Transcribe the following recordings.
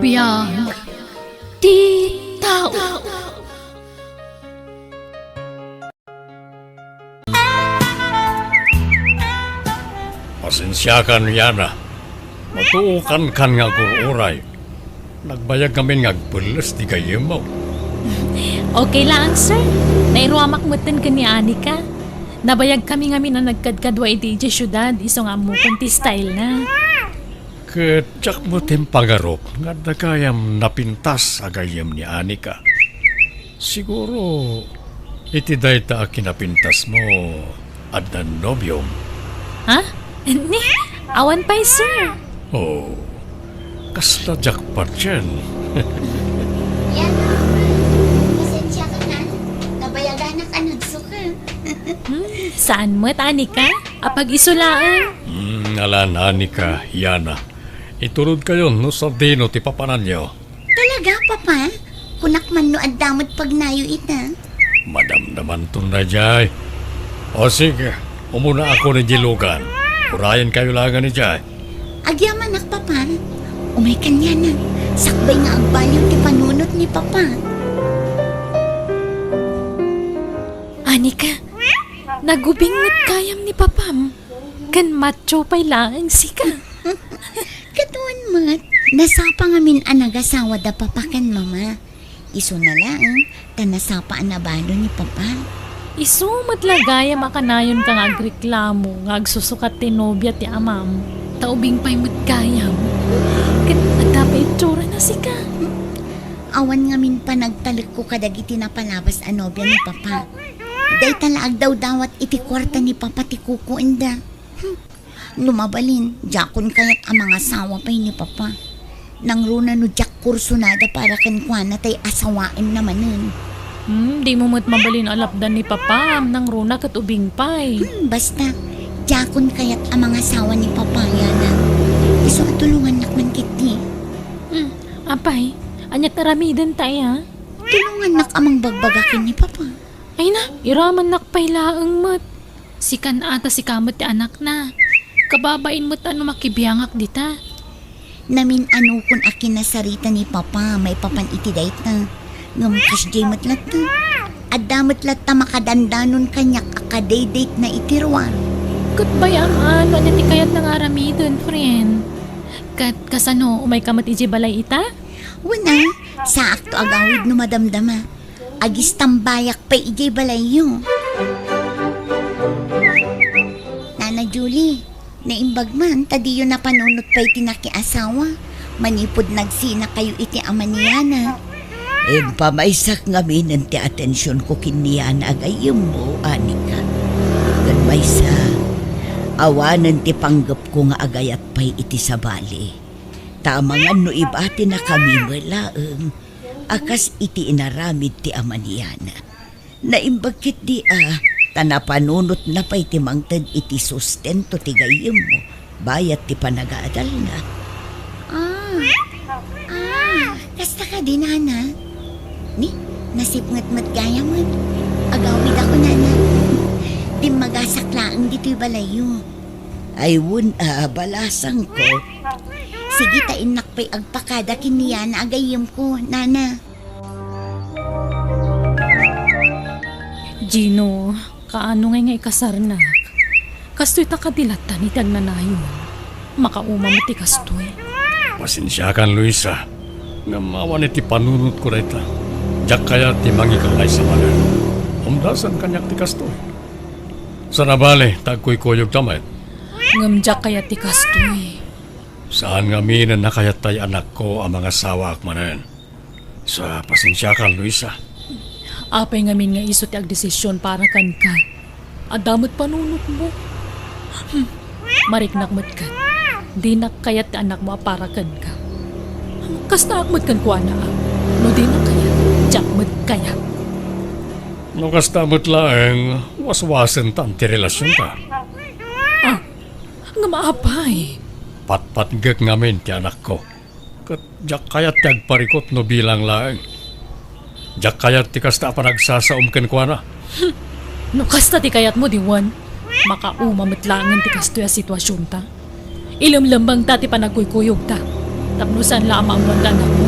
Biyag di tao. Pasensya ka Yana. Matuukan kan nga gururay. Nagbayag kami ngagpulas di kayo mo. Okay lang, sir. Nairuamak mutin ka ni Anika. Nabayag kami na nagkadkadwa iti di syudad. Iso nga mo kunti style na. Ketsak mo timpangarop nga nagayam napintas agayam ni Anika. Siguro iti dayta kinapintas mo at nobyong. Ha? Ni? Awan pa'y, sir. Oh, kasla jackpot yan. Yan o. Pasensya ka na. Nabayagan na ka nagsuka. Saan mo, Anika? Apag isulaan. Alan Anika, Yana. Iturod kayo no sa dino ti papanan nyo. Talaga, Papa? Kunak man no adamot pag nayo ita. Madam naman to na jay. O sige, umuna ako ni Jilugan. Urayan kayo langan ni jay. Agyaman nak, Papa. Umay kanya na. Sakbay nga ang balyo ti panunot ni Papa. Anika, nagubingot kayam ni Papam. Kan macho pa'y laang sika. Katuan mat. Nasapa nga min anagasawa da Papa kan Mama. Iso na lang. Tanasapa anabalo ni Papa. Isu matlagaya makanayon kang agreklamo nga agsusukat ti nobya ti amam. Taubing pa'y magkayam. Kan adapa itsura na sika. Awan nga min pa nagtalik ko kadagiti na palabas anobya ni Papa. Day talaag daw dawat iti kwarta ni Papa ti kukuinda. Lumabalin, jakon kayat ang mga asawa pa'y ni Papa. Nang runa no jak kursunada para kankwana tay asawain namanin. Di mo mo't mabalin alapdan ni Papam nang runa kat ubing pa'y. Basta, jakon kayat ang mga asawa ni Papa yana. Iso tulungan nakman kiti. Apay, anyat naramidan tayo ha? Tulungan nak amang bagbagakin ni Papa. Ay na, iraman nakpay laang mat. Sikan ata si kamot ti anak na. Kababain mo't ano makibiyangak dita. Namin ano kun akin na sarita ni Papa, may papan iti dayta. Ngamkas jay matlat na. Adamot lat ta makadandanon kanyak akadaydate na itirwa. Kat bayam ano ti kayat ng aramidon, friend. Kat kasano, umay kamat iji balay ita? Wala, sa akto agawid no madamdama. Agis tambayak pa ijay balayo. Nana Julie, naimbag man, tadiyo na panunot pa iti nakiasawa. Manipod nagsina kayo iti amaniyana. Pamaysak nga minan ti atensyon ko kiniyan agayim mo, Anika. Gan maysa, awanan ti panggap ko nga agayat pa'y iti sabali. Tamangan no ibati na kami malaeng, akas iti inaramid ti amaniyana. Naimbagkit di tanapanunot na pa'y ti mangtad iti sustento ti gayim mo, bayat ti panagaadal na. Kasta ka din, Nana. Ni, nasipngat gaya mo. Agawid ako, Nana. Di magasaklaan dito'y balayo. Ay balasang ko. Sige, tainak pa'y agpakada kiniyan na agayim ko, Nana. Gino, kaano ngay ikasarnak? Kastoy ta kadilatan ni tagnanayon. Makauma mo ti kastoy. Pasensya kan Luisa. Nga mawan iti panunot ko rita. Jak kaya ti mangikalay sa manan. Umdasan kanyak ti kastoy. Sa nabali, tagkoy koyog tamay. Ngamjak kaya ti kastoy. Saan nga minan na kaya tayo anak ko ang mga sawak manan. Sa pasensya kan Luisa. Apay ngamin nga iso ti agdesisyon para kan ka. Adamot panunot mo. Mariknak mo't ka. Di na kayat ti anak mo para kan ka. Kasta akmat kan kuana. No di na kaya, jak mo't kaya. No kasta mo't laeng, waswasan ta ti relasyon ta. Nga maapay. Patpatgak ngamin ti anak ko. Kat jak kayat ti agparikot no bilang laeng. Jak kayat ti kasta panagsasaom ken kuana. No kasta ti kayat mo diwan. Makauma matlangan ti kastoy a sitwasyon ta. Ilamlambang ta ti panagkuykuyog ta. Tapnusan lamang mo ang danak mo.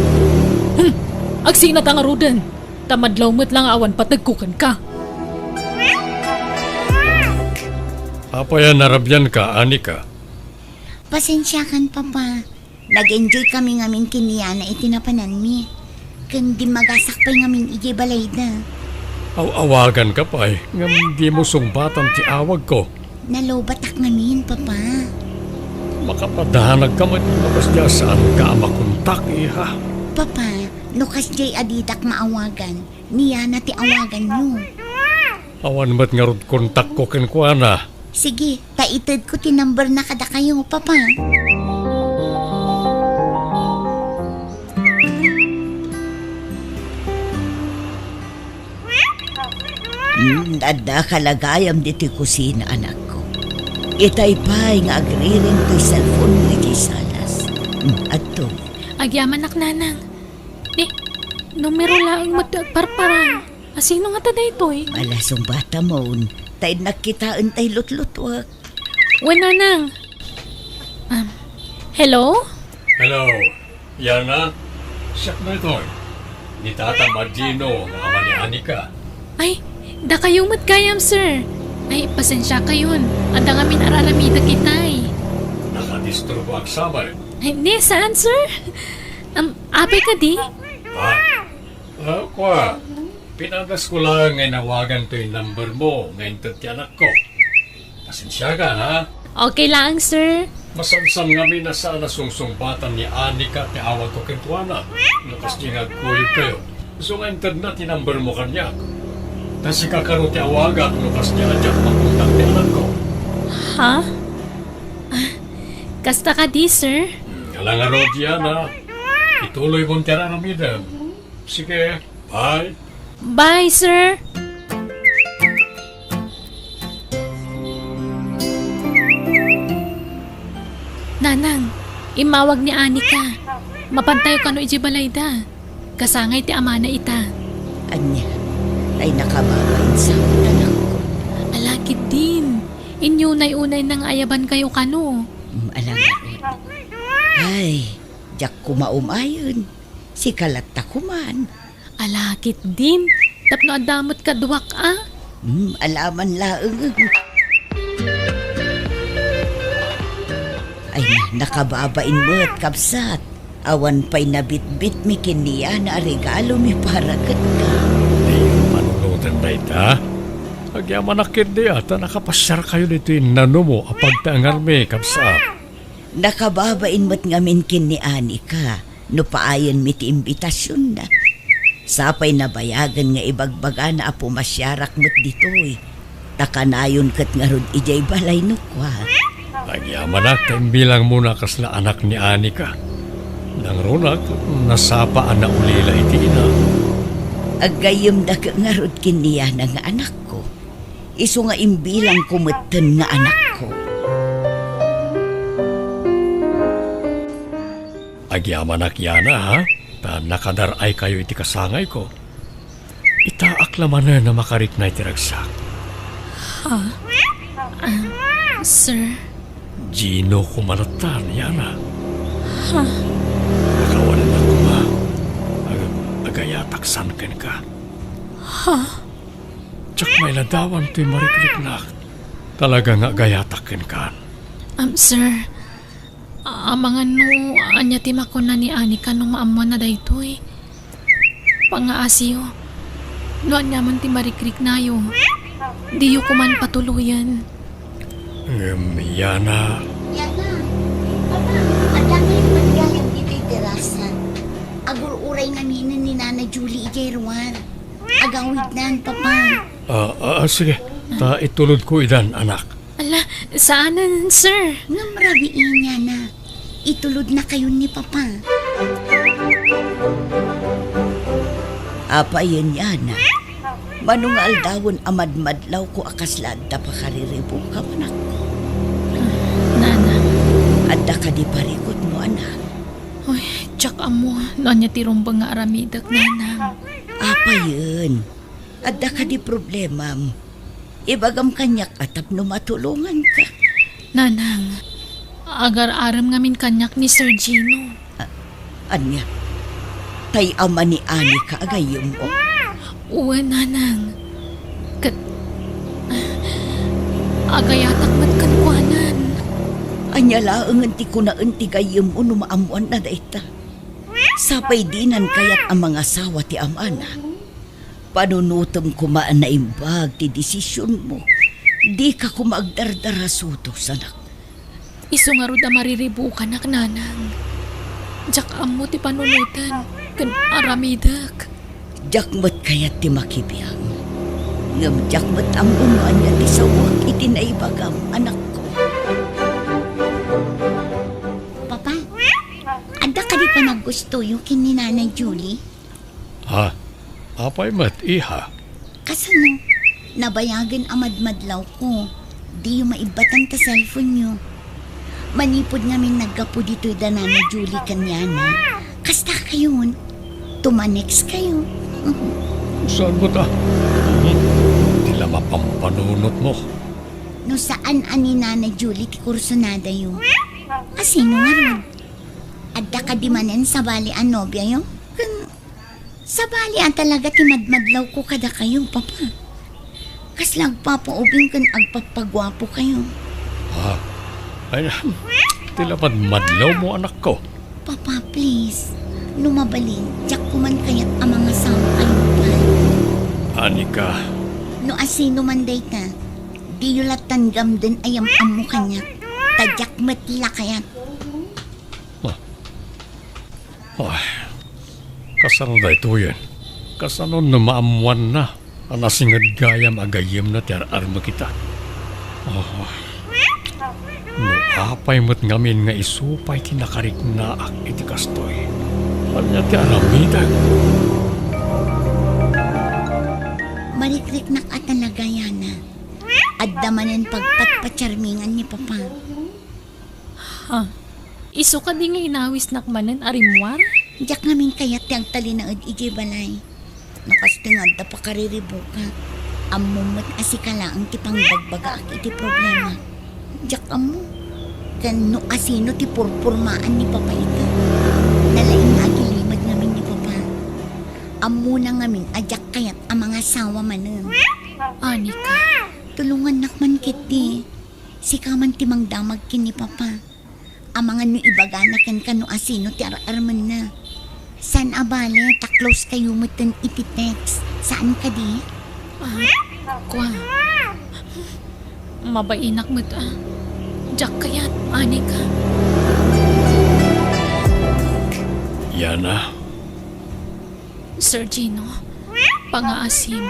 Agsina ta nga rodan. Tamadlaw mo't lang awan patagkukan ka. Apayan narabyan ka, Anika. Pasensya kan, Papa. Nag-enjoy kami ngamin kiniya na itinapanan mi. Kundi magasak pa ngamin ije balay na. Awagan ka pa eh. Ngam di mo sungbatan ti awag ko. Nalobatak ngamin, Papa. Makapadahanag ka matinapas dya saan ka makuntak iha. Papa, nukas jay adidak maawagan. Niya na ti awagan nyo. Awan mat nga rod kontak ko kenkwana. Sige, taitid ko ti number na kada kayo, Papa. Adda kalagayam dito'y kusina, anak ko. Itay pa'y nga agriring to'y cellphone mo iti salas. Ato, Agyaman nak nanang. Di, numero lang matagparparang. Asino nga tada ito eh? malasong bata mo, tay nakitaan tay lutlutwak. Wala nang. Hello? Hello, Yana. Siyak na ito. Ni Tata Magino, mga ni Anika. Ay, da kayong matgayam, sir. Ay, pasensya kayon. Anda nga minaralamida kitay. Nakadisturbo ang samay. Ay, hindi, saan, sir? Apay ka di? Ha? Kwa, pinagas ko lang ngay nawagan to yung number mo ngayon ti anak ko. Pasensya ka, ha? Okay lang, sir. Masansan nga mi na sana sungsungbatan ni Anika ti awag ko kentuana. Nakas di nga kuyog kayo. So nga internet ti number mo kanyak. Kasi kakaro ti awagan nakas di adyak mapuntak ti anak ko. Ha? Kasta ka di, sir? Alang nga yan, ha? Ituloy mong tira na midam. Sige, bye. Bye, sir. Nanang, imawag ni Anika. Mapantayo ka no iji balayda. Kasangay ti ama na ita. Anya, ay nakababain sa anak ko. Alakit din. Inyo unay nang ayaban kayo kano. Alangarod. Ay, jak kumaumayon. Si kalata kuman. Alakit din. Tapno adamot ka duwak Alaman laeng. Ay nakababain mo at kapsat. Awan pa'y nabitbit mi kiniya na regalo mi para kat ka. Ay, manunutan na ita. Agyaman akit di ata nakapasyar kayo dito yung nano mo apag taangar me kapsa. Nakababain mo't ngamin kini Anika. No paayan mi ti imbitasyon na. Sapay nabayagan nga ibagbaga na apo masyarak mo't ditoy. Takanayon kat nga rod ijay balay no kwa. Agyaman ak, bilang muna kasla anak ni Anika. Nang runak, nasapa na ulila iti ina. Agayom da ka nga rod kiniya na nga anak ko. Iso nga imbilang kumatan nga anak ko. Agyaman ak yana ha? Ta nakadaray kayo iti kasangay ko. Itaak laman na makarit na itiragsak. Sir, Gino kumalatan, yana. Nakawalan ako ma. Agayataksan ken ka. Tsak may ladawan to'y marikliknak. Talaga nga agayatakin ka. sir. Amangan no, anya timako na ni Anika nung maamuan na daytoy. Pangaasiyo. No anya man ti marikrik na yo. Di yo kuman patuluyan. Yana, Yana, Papa, ang dami yung magayang dito'y terasan. Agur-uray ngamin ni Nana Julie ijay ruwar. Agawid nan, Papa. sige. Ta itulod ko idan, anak. Ala, saanan, sir? Nga marabiin niya na. Itulod na kayo ni Papa. Apa yun yana. Manungal dawon amadmadlaw ko akaslad da pakariribong ka anak ko. Nana. Adda ka di parikot mo anak. Uy, tsak amo. No anya tirumbang nga aramidak, nana. Apa yun? Adda ka di problema. Ibagam kanyak atap no matulungan ka. Nanang, agar-aram ngamin kanyak ni Sir Gino. Anya, tay ama ni Anika agayom mo. Uwan, nanang. Agayatak matkan kuanan. Anya laang ti ko na ti gayom mo numaamuan na dayta. Sapay dinan kayat ang mga asawa ti amana. Panunutom ko maan na imbag ti desisyon mo. Di ka ko maagdardarasuto, sanak. Iso nga ruda mariribukan ak nanang. Jak amo ti panunutan. Kan aramidak. Jakmat kayat ti makibiyang. Ngam jakmat ang unuan niya ti sawak itinaibagam anak ko. Papa, ada ka di pa naggusto yung kini Nanay Julie? Ha? Apay mat, iha. Kasano, nabayagan amadmadlaw ko. Di yung maibatan ta cellphone nyo. Manipod namin naggapo dito da Nanay Julie kanyana. Kasta kayon, tumanex kayo. Saan mo ta? Tila mapampanunot mo. No saan ani Nanay Julie ti kursunada yun? Asino nga ron? Adda ka di manen sa bali ang nobya yun? Sa bali ang talaga ti madmadlaw ko kada kayo, papa. Kaslang papaubing kan agpapagwapo kayo. Ha? Ay, tila ba't madlaw mo anak ko? Papa, please. Numabalin, tiyak ko man kaya't ang mga sama kayo pa. Anika, No asino man day ta, di yulat tanggam din ayam amo kanya. Tadyak matla kayat. ay, kasano da ito yan? Kasano na maamuan na? Anasingad gayam agayim na tiar-arma kita. Oh, no, apay mo't ngamin nga isupay tinakarik na ak iti kastoy. Anya ti aramidan. Marikrik na ka talaga yana. Adda manen pagpatpatsarmingan ni papa. Ha? Iso ka di nga inawis nakmanan arimwar? Diyak ngamin kayat tiyang tali na iji balay. Nakastingad da pa kariribuka. Amumot asikala ang tipang bagbaga ak iti problema. Diyak amo. Kan no asino ti purpurmaan ni papa ito. Nalaing nga agilimad namin ni papa. Amo na ngamin adyak kayat ang mga sawa manen. Anika. Tulungan nakman kiti. Sikaman timang damag kini papa. Ang mga no ibagana ken kano asino ti ar-arman na. San abale, ta-close kayo mo ten iti-text. Saan ka di? Kwa. Mabainak mo ta. Jak kayat, Anika. Yana, Sir Gino, pangaasim.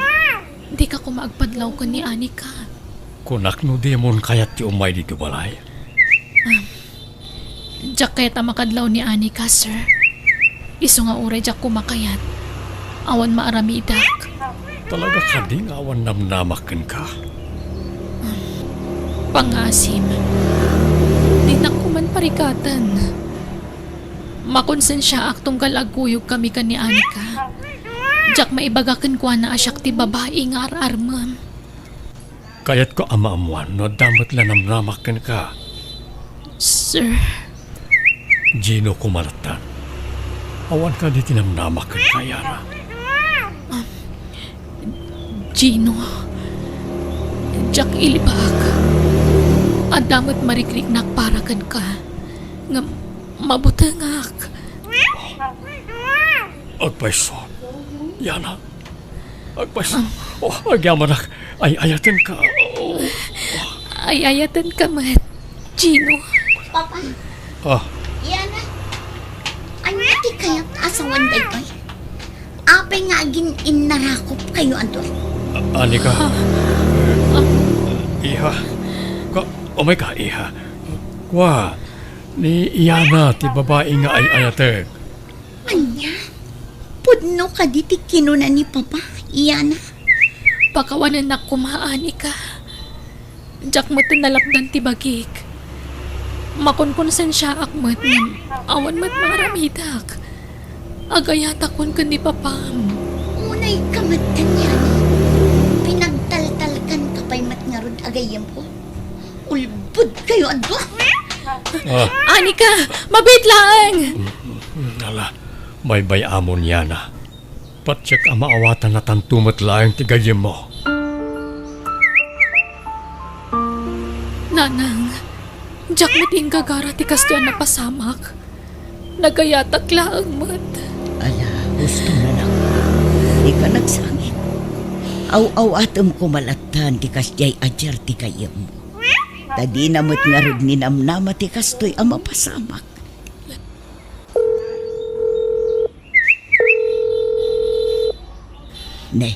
Di ka ko maagpadlaw ko ni Anika. kunak no demon kayat ti umay dito balay. Jak kayat ang makadlaw ni Anika, sir. Iso nga uray jak kumakayat. Awan maaramidak. Talaga ka ding awan namnamakan ka. Pangasim. Di na ko man parikatan. Makonsensya ak tunggal aguyog kami ka ni Anika. Jak maibagakan ko na asyak ti babae nga ar-arman. Kayat ko amaamuan no damot lang namnamakan ka. Sir, Gino kumalatan. Awan ka di tinamnamakan ka, Yana. Gino. Jak ilibak. Adamot marikrik nakparakan ka. Nga mabutangak. Agpaiso. Yana. Agpaiso. Oh, agyaman ay ayatan ka. Oh. Ay ayatan ka mat. Gino. Papa, Ah, yana. Ano ti kayat asawan day pa? Apay nga agin inarakop kayo andoy. Anika. Iha. Umay ka, iha. Kwa, ni Yana, ti babae nga ay ayatan. Anya? Pudno ka di ti kinuna ni papa, yana. Pakawanan na kumaani ka. Jak mo nalapdan ti bagik. Makonkonsen siya akmat ng awan mat maramidak. Agayata kon kundi papam. Unay kamatan yana. Pinagtaltalkan kapay mat nga rod agayam ko. Ulbud kayo ando. Ah, Anika, mabit lang! Nala, may bayamon yana. Patsyak ang maawatan na tantumat laing tigayim mo. Nanang, jak mating gagara ti kasyan na pasamak. Nagayatak laang mat. Ala, gusto na lang. Di ka nagsangit. Aw-aw atom kumalatan ti kasyay ajar ti kayem mo. Tadi namot nga rin ninamnama ti kastoy ang mapasamak. Ne,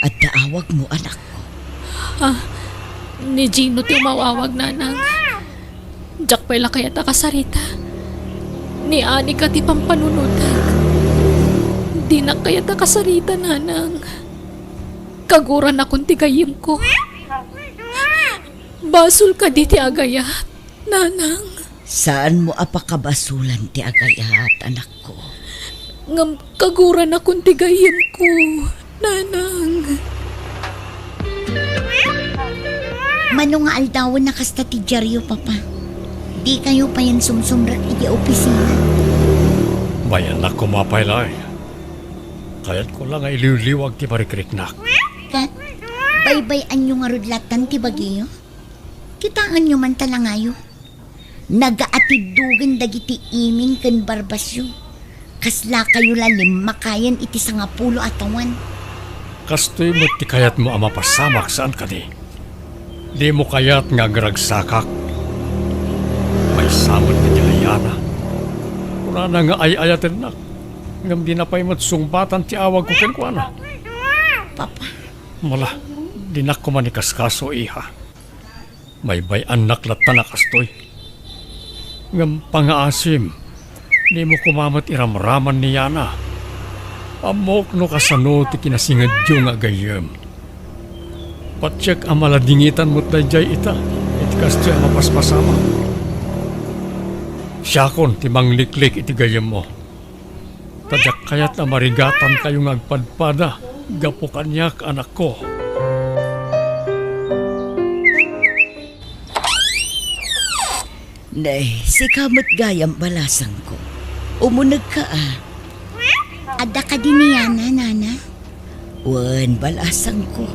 at taawag mo anak ko. Ni Gino ti umawawag nanang. Jak pala kaya ta kasarita. Ni ani ka ti pampanunutag. Di na kaya ta kasarita nanang. Kaguran akong tigayim ko. Basol ka di ti agayat, nanang. Saan mo apakabasulan ti agayat, anak ko? Ngam kaguran akong tigayim ko, nanang. Mano nga aldawon na kasta ti dyaryo, Papa. Di kayo pa yan sumsumrat iti opisina. Bayan na kumapaylay. Kaya't ko lang ay iliwliwag ti parikriknak. Kat, baybay-an nyo nga rudlatan ti bagyo. Kitaan nyo man talangayo. Nagaatidugan dagiti iming ken barbasyo. Kasla kayo lalim makayan iti 10 atawan. Kastoy mo ti kayat mo ang mapasamak saan ka di. Di mo kayat nga gragsakak. May samot na dilayana. Kuna na nga ay-ayatin na. Ngam di na pa'y matsumbatan ti awag ko kenkwana. Papa, Mula, di na ko manikaskaso iha. May bayan naklatan na kastoy. Ngam pangaasim, di mo kumamat iramraman ni Yana. Amok no kasano ti kinasingadyo nga gayem. Patsyak ang maladingitan mo't dayjay ita, iti kastoy ang mapaspasama. Siyakon ti mangliklik iti gayem mo. Tadyak kaya't na marigatan kayong agpadpada, gapo kanyak anak ko. Nay, si kamot gayam balasang ko. Umunag ka ada ka din niya na, Nana. Wan, balasang ko.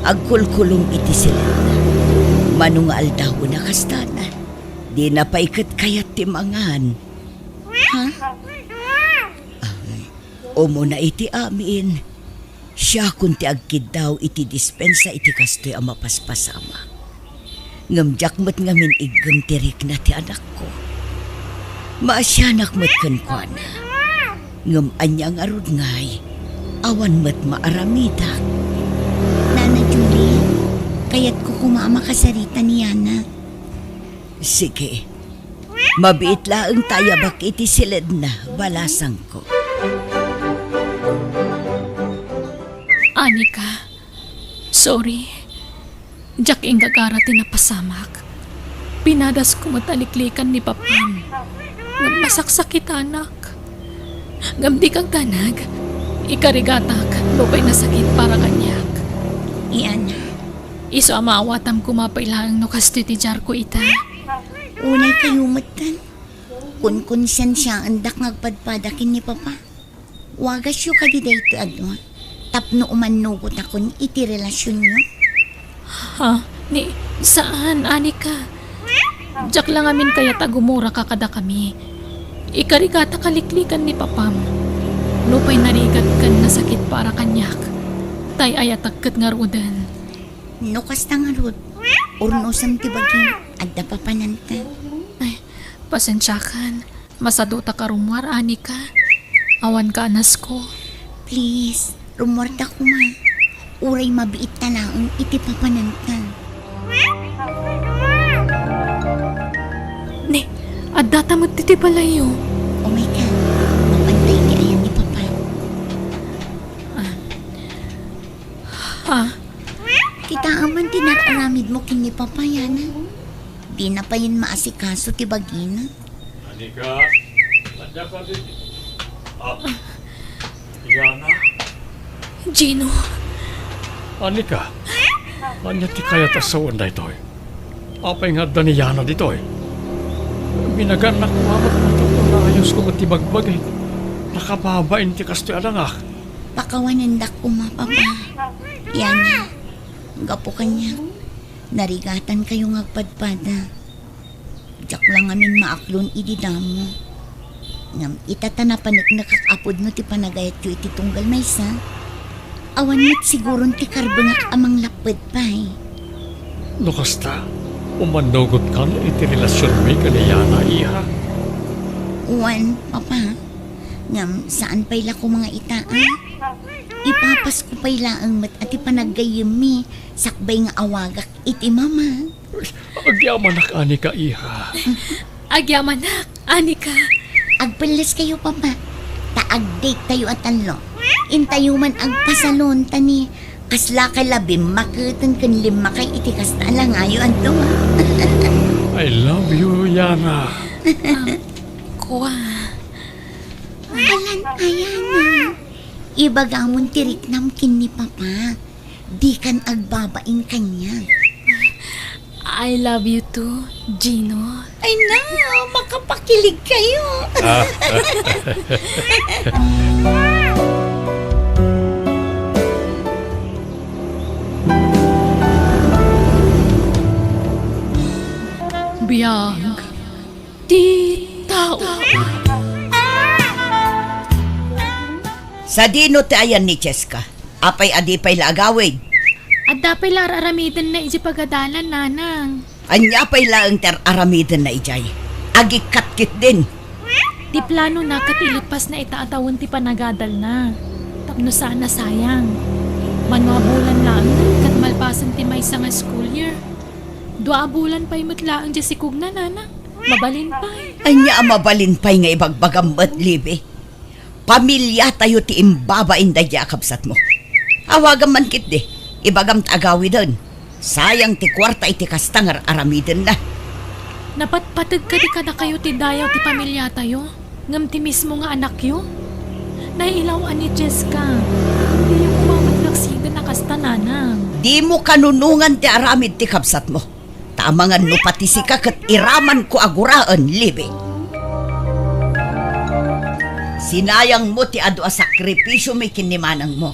Agkulkulong iti sila na. Manong aldaw na kastana. Di na paikat kayat timangan. Ha? Umuna iti amin. Siya kunti agkid daw iti dispensa iti kastoy ang mapaspasama. Ngamjak mo't ngamin igam tirik na ti anak ko. Maasyanak mo't kankwana. Ngam anyang arod ngay, awan mo't maaramidak. Nana Julie, kaya't ko kumama kasarita ni Yana. Sige, mabiit laang tayabak iti silid na balasang ko. Anika, sorry. Jak inggagara tinapasamak. Pinadas ko mataliklikan ni Papam. Ngam masaksakit anak. Ngam di kang tanag. Ikarigatak, lupay na sakit para kanyak. Yana, Iso amawatam kumapailang no kasto ti jar ko ita. unay kayo matan. Kun siya andak ngagpadpadakin ni Papa. Wagas yu ka di dayto adwa. Tapno umanugot akon iti relasyon nyo. Ha? Ni, saan, Anika? Jak lang amin kaya tagumura kakada kami. Ikarigata kaliklikan ni Papam. Lupay narigat kan na sakit para kanyak. Tay ayatagkat nga rudan. No kasta nga rod. Urnosam ti bagyo. Adda papananta. Ay, pasensyakan. Masaduta ka rumwar, Anika. Awan ka anas ko. Please, rumorta ko ma. Uray mabiit talaang iti papananta. Ni, adata mo titi palayo. Oh my God, mapantay ti ayan ni Papa. Ha? Kita aman tinararamid mo kini Papa Yana. Di na pa yun maasikaso ti bagina. Anika, sadya ka din. Yana? Gino, Anika, anya ti kaya tasawan da ito. Apay nga da ni Yana dito. Binaganak ko amat matapos na ayos ko matibagbag eh. Nakababain ti kastoy alangak. Pakawanan dak ko mapapa. Yan na. Gapo kanya. Narigatan kayo ngagpadpada. Diyak lang amin maaklon ididamo. Ngam itatana panik nakakapod no ti panagayat yu iti tunggal maysa. Awan mo't siguron ti karbengak amang lapad pa eh. Lokasta, umandogot ka na iti relasyon may kaniyana iha. Uwan, papa. Ngam saan pa'y ko mga itaan? Ipapas ko pa'y laang mat at ipanagayim mi. Sakbay nga awagak iti mama. Agyamanak ani ka iha. Agyamanak, Anika. Agpalas kayo, papa. Taag-date tayo at anlo. Intayo man agpasalon tani. Kasla ka labim makatan kan lima kay itikas na lang ayo anto. I love you, Yana. Kuwa. Alan, ayan na. Ibagamon tirik namkin ni papa. Di kan agbabain kanya. I love you too, Gino. Ay na, makapakilig kayo. Biyag. Di tao. Sa dino ti ayan ni Cheska. Apay adipay laagawid. At dapat lararamidan na iji pagadalan, nanang. Anya pay laang ter aramidan na ijay. Agikatkit din. Di plano na katilipas na itaatawon ti panagadal na. Tapno sana sayang. Manwabulan lang kat malpasan ti may nga school year. 2 bulan pa'y matlaang dyan si Kugna, nanang. Mabalin pa'y. Anya mabalin pay nga ibagbagam at libe. Pamilya tayo ti imbaba inday di akabsat mo. Awagan man kit de. Ibagam tagawi doon. Sayang ti kwarta iti kastangar aramiden na. Napatpatag ka di ka na kayo ti dayaw ti pamilya tayo. Ngam ti mismo nga anak yo. Nailawan ni Jessica. Hindi yung kumamatlaksigan na kasta, nanang. Di mo kanunungan ti aramid ti kabsat mo. Tamangan no pati sika kat iraman ko aguraan, libe. Sinayang mo ti adu a sakripisyo may kinimanang mo.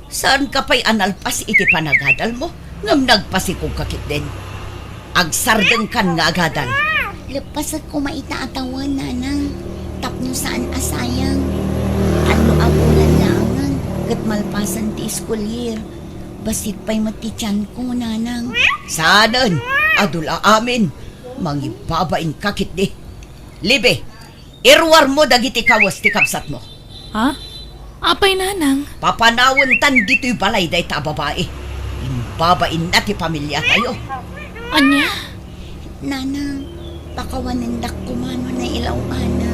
Saan ka pa'y analpas iti panagadal mo? Ngam nagpasikong kakit din. Agsardeng kan nga agadal. Lepas at ko maitaatawan, nanang. Tapno saan asayang. Ano abulan langan. Kat malpasan ti school year. Basit pa'y matityan ko, nanang. Saanan? Adula amin. Mangibabain kakit di. Libe, irwar mo dagiti kawas ti kapsat mo. Ha? Apay, nanang. Papanawon tan dito'y balay day ta babae. Imbabain na ti pamilya tayo. Anya? Nanang, pakawanan dak kumano na ilaw ana.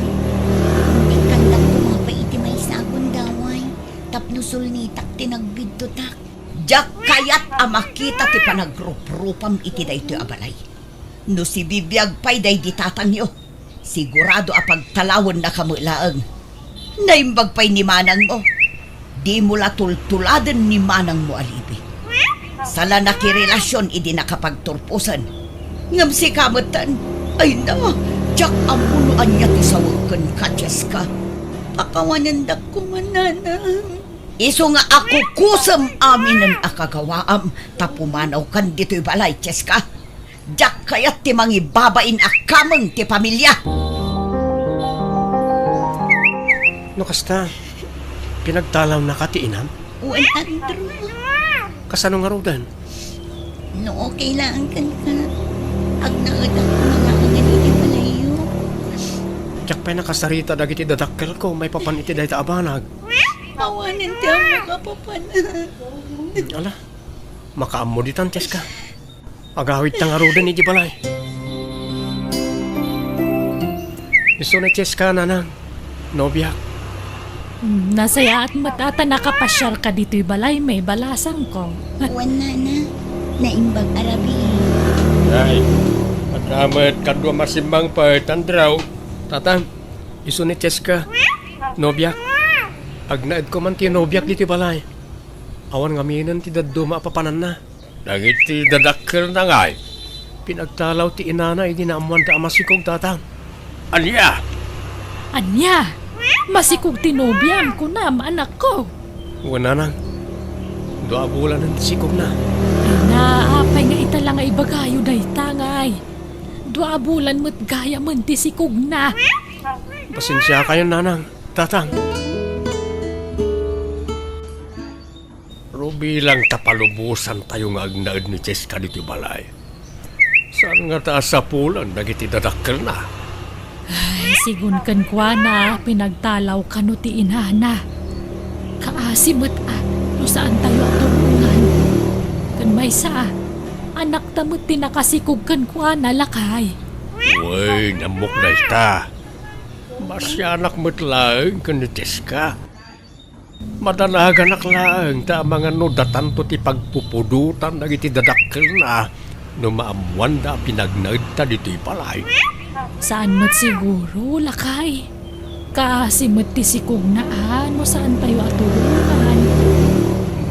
Hindi kandak kumapay iti may sagon daway. Tapnusul ni tak tinagbidto tak. Diyak kayat amakita ti panagrup-rupam iti daytoy abalay. No si bibiyag pay day di tatangyo. Sigurado apagtalawon na kamulaang. Naimbag pay ni manang mo. Di mo latultuladen ni manang mo alibi. Sala nakirelasyon idi nakapagturpusan. Ngam si kamatan. Ay na, diyak amunuan niya ti sawagan ka, Cheska. Pakawanan dak kumananang. Iso nga ako kusam amin ang akagawaam. Tapumanaw kan dito'y balay, Cheska. Diyak kayat ti mangibabain akamang ti pamilya. No kasta, pinagtalaw na ka ti inam? Uwan, Andrew. Kasano nga rudan? No, kailangan kan ka. Agnaad ako mga ganiti palayo. Diyak pa'y nakasarita dagiti dadakkel ko, may papan iti dahi ta abanag. Pawanin ti ang makapapanan. Ala, makaammo ditan, Cheska. Agawid ta nga rudan iti balay. Iso na Cheska, nanang. Nobyak. Nasaya at matata nakapasyal ka dito'y balay, may balasang ko. Uwan, nana. Naimbag arabi. Ay, madamat kadwa masimbang pa tandraw. Tatang, iso ni Cheska. Nobyak. Agnaed ko man ti nobyak dito balay. Awan nga minan ti daddo maapapanan na. Dagiti dadakkel na ngay. Pinagtalaw ti inana, hindi na amuan ta amasikog tatang. Anya? Anya, masikog tinobyan ko na anak ko. Wala nang. 2 bulan ang sikog na. Ay naapay nga ita lang ay bagayo day tangay. 2 bulan mo't gaya man ti sikog na. Pasensya kayo, nanang. Tatang. Pero bilang tapalubusan tayo nga agnaad ni Cheska dito balay. Saan nga taas sa pulan, nagiti dadakkel na. Ay, sigun kan kwa na, pinagtalaw ka no ti inana. Kaasimot no saan tayo tulungan. Kan may sa, anak tamot ti nakasikog kan kwa na lakay. Uy, namok na ita. Masyanak mo't laeng ka ni Cheska. Madanagan laeng ta mga no datan to ti pagpupudutan nagiti dadakkel na. No maamuan da pinagnaid ta dito'y palay. Saan mo't siguro lakay? Kaasimot ti sikog na no saan tayo atulungan.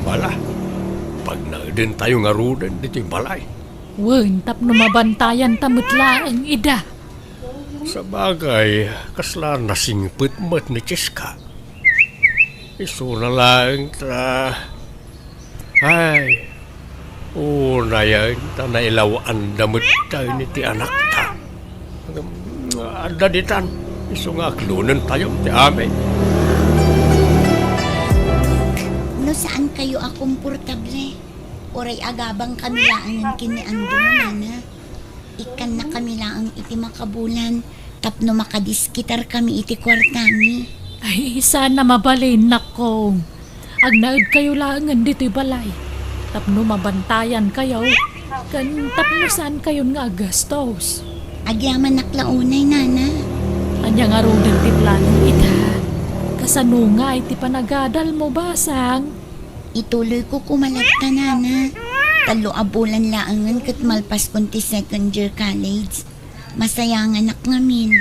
Bala, pag naidin tayo nga rudan dito'y balay. Wen, tap no mabantayan tamot laeng ida. Sa bagay, kasla nasingpit mo't ni Cheska. Iso na lang ta. Ay, una yan, ta nailawaan damot tayo ni ti anak ta. Ada ditan, iso nga aklunan tayo ti ame. No saan kayo akomportable? Oray agabang kami laangan kini Andrew, nana. Ikan na kami laang iti makabulan. Tapno makadiskitar kami iti kwartami. Ay, sana mabalin nako. Agnaid kayo langan dito'y balay. Tapno mabantayan kayo. Kan tapno saan kayo nga agastos. Agyaman naklaunay, nana. Anya nga rodan ti planong ita. Kasano nga iti panagadal mo basang. Ituloy ko kumalagta, nana. 3 bulan laangan kat malpas kunti second year college. Masayang anak ngamin.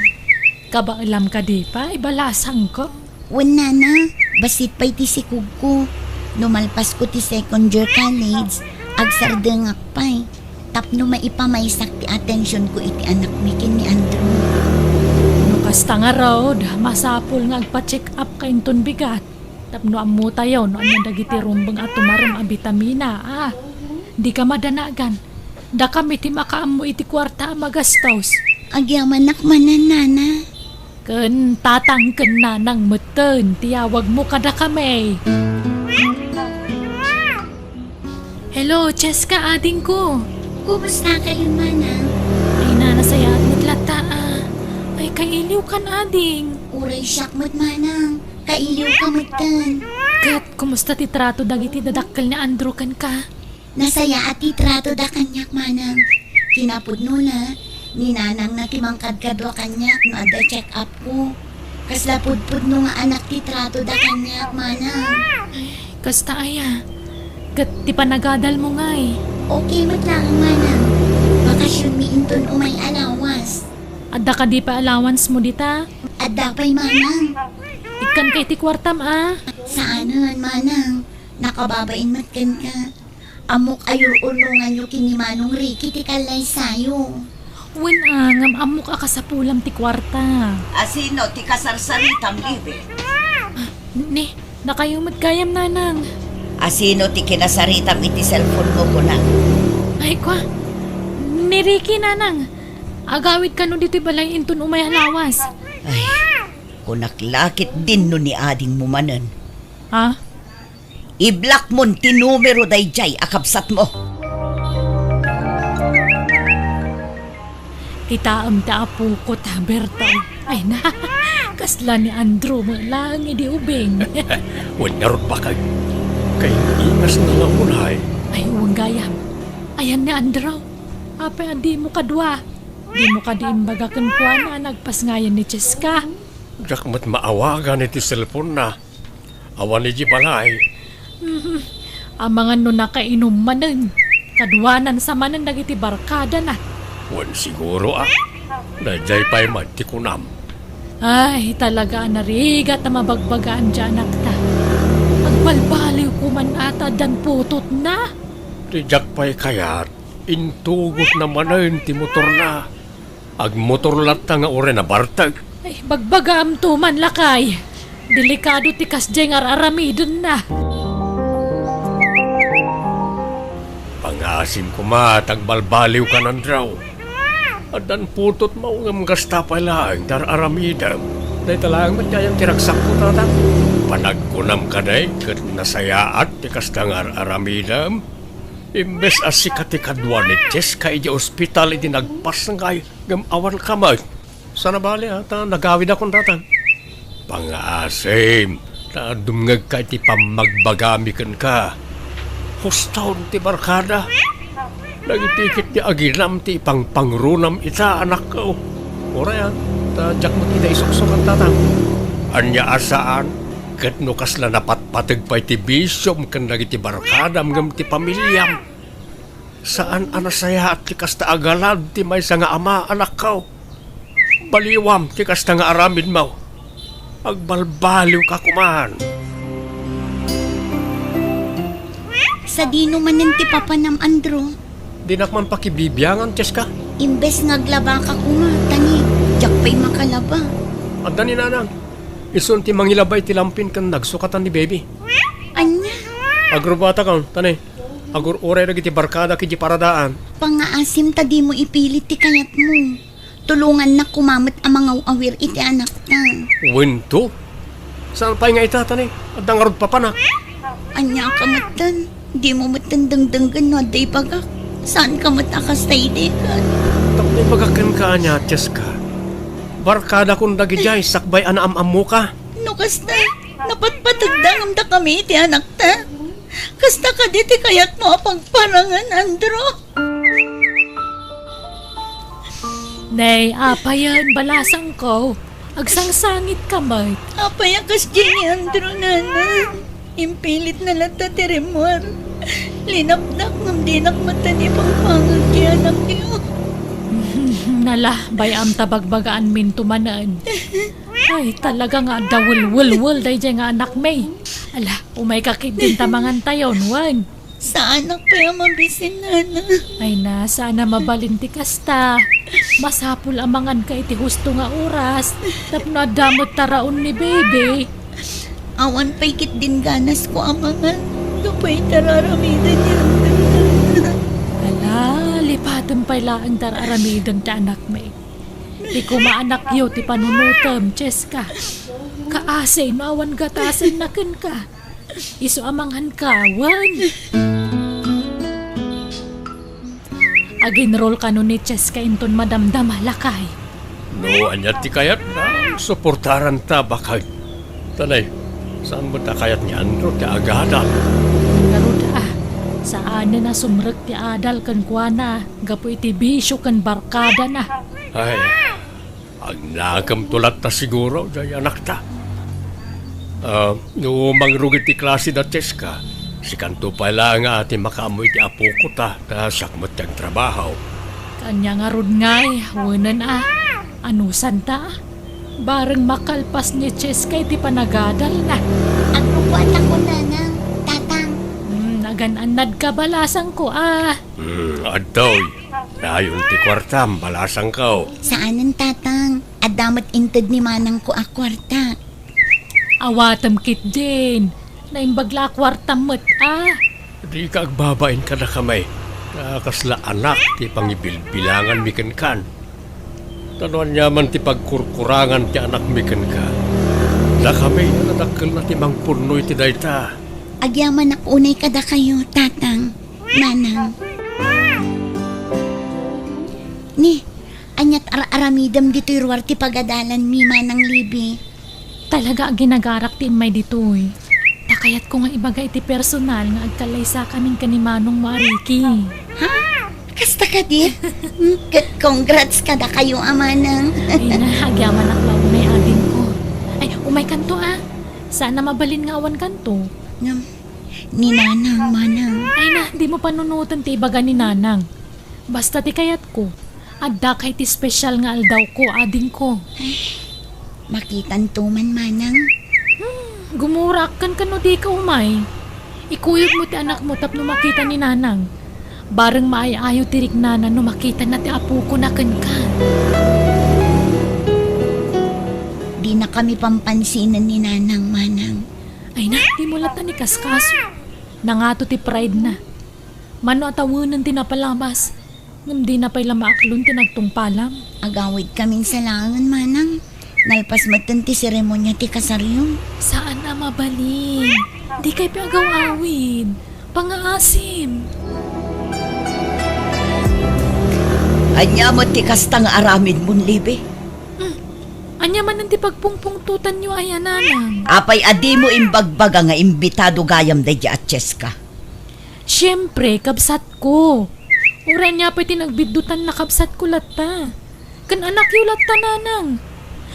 Kaba alam ka di pa, ibalasang ko. Wen, nana, basit pa iti sikug ko. Numalpas ko ti second year college, agsardengak pa'y. Tapno maipamaysak ti atensyon ko iti anak mikin ni Andrew. No kasta nga raw, masapol nga agpa-check up ka inton bigat. Tapno amu tayo, no anya dagiti rumbang at tumaram a bitamina, Di ka madanagan. Da kami ti makaammo iti kwarta magastos. Agyaman nakmanan, nana. Ken tatang ken nanang meten, tiyawag mo kada kami. Hello, Cheska, ading ko. Kumusta kayo, manang? Ay nanasaya at maglata Ay kailiw kan ading. Uray siyak mo't, manang. Kailiw ka mo't. Kat, kumusta ti trato dagiti dadakkel ni Andrew kan ka? Nasaya at itrato da kanyak, manang. Kinapudno na, ninanang na timangkad kadwa kanyak no ada check up ko. Kaslapudpud no nga anak titrato da kanyak, manang. Kasta aya. Kat, ti panagadal mo ngay. Okay mo't lang, manang. Bakasyon mi inton umay alawas. Adda ka di pa allowance mo dita? Adda pa'y, manang. Ikan kay ti kwartam Saanan, manang. Nakababain matkan ka. Amok ayo ulungan yu kini Manong Ricky ti kalay sayo. Wen ngam amok ka sa pulam ti kwarta. Asino ti kasarsaritam libe? Ni, nakayumot kayam nanang. Asino ti kinasaritam iti cellphone mo ko na? Ay kwa, ni Ricky nanang. Agawid ka no dito balay inton umay halawas. Ay, kunaklakit din no ni ading mumanan. Ha? I-block mon ti numero dayjay akabsat mo. Itaam ta apo ko ta Berta. Ay na, kasla ni Andrew mo lang idi ubing. Huwag narot pa kay. Kay ingas na lang unay. Ay uwang gayam. Ayan ni Andrew. Apa di mo kadwa. Di mo ka di imbagakan ko na nagpas ngayon ni Cheska. Jak mat maawagan iti cellphone na. Awan ni Jibalay. Ang mga no nakainom manen. Kadwanan sa manen dagiti barkada na. Wan siguro Dayjay pa'y magtikunam. Ay, talaga narigat na mabagbagaan dyan akta. Agbalbaliw ko man ata dan putot na. Tijak pa'y kayat. Intugot na manan ti motor na. Agmotor lata nga ore na bartag. Ay, bagbagaam to man lakay. Delikado ti kasjay nga aramidon na. Pangasim ko tagbalbaliw ka ng draw. Adan putot maungam gasta pa lang dar aramidam. Day talang matayang tiraksak ko tata. Panagkunam ka day kat nasayaat ti kastangar aramidam. Imbes asikat ti kadwa ni Ches ka iti ospital iti nagpas ng kayo gam awan kamay. Sana bali ata nagawid akong tata. Pangasim na dumngag ka iti pamagbagamikan ka. Hustahon ti barkada. Nagitikit ti aginam ti pangrunam ita anak ko. Ora yan, tadyak mo ti naisuksukan tatang. Anya asaan, kat no kasla napatpatag pa iti bisyom kan lagi ti barkadam ngam ti pamilyam. Saan anasaya at ti kasta agalad ti may nga ama anak ko. Baliwam ti kasta nga aramid mo. Agbalbaliw ka kuman. Sa dino manen ti Papa Nam Andro. Di nakman pakibibiyangan, Cheska. Imbes naglaba ka kuma, tani. Diyak pa'y makalaba. At dani nanang, isun ti mangilabay ti lampin kan nagsukatan ni baby. Anya, Agrobata kan, tani. Agur oray lagi ti barkada kiti paradaan. pangaasim ta di mo ipilit ti kayat mo. Tulungan na kumamot ang mga awir iti anak na. Winto? Saan pa nga ita, tani? At dangarod pa panak. Anya ka matan, di mo matandang-danggan no day pagak. Saan ka matakas na idekan? Tapos magakan ka niya, Cheska. Barkada kung dagijay, sakbay anaam-am mo ka. No kasta, napatpatagdangam da kami iti anak ta. Kasta ka diti kayat mo pagparangan, Andro. Nay, apa yan, balasang ko. Agsangsangit ka, Mart. Apayakas Jenny Andro nanan. Impilit na lata ti remor. Linapdak ng dinak mata ni pangpangan ti anak niyo. Nala, bayam tabagbagaan min tumanan. Ay, talaga nga dawul-wul-wul day dyan nga anak may. Ala, umay kakit din tamangan tayo, Juan. Sa anak pa yung mabisin nana. Ay na, sana mabalinti kasta. Masapul amangan ka iti husto nga oras. Tapno damot taraon ni baby. Awan pa'y kit din ganas ko amangan. Kapay tararamidan niya. Ala, lipatan pa ang tararamidan ta anak may. Di ko maanak yo ti panunutam, Cheska. Kaasay no awan gatasan nakin ka. Iso amanghan ka, Juan. Aginroll ka no ni Cheska inton madamdam lakay. No, anya ti kayat na suportaran ta bakay. Tanay, saan mo ta kayat ni Andro ti agadal? Naruda saan na sumrek ti adal kan kuana. Gapo iti bisyo kan barkada na. Ay, ang nakam tulat ta siguro, jay anak ta. No mangrugit ti klase na Cheska, si kanto pala nga ati makaamoy ti apo ko ta sakmot tiyang trabaho. Kanya nga rod ngay, wunan anusan ta? Bareng makalpas ni Cheska iti panagadal na. Ang pupuat ako nanang, tatang. Nagananad ka balasang ko Adoy, dayon ti kwartam, balasang ko. Saanan tatang? Adamat inted ni manang ko akwarta. Awatam kit din. Naimbagla kwartam mo't Di ka agbabain ka na kamay. Kasla anak ti pangibilbilangan mikan kan. Tanuan yaman ti pagkurkurangan ti anak mikan ka. Da kami nadakkel na ti mangpunoy ti dayta. Agyaman unay kada kayo, tatang, nanang. Ni, anyat aramidam dito'y ruwar ti pagadalan mi manang libi. talaga ginagarak ti may ditoy. Takayat ko nga ibagay iti personal nga agkalay sa kaming kanimanong Mariki. Ha? Kasta ka di? Congrats ka da kayo, amanang. Ay na, agyaman ang launay adin ko. Ay, umay kanto Sana mabalin nga awan kanto. Ni nanang, manang. Ay na, di mo panunutan ti ibaga ni nanang. Basta ti kayat ko. Adda kay ti special nga aldaw ko, ading ko. Makitan tuman, manang. Gumurak kan kano di ka umay. Ikuyog mo ti anak mo tapno makita ni nanang. Bareng maayayo tirik nana no makita na ti apo ko na kan ka. Di na kami pampansinan ni Nanang Manang. Ay na, di mo lata ni kaskaso. Nangato ti pride na. Mano atawunan ti napalabas. Ngam di na pa'y lamaaklon ti nagtungpalam. Agawid kaming salangan, Manang. Nalpas matan ti seremonya ti kasaryo. Saan na mabalin? Di kay piagaw-awid. Pangaasim. Anya mo ti kastang aramid mon libe. Anya man ti pagpungpungtutan nyo ay ananang. Apay adi mo imbagbaga nga imbitado gayam da at Cheska. Siyempre, kabsat ko. Ura niya pa'y tinagbidutan na kabsat ko lata. Kan anak yu lata nanang.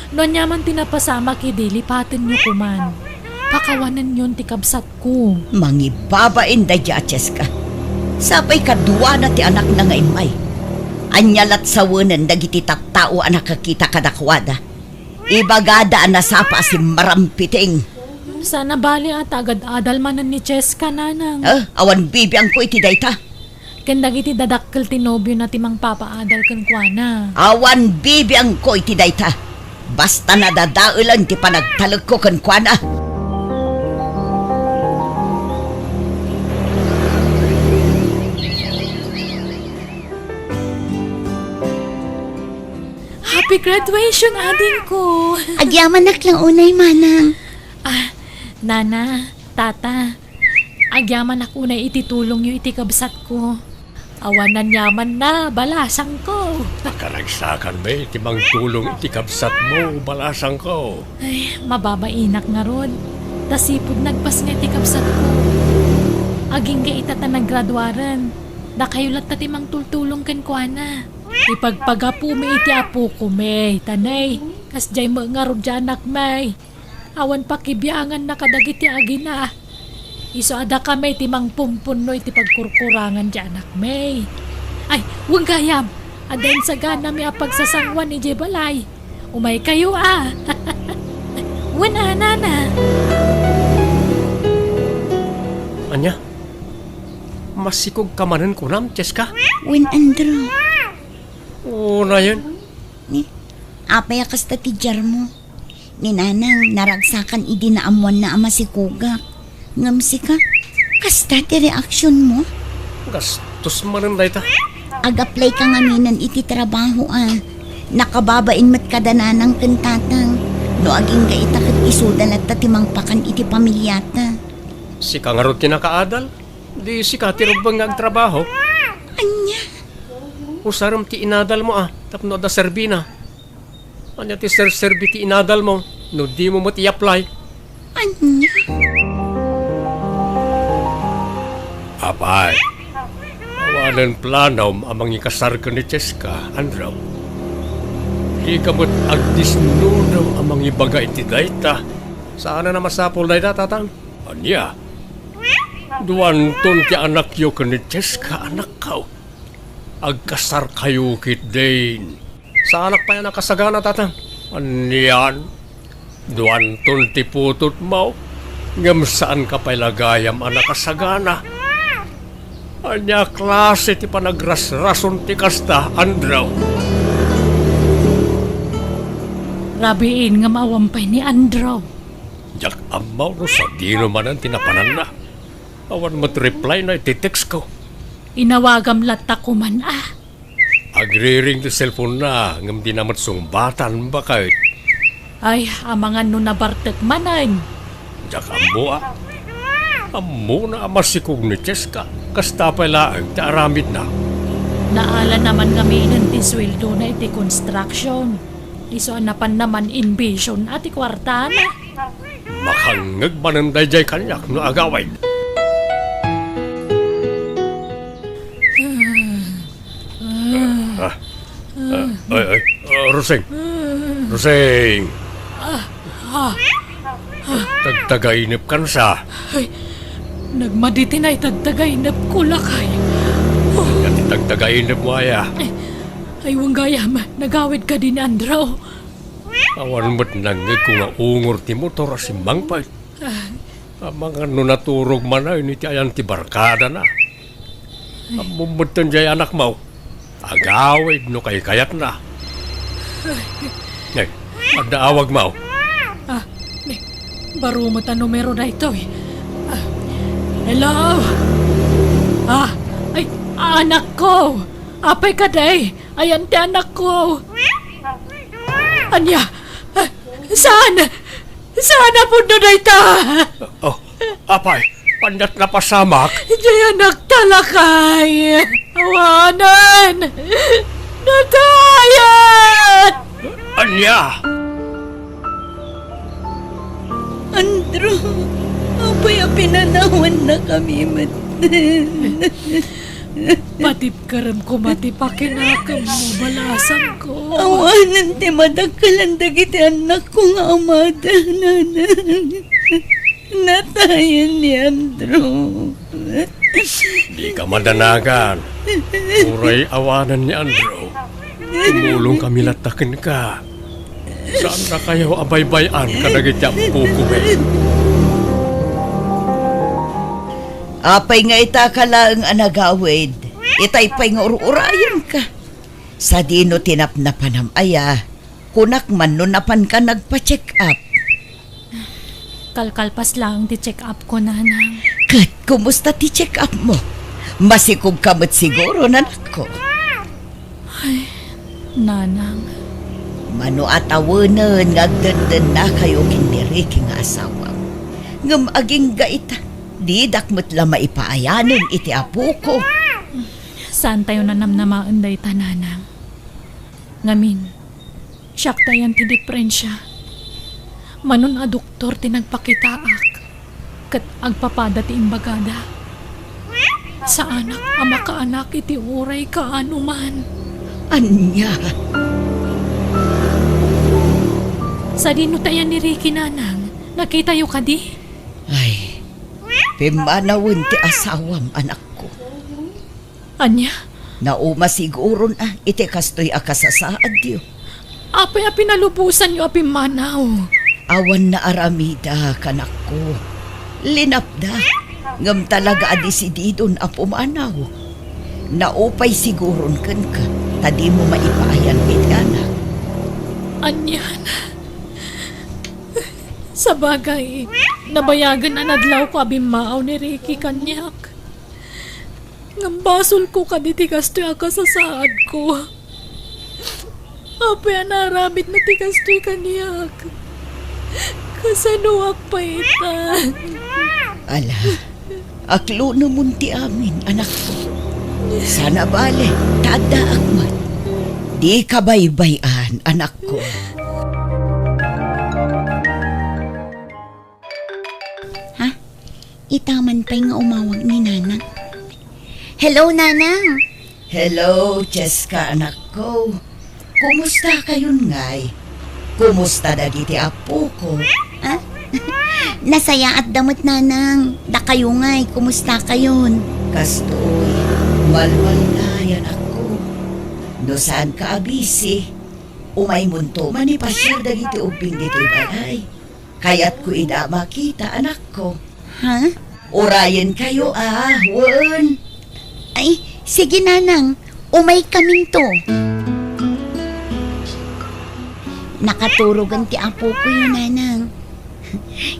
Noon niya man tinapasama kidili patin nyo kuman. Pakawanan yon ti kabsat ko. Mangibabain da at Cheska. Sapay kadwa na ti anak na nga imay. Anyalat sawanan dagiti tattao anak kakita kadakwada. Ibagada na sapa si marampiting. Sana bali at agad-adal manan ni Cheska nanang. Awan bibiyang ko iti dayta. Kandag iti dadakkel ti nobyo na timang papaadal kan kuana. Awan bibiyang ko iti dayta. Basta nadadaulan ti panagtalag ko kan kuana. Happy graduation, ading ko! Agyaman lang unay, Manang. Nana, tata, agyaman ako na ititulong yung itikabsat ko. Awanan yaman na, balasang ko. Makaragsakan ba timang tulong itikabsat mo, balasang ko. Ay, mababainak nga ron. Tasipod nagpas nga itikabsat ko. Aging ga itata naggraduaran. Nakayulat ta timang tultulong kan kuana. Ipagpagapu may iti apo ko may, tanay. Kasjay mo nga ron anak may. Awan pakibiangan na kadagiti agina. Iso ada ka may timang pumpuno iti pagkurkurangan di anak may. Ay, huwag gayam. Adain sa gana may apagsasangwan ni Jebalay. Umay kayo Wana, nana. Anya? Masikog kamanan ko nam, Cheska? Win Andrew. Oo na yan. Ni, apay akas ta ti jar mo. Ni Nanang, naragsakan idi na amuan na ama si Kugak. Ngamsi ka? Kasta ti reaksyon mo? Gastos manan dayta. Agaplay ka nga minan iti trabaho Nakababain mat kada nanang kentatang. No aging ga itakat isudan at tatimang pakan iti pamilyata. Si kangarot kinakaadal. Di si katirugbang agtrabaho. Anya? Usaram ti inadal mo tapno da serbina. Anya ti serbi ti inadal mo. No di mo ti apply. Anya? Apay, awanan planaw amang ikasar ka ni Cheska, Andraw. Di ka mo't agdisnunaw amang ibaga iti dayta. Saan na masapol dayta, tatang? Anya, duwanton ti anak yo ka ni Cheska, anak kaw. Agkasar kayo kit din. Sa anak pa yan nakasagana, tatang? Anyan, duwanton ti putot mo. Ngam saan ka pa'y lagayam anak kasagana. Anya klase ti panagrasrason ti kasta, Andraw. Rabiin nga mawampay ni Andraw. Jak amaw no sa di naman ang tinapanan na. Awan mo't reply na iti-text ko. Inawagam latta ko man Agri-ring ti cellphone na, ngam di naman sumbatan ba kahit. Ay, amangan no nabartek manan. Jak amo Amo na amasikog ni Cheska. Kasta pala ang taaramid na. Naala naman kami ng tisweldo na iti construction. Iso anapan naman invasion at ikwartana. Makangag mananday jay kanyak no agaway. Roseng. Tagtagainip kan sa. Ay, nagmaditi na itagtagay na kulakay. Kati tagtagainip mo aya. Ay, wanggayam, nagawid ka din, Andraw. Awan mo't nangag ko nga ungor ti motor si Mangpay. Amang ano naturog man ay niti ayan ti barkada na. Bumutan jay anak mo. Agawid no kay kayat na. Ngay, magdaawag mo. Baro mo ta numero na ito eh. Hello? Ay, anak ko! Apay ka day! Ayan ti anak ko! Anya? Saan? Saan na po na ita? Oh, apay, pandat na pasamak. Diyan anak talakay! Awanan! Natayan! Anya! Andrew, apay pinanawan na kami mat. Matip karam ko matipakin akam mo balasan ko. Awanan ti madagkalan dagiti anak ko nga amada, nanang. Natayan ni Andrew. Di ka madanagan. Uray awanan ni Andrew. Tumulong kami latakin ka. Saan na kayo abay-bayan kadagit yung pukume? Apay nga ita ka lang anagawid. Itay pa'y nga urayan ka. Sa dino tinapnapan aya, kunak man no napan ka nagpa-check up. Kalkalpas lang ti check up ko nanang. Kat, kumusta ti check up mo? Masikog kamot siguro, nanak ko. Nanang. Mano atawanan ngagdandan na kayo kiniri nga asawa. Ngam aging gaita, di dakmat la maipaayanan iti apo ko. Saan tayo nanamnamaan day tananang? Ngamin, siyak tayan ti diferensya. Manon a doktor ti nagpakitaak. Kat agpapada ti imbagada. Sa anak, ama ka anak iti uray ka anuman. Anya, Sa dino tayan ni Ricky nanang, nakita yu ka di? ay, pimanawan ti asawam anak ko. Anya, Nauma siguro na iti kastoy akasasaad diyo. apay a pinalubusan yu a pimanaw. Awan na aramida kanak ko. Linapda, ngam talaga adisididon a pumanaw. Naupay siguron kan ka, tadi mo maipayan iti anak. Anyan. Sa bagay, nabayagan na nadlaw ko abimaaw ni Ricky kanyak. Ngambasol ko kaditi kastoy akasasaad ko. Apay naramit na ti kastoy kanyak. Kasanuak pa ita. Ala, aklo namun ti amin, anak ko. Sana bale, tada akmat. Di ka baybayan, anak ko. Itaman pa'y nga umawag ni Nanang. Hello, Nanang! Hello, Cheska, anak ko. Kumusta kayon ngay? Kumusta dagiti apo ko? Nasaya at damot, Nanang. Da kayo nga'y, kumusta kayon? Kastoy, malwal na yan ako. No saan ka abisi? Umay munto man ipasyar dagiti ubing dito balay. Kaya't ko ida makita, anak ko. Ha? Urayan kayo wan. Ay, sige, Nanang. Umay kaming to. Nakaturugan ti apo ko yun, Nanang.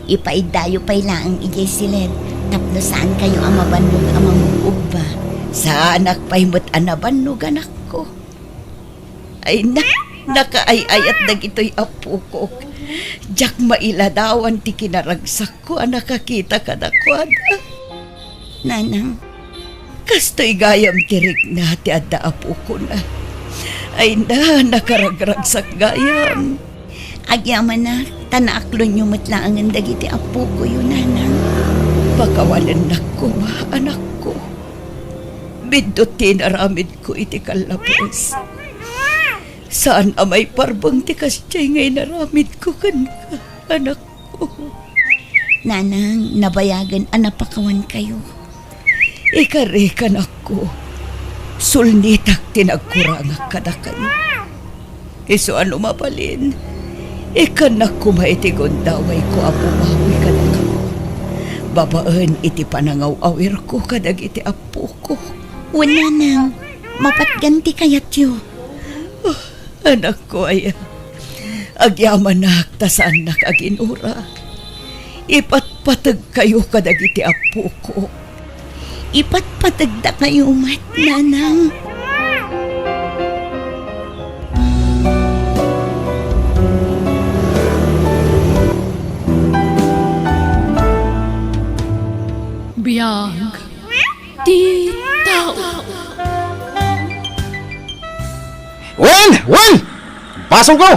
Ipaidayo pa'y laang ijay silen. Tapno saan kayo amabannog amamugog ba? Sa anak pa'y mo't anabanog, anak ko. Ay nakaayayat dagito'y apo ko. Diyak mailadawan ti kinaragsak ko, nakakita ka na kwada. Nanang, Kastoy gayam tirik na ti adda apo ko na. Ay nakaragragsak gayam. agyaman na, tanaaklon nyo matlaangan dagiti apo ko yun, Nanang. Pakawalan na ko, anak ko. Bidot tinaramid ko iti kalapos. Saan amay parbang ti kastyay ngay naramid ko kan ka, anak ko. Nanang, nabayagan anapakawan kayo. Ikarekan ako. Sulnitak tinagkurangak ka na kayo. Iso ano mapalin? Ikanak ko maitigon daway ko apo mawi ka na kayo. Babaan iti panangaw awir ko kadag iti apo ko. Wala nang. Mapatganti kayat yo. Anak ko ay agyaman na haktasan na kaginura. Ipatpatag kayo kadagiti apo ko. Ipatpatagda kayo mat, nanang. Biyag. Titaw. Wen! Pasok ko!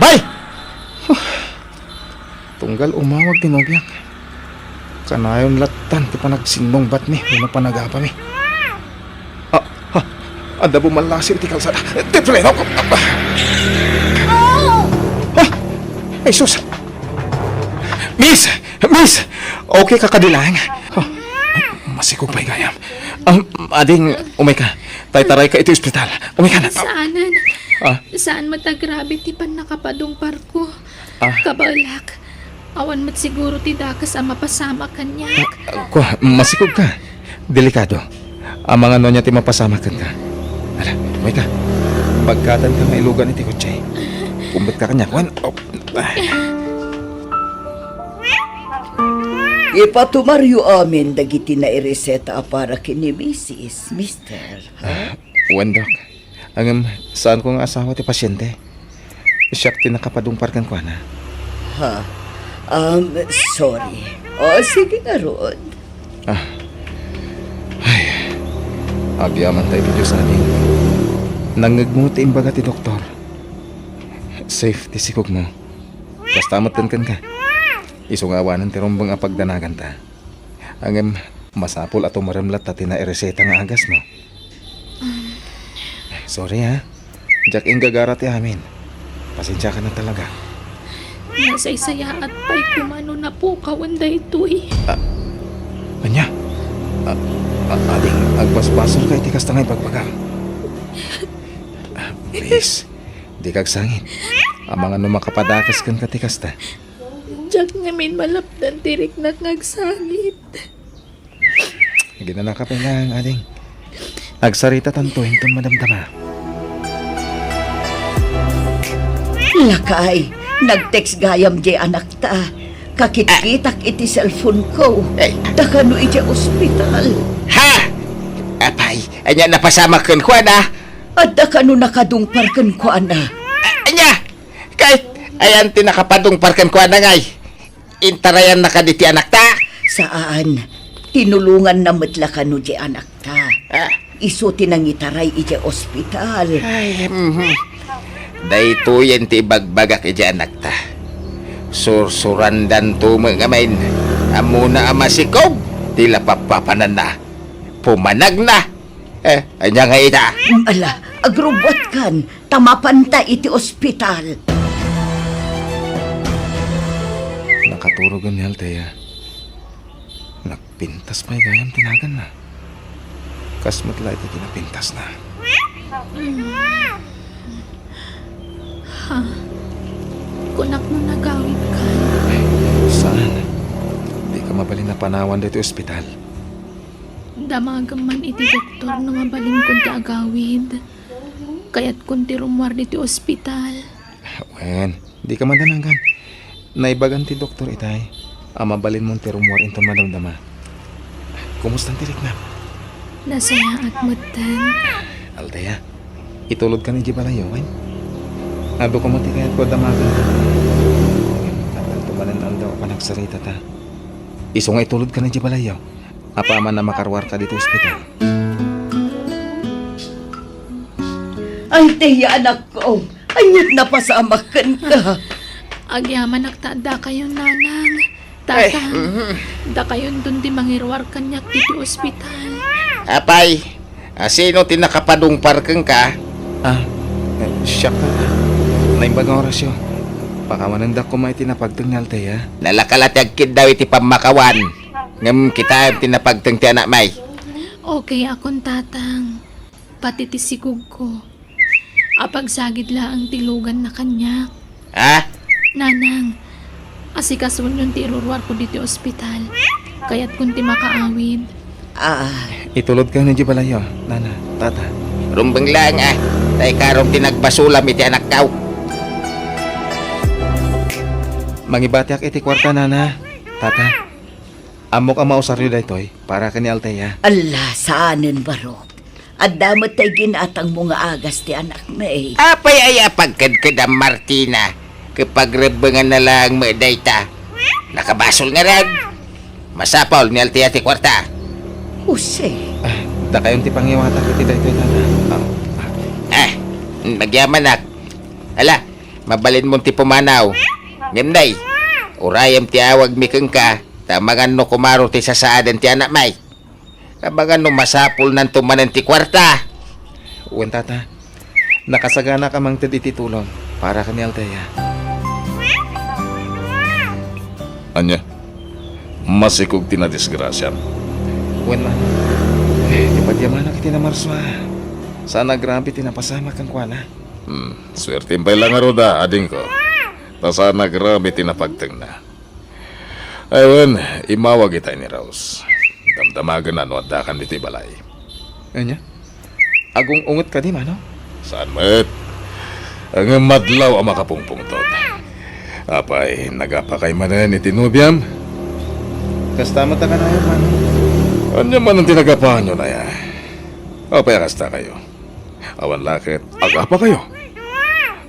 Bay! Tunggal umawag tinobyak. Kanayon latan ti panagsinong bat mi. Wala panagapa mi. Anda bumalasir ti kalsada. Ti freno ko. Ay sus! Miss! Okay ka kadilang? Masikog pa'y gayam. Ading, umay ka. Tay-taray ka ito ospital. Umay ka na. Saanan? Ah? Saan matagrabe ti pan nakapadong parko? Ah? Kabalak. Awan mat siguro ti dakas ang mapasama kanyak. Masikog ka. Delikado. Ang mga nonya ti mapasama ka. Ala, umay ka. Pagkatan ka nga ilugan iti kutsay. Kumbit ka kanya. Ipatumaryo amin dagiti na ireseta para kini Mrs. Mister. Dok. Saan ko nga asawa ti pasyente? Siyak ti nakapadungparkan ko na. Sorry. Sige nga ron. Agyaman tayo video sa atin. Nangagmuti imbaga ti doktor. Safe ti sikog mo. Basta matankan ka. Isungawanan ti rombang apagdanagan ta. Masapol ato maramlat tati na ireseta nga agas mo. Sorry ha. Jack gagara ti amin. Pasensya ka na talaga. Nasaysaya at pa'y kumano na po kawanda ito eh. Anya? Ading, agbasbasol ka iti kasta ngay pagpagang. Please, di kag sangit. Ang mga numakapadakas kan ka ti kasta. Jack ngamin malapdan tirik na ngagsangit. Ginana ka pa nga, ading. Agsarita tanto, hintong madamdama. Lakay, nag-text gayam di anak ta. Kakit-kitak iti cellphone ko. Dakano iti ospital. Ha! Apay, anya napasama kan ko na. At dakano nakadungparkan ko ana. Anya! Kahit ayan tinakapadungparkan ko na ngay. Intarayan na ka diti anak ta. Saan? Tinulungan na matlakano di anak ta. Iso tinangitaray iti ospital. Ay, Dayto yan ti bagbagak iti anak ta. Sursurandan to mga main. Amuna amasikog. Tila papapanan na. Pumanag na. Anya nga ita. Ala, agrobot kan. Tamapanta iti ospital. Nakaturogan ni Althea. Nagpintas pa'y gayam tinagan na. Kasmat la iti kinapintas na. Kunak mo nagawid ka. Saan? Di ka mabalin na panawan dito ospital. Damagaman iti doktor na mabalin kunti agawid. Kaya't kunti rumwar dito ospital. Wen, di ka madananggan. Naibagan ti doktor itay. Mabalin mong tirumwar into madamdama. Kumusta ang tirik na? Nasaya at mutan. Althea, itulod ka ni Jibalayo, wen? Ado ko mo ti kaya't ko damagan ka. Tagal tumanan ang daw pa nagsarita ta. Iso nga itulod ka ni Jibalayo. Apa man na makarwar ka dito ospital. Althea, anak ko. Ayat na pasamakan ka. Agyaman nagtada kayo nanang. Tatang, da kayon dun di mangirwar kanyak dito ospital. Apay, sino tinakapadungparkan ka? Siyak ka. Naimbagang orasyon. Pakamananda ko may tinapagtang ni Althea. Nalakalatag kid daw iti pamakawan. Ngam kita tinapagtang ti anak may. Okay akong tatang. Pati ti sigug ko. Apagsagid la ang tilugan na kanyak. Ha? Nanang, asikasun yung tirurwar ko dito ospital. Kaya't kunti makaawid. Itulod ka na Jibalayo, nana, tata. Rumbang lang tay karong tinagbasulam iti anak kaw. Mangibatiak iti kwarta, nana, tata. Amok ang mausaryo daytoy para kani Alteya. Allah, saanin baro? At damat tay ginatang mga agas ti anak na eh. Apay ay pagkadkad ang Martina. Kapag rebangan na lang mo dayta. Nakabasol nga rin. Masapol ni Altea ti kwarta. Jose, Da kayon ti pangiwatak iti daytoy, nana. Nagyaman nak. Ala, mabalin mo ti pumanaw. Ngemday, urayam ti awag mikeng ka. Tamangan no kumaro ti sasaadan ti anak may. Kabangan no masapol nan tumanan ti kwarta. Uwan, tata. Nakasagana ka mang titulong para kani Alteya. Anya, masikog tinadisgrasya. Uwan, man. Di pa diyaman na kiti na marswa. Sana grabe tinapasama kang kwana. Swerte pa lang aroda, ading ko. Ta sana grabe tinapagteng na. Ayun, imawag itay ni Rose. Damdamagan na no dakan dito balay. Anya? Agong ungot ka di, mano? Saan met? Ang madlaw ang makapungpungtod. Apay, nagapakay manan iti nubyam. Kastama ta ka na yun, mano? Anya man ang tinagapahan nyo na ya. Apay, kasta kayo. Awan lakit, agapa kayo.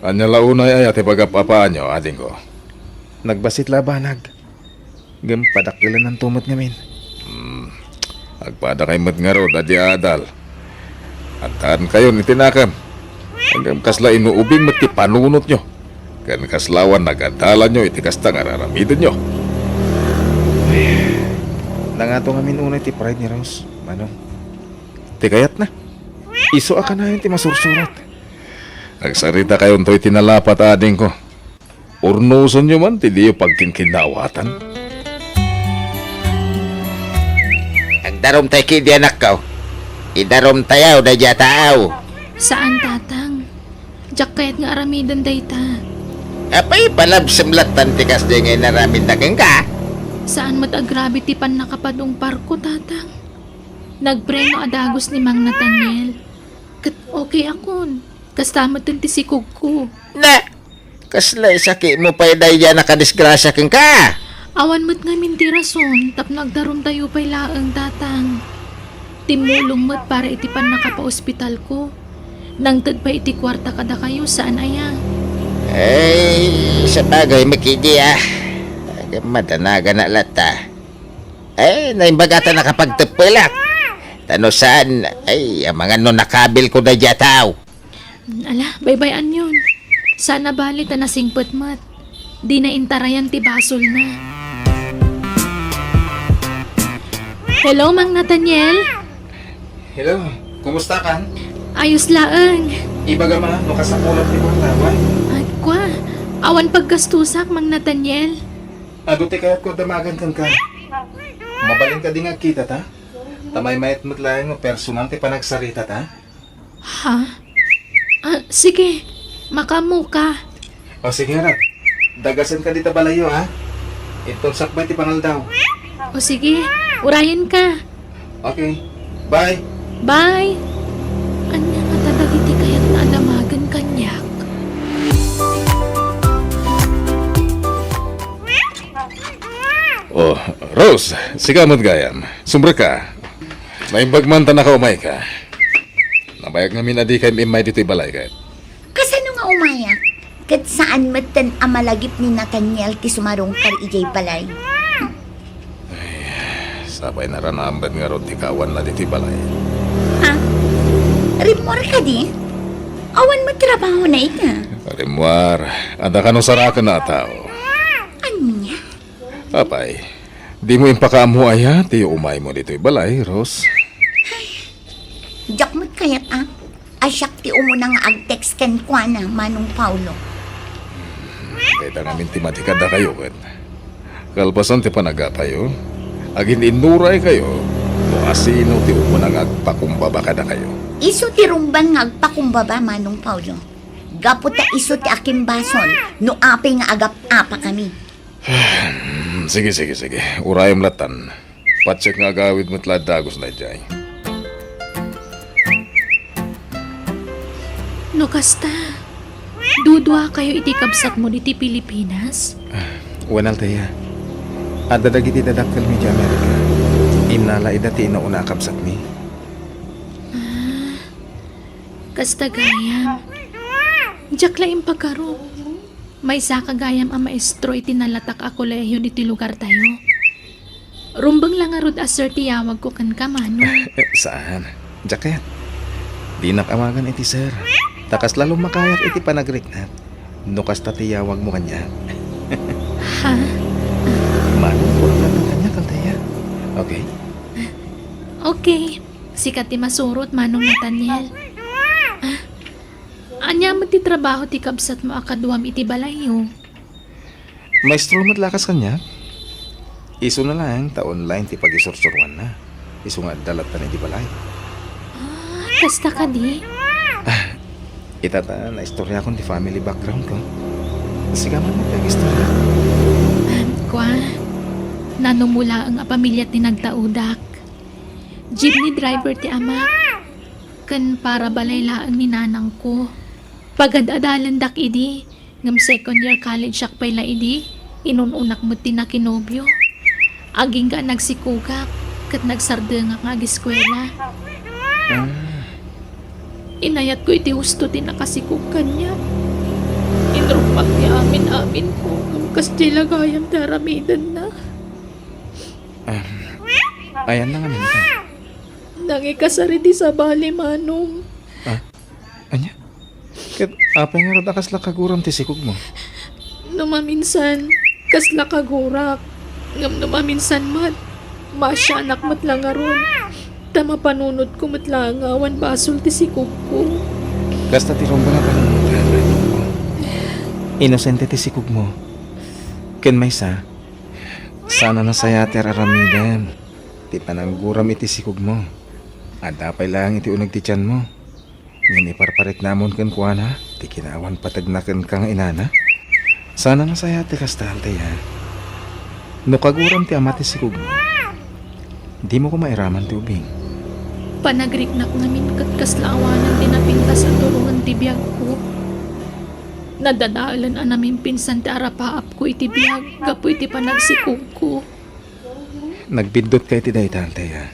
Anya launay ay ati pagapapaan nyo, ading ko. Nagbasit labanag. Padaktilan ng tumot ngamin. Agpada kay mat nga ro, dadi adal. Antaan kayo ni tinakam. Hanggang kasla inuubing mat ti panunot nyo. Kan kaslawan nagadalan nyo, iti kasta nga raramidin nyo. Nangato ngamin unay ti pride ni Rose, mano? Ti kayat na. Iso ka na yun ti masursurat. Agsarita kayo to'y tinalapat ading ko. Urnuson nyo man, ti diyo pagkinkinawatan. Darom tay kidi anak kaw. Idarom tayaw da taaw. Saan tatang? Jak kayat nga aramidan dayta. Apay palab semlatan tikas di ngay naramid na kang ka. Saan matagrabe ti pan nakapadong parko tatang? Nagpreno adagos ni Mang Nathaniel. Kat okay akon. Kastamat ti sikog ko. Na, kaslay sakit mo pa day dyan nakadisgrasya kang ka. Awan mo't nga minti rason, tap nagdarom tayo pa'y laang tatang. Timulong mo't para iti pan nakapa-ospital ko. Nang pa iti kwarta kada kayo, saan aya? Ay, sa bagay makidi madanaga na lata. Ay, naimbagata nakapagtapilak. Tano saan, ay, ang mga no nakabil ko na tao. Ala, baybayan yun. Sana bali ta nasingpot mat. Di na intarayan ti basol na. Hello, Mang Nathaniel? Hello, kumusta kan? Ayos laang. Ibaga ma, no kasapulat ti kwartawan. At kwa, awan paggastusak, Mang Nathaniel. Ado ti kayat ko damagan kang ka. Mabalin ka din nga kita ta. Tamay mayat mo't lang mo personal ti panagsarita ta. Ha? Sige, makamu ka. O sige rat, dagasan ka dita balayo ha. Itong sakbay ti pangaldaw. O sige, urayan ka. Okay, bye. Bye! Anya nga tadagiti kayat na adamagan kanyak. Oh, Rose, sigamot gayam. Sumbre ka. Naimbagman ta nakaumay ka. Nabayag namin adi kay imay dito'y balay ka. Kasano nga umayak? Kat saan matan amalagip ni Nathaniel ti sumarong kar ijay balay? Sabay na ranambad nga ron ti kawan na dito'y balay. Ha? Rimor ka di? Awan magtrabaho na ita. Rimwar, anda ka no sarakan na tao. Anya? Apay, di mo impakaamu aya, ti umay mo dito'y balay, Rose. Jakmut kayat Asyak ti umuna nga ag-text ken kwa na Manong Paulo. Kaya namin ti matikada kayo, ken. Kalpasan ti panagapayo, agin inuray kayo, no asino ti umunang agpakumbaba kada kayo. Iso ti rumban nga agpakumbaba Manong Paulo. Gapo ta iso ti aking basol no apay nga agap-apa kami. Sige. Urayam latan. Patsek nga gawid mo't ladagos na jay. No kasta, dudwa kayo iti kabsat mo diti Pilipinas? Wan Althea. Adda dagiti dadakkel mi di Amerika. Inala idati inauna kabsat mi. Kasta gayam. Diyak laing pagkaro. May isa kagayam ang maestro iti nalatak a kolehiyo diti lugar tayo. Rumbang lang arod asir tiyawag ko kan kamano. Saan? Jacket. Di nakamagan iti sir. Takas lalong makayak iti panagriknat. No kasta tiyawag mo kanya. Ha? Manong kurang lang ng kanya, Althea. Okay? Okay. Sikat ti masurot manong Nathaniel. Anya mo ti trabaho ti kabsat mo akaduam iti balayo. Maestro matlakas kanya. Iso na lang, ta-online ti pag-isursurwan na. Iso nga dalat na iti balay. Kasta ka di? Itata na istorya akong ti family background ko. Sigaman mo kag istorya. Kwa, nanumula ang pamilya ti nagtaudak. Jeepney driver ti ama. Kan para balay laang ni nanang ko. Pagad-adalan dak idi, ngam second year college siyak pay la idi, inununak mo ti na kinobyo. Aging ka nagsikugak, kat nagsardengak nga giskwela. Inayat ko iti husto ti nakasikugan niya. Inrupak ti amin ko, ngam kas ti lagayam daramidan na. Ayan na nga minta. Nangikasari ti sa bali manong. Anya? Kat apay nga rod akas lakaguram ti sikog mo. Numaminsan, kas nakagurak. Ngam numaminsan mat. Masya anak mat lang aron. Tama panunod ko mat lang awan basol ti sikog ko. Kasta ti romba nga panunod. Inosente ti sikog mo. Ken may sana na saya ti aramidan. Ti panangguram iti sikog mo. Adapay lang iti unag ti tiyan mo. Ngin iparparik namon ken kuana, ti kinawan patagnaken kang inana. Sana na saya ti kasta Althea. No kaguram ti ama ti sikog mo. Di mo ko mairaman ti ubing. Panagriknak namin kat kaslaawanan din napintas at turungan ti biyag ko. Nadadaalan ang namin pinsan ti arapaap ko iti biyag, gapo iti panagsikog ko. Nagbindot kay ti dayta Althea.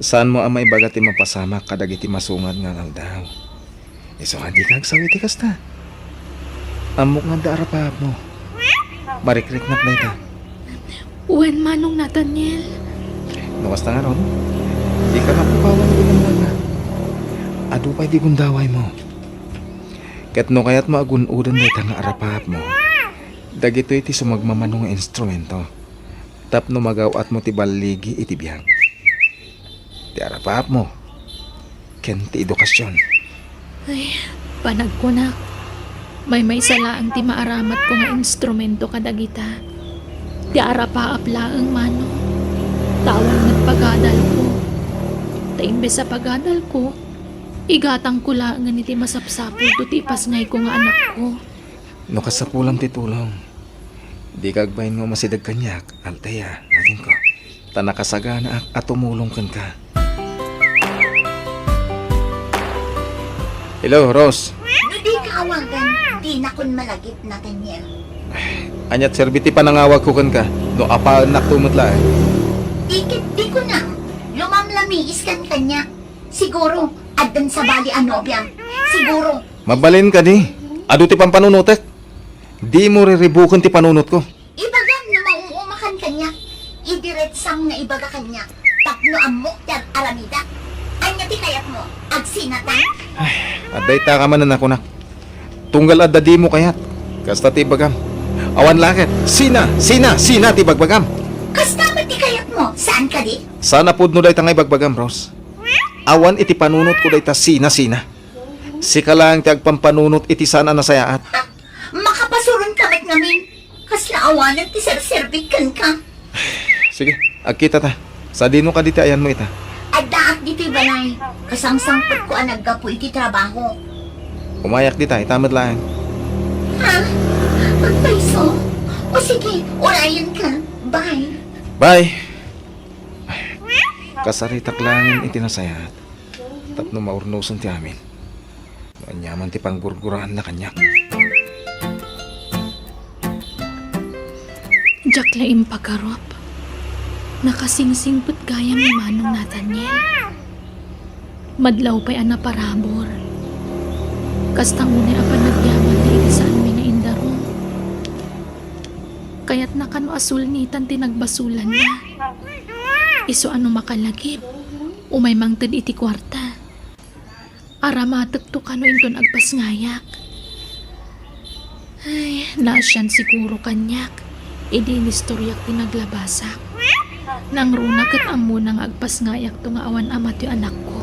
Saan mo ang maibaga ti mapasama kadag iti masungad nga aldaw? Iso nga di kagsawi ti kasta. Amok nga daara pa mo. Marikrik-nak na ita. Uwan manong Nathaniel. Nukas na nga ron. Di ka mapupawan ko ng mga. Ado pa'y di gundaway mo. Kat no kaya't maagunudan na ita nga arapahap mo. Dagito iti sumagmamanong instrumento. Tapno magawat mo ti baligi iti biyang. Ti arapahap mo. Ken ti edukasyon. Ay, panagkunak. May salaan ti maaramat ko nga instrumento kadagita. Ti arapaap laang mano. Tawan nagpagadal ko. Ta imbes sa pagadal ko, igatang ko laang nga niti masapsapol to ti ipasngay ko nga anak ko. No kasapulam ti tulong. Di kagbayin mo masidag kanyak, Althea, natin ko. Tanakasagana at tumulong kan ka. Hello, Rose. No di kaawagan, di na kun malagip Nathaniel. Anyat serbiti pa nangawag ko kan ka. No apaan naktumutla eh. Di ko na. Lumamlamiis kan kanya. Siguro, addan sa bali anobya. Siguro, Mabalin ka di. Ado ti pampanunutek. Di mo riribukan ti panunot ko. ibagan na mauumakan kanya. Idiretsang na ibaga kanya. Tapno amok yan aramida. Anya ti kayat mo, agsinatan. Aday ta ka man na nakunak. Tunggal adda di mo kayat. Kasta ti bagam. Awan lakit. Sina ti bagbagam. Kasta ba ti kayat mo? Saan ka di? Sana pud no day tangay bagbagam, Rose. Awan iti panunot ko day ta sina. Sika lang ti agpampanunot iti sana nasayaat. Makapasuron ka ba't ngamin? Kasla awanan ti serserbikan ka. Sige, agkita ta. Sa dino ka diti ayan mo ita. Addaak dito'y balay. Kasangsangpot ko ang naggapo iti trabaho. Umayak di tayo, tamad lang. Ha? Magpaiso? O sige, urayan ka. Bye. Bye! Kasaritak langin itinasayat. Tapno maurnosan ti amin. Kanyaman ti panggurguraan na kanyak. Jak laim pagkarop. Nakasingsing put gayam ni Manong Nathaniel. Madlaw pa'y ana parabor. Kastang unay apan nagyaman na iti saan mi na indarong. Kaya't nakano asul nitan tinagbasulan na. Iso ano makalagip. Umay mangted iti kwarta. Aramatek to kano inton agpas ngayak. Ay, nasyan siguro kanyak. Idi nistoryak tinaglabasak. Nang runa kat amo nang agpas ngayak to nga awan amat yung anak ko.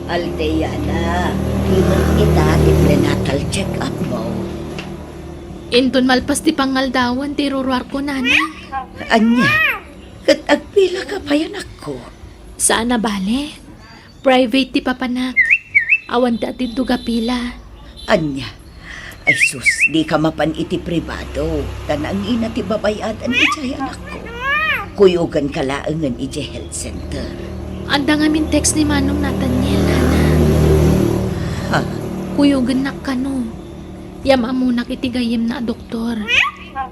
Aldeyana, himan kita ti prenatal check-up mo. Inton malpas ti pangaldawan ti ruruar ko nana. Anya, kat agpila ka pa yan ako. Saan na bale? Private ti papanak. Awan dati duga pila. Anya, ay sus, di ka mapan iti privado. Tanang ina ti babayadan iti anak ko. Kuyugan ka laangan iti health center. Anda nga min text ni Manong Nathaniel, nana. Ha? Kuyugan nak kano. Yam amunak iti gayem na doktor.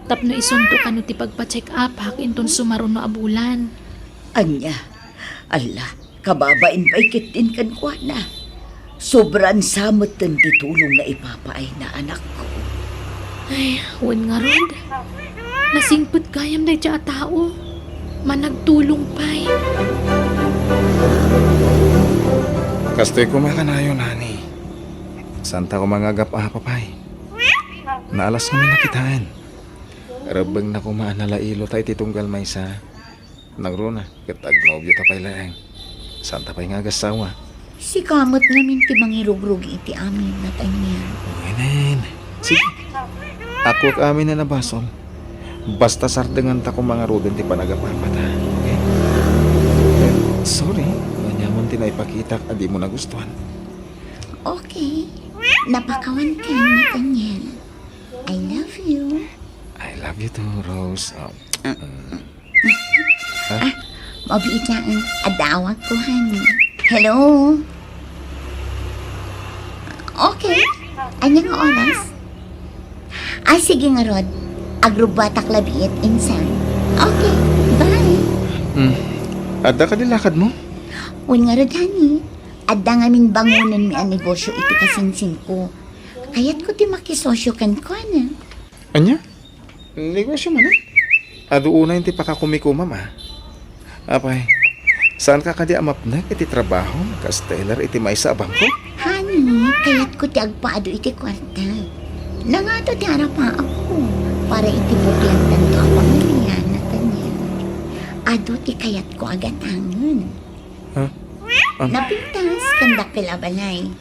Tapno isunto kano ti pagpa-check up hak inton sumaron no abulan. Anya, ala, kababain pa ikitin kan kwa na. Sobrang samot din ti tulong nga ipapaay na anak ko. Ay, wan nga rod. Nasingput gayam na siya tao. Managtulong pa'y. Kastoy ko makanayo, nani. Santa ko mangagap papay. Naalas kami nakitaan. Rabang na kumaan na lailo tayo titunggal may sa. Nagruna, katag nobyo tapay laeng. Santa pa'y nga gasawa. Si kamot namin ti mangirugrug iti amin na tanyan. Ngayon, sige. Ako ak amin na nabasol. Basta sardengan ta ko mga roden ti panagapapata. Okay? Sorry, ganyaman tinay pakita adi mo nagustuhan. Okay. Napakawan ka na tanyan. I love you. I love you too, Rose. Mabiit na ang adawag ko, honey. Hello? Okay. Anyang oras? Ay, sige nga, Rod. Agrubatak labiit insan. Okay, bye. Ada ka dilakad mo? Un nga, Rod, honey. Adda nga min bangunan mi ang negosyo iti kasinsing ko. Kaya't ko ti makisosyo kan ko, na. Anya? Negosyo man Ado una yung ti pakakumikuma, ma. Apay, saan ka kadi amapnak iti trabaho? Kasteller iti may sa abang ko? Honey, kaya't ko ti agpaado iti kwarta. Nangato ti harapa ako para iti buklan tanto ang pamilya na tanya. Ado ti kayat ko agatangan. Napintas kandak pilabalay.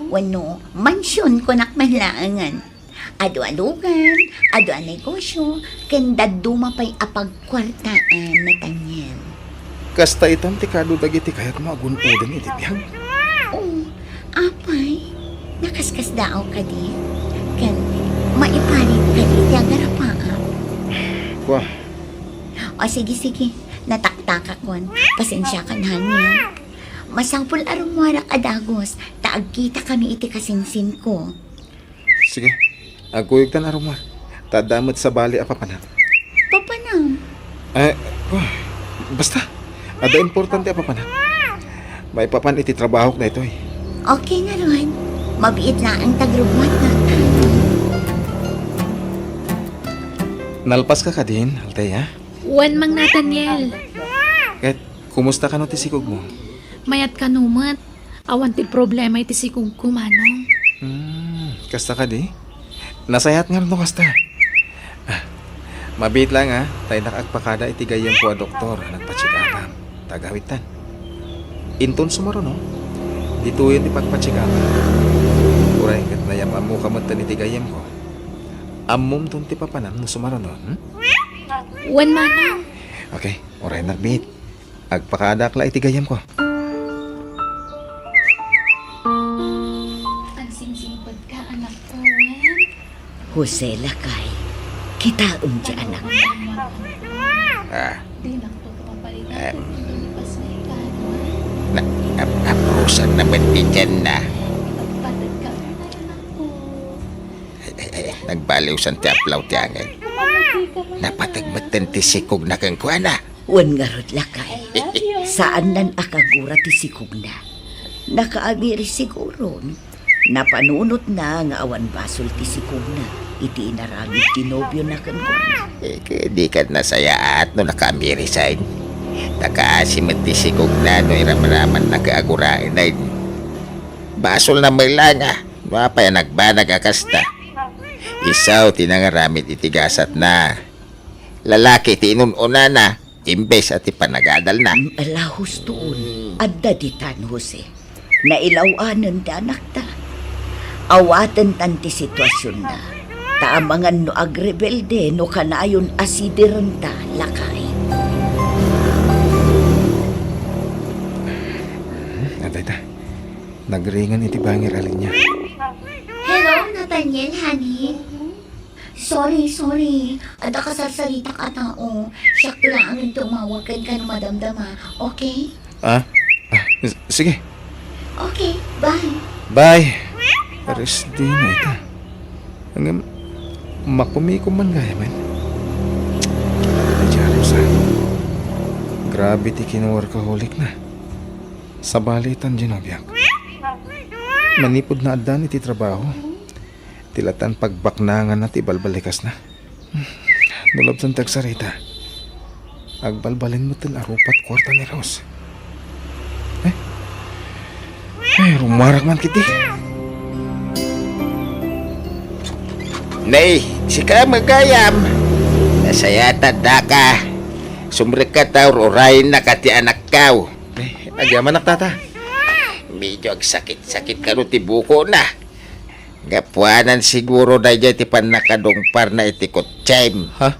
Wano, mansyon ko nakmanlaangan. Ado-alugan, ado-a negosyo, kanda dumapay apagkwartaan na tanyan. Kasta itam ti kado dagiti kayat mo agun-udan iti biyag. Oh, apay, nakaskas daaw ka di. Kan, maipalit ka di ti agarapaan. Wah, O sige, nataktak akon. Pasensya ka na niya. Masangpul arumwarak adagos, taagkita kami iti kasinsin ko. sige. Aguyog tan aroma. Tadamot sa bali apapanak. Papanam. Basta. Ada importante apapanak. May papan iti trabaho na ito eh. Okay nga ron. Mabiit na ang tagrugmat na. Nalpas ka din, Alteya. Wan Mang Nathaniel. Kahit kumusta ka no ti sikog mo? Mayat ka numat. Awan ti problema iti sikog ko, Manong. Kasta ka di? Nasayat nga no kasta. Mabit lang tayo nakagpakada iti gayang po a doktor. Nagpatsikapam. Tagawitan. Inton sumaro no? Dito yun ti pagpatsikapam. Uray kat na yam amu kamatan iti gayang ko. Amum ton ti papanan mo sumaro no? Wan Manong. Okay, uray nagbit. Agpakada kla iti gayam ko. Ang singsingpad ka, anak ko, Wan. Jose Lakay, kitaon di anak. Di lang to papalitan. Pas na ikaw, Apusan naman ti dyan na. Pagpatid ka. nagbaliw sa ti aplaw ti angin. Napatagmatan ti sikog na kang kuana. Wan nga rod lakay. Saan nan akagura ti sikog na? Nakaamiri siguro. Napanunot na nga awan basol ti sikog na. Iti inaramid ti nobyo na kan kuana. Di ka nasayaat no nakamirisain. Nakaasim at ti sikog na no iramaraman nakaagurain na basol na may langa. Mapaya nagbanag akasta. Isaw tinangaramid itigasat na. Lalaki tinununa na. Imbes at ipanagadal na. Alahos tuon. Adda di tan Jose. Nailawanan ti anak ta. Awatan tan ti sitwasyon na. Taamangan no agrebelde no kanayon asidiran ta lakay. Atay ta. Nagringan iti bangir alin niya. Hello, Nathaniel, honey. Sorry. Ada ka sarsarita ka tao. Siyak lang ang tumawag ka ng madamdama. Okay? Sige. Okay, bye. Bye. Ares di na ita. Hanggang makumiko man gaya man. Ay, sa. Grabe ti kinuworkaholic na. Sa balitan, Ginobyak. Manipod na adan iti trabaho. Tilatan pagbaknangan na ti balbalikas na. Nulab sa tagsarita. Agbalbalin mo til arupat kwarta ni Rose. Rumarak man kiti. Nay, si ka magayam. Nasayata da ka. Sumrek ka taur orayin na kati anak kaw. Agyaman nak tata. Medyo sakit-sakit ka no ti buko na. Gapuanan siguro na dyan ti panakadongpar na iti kutsaim. Ha?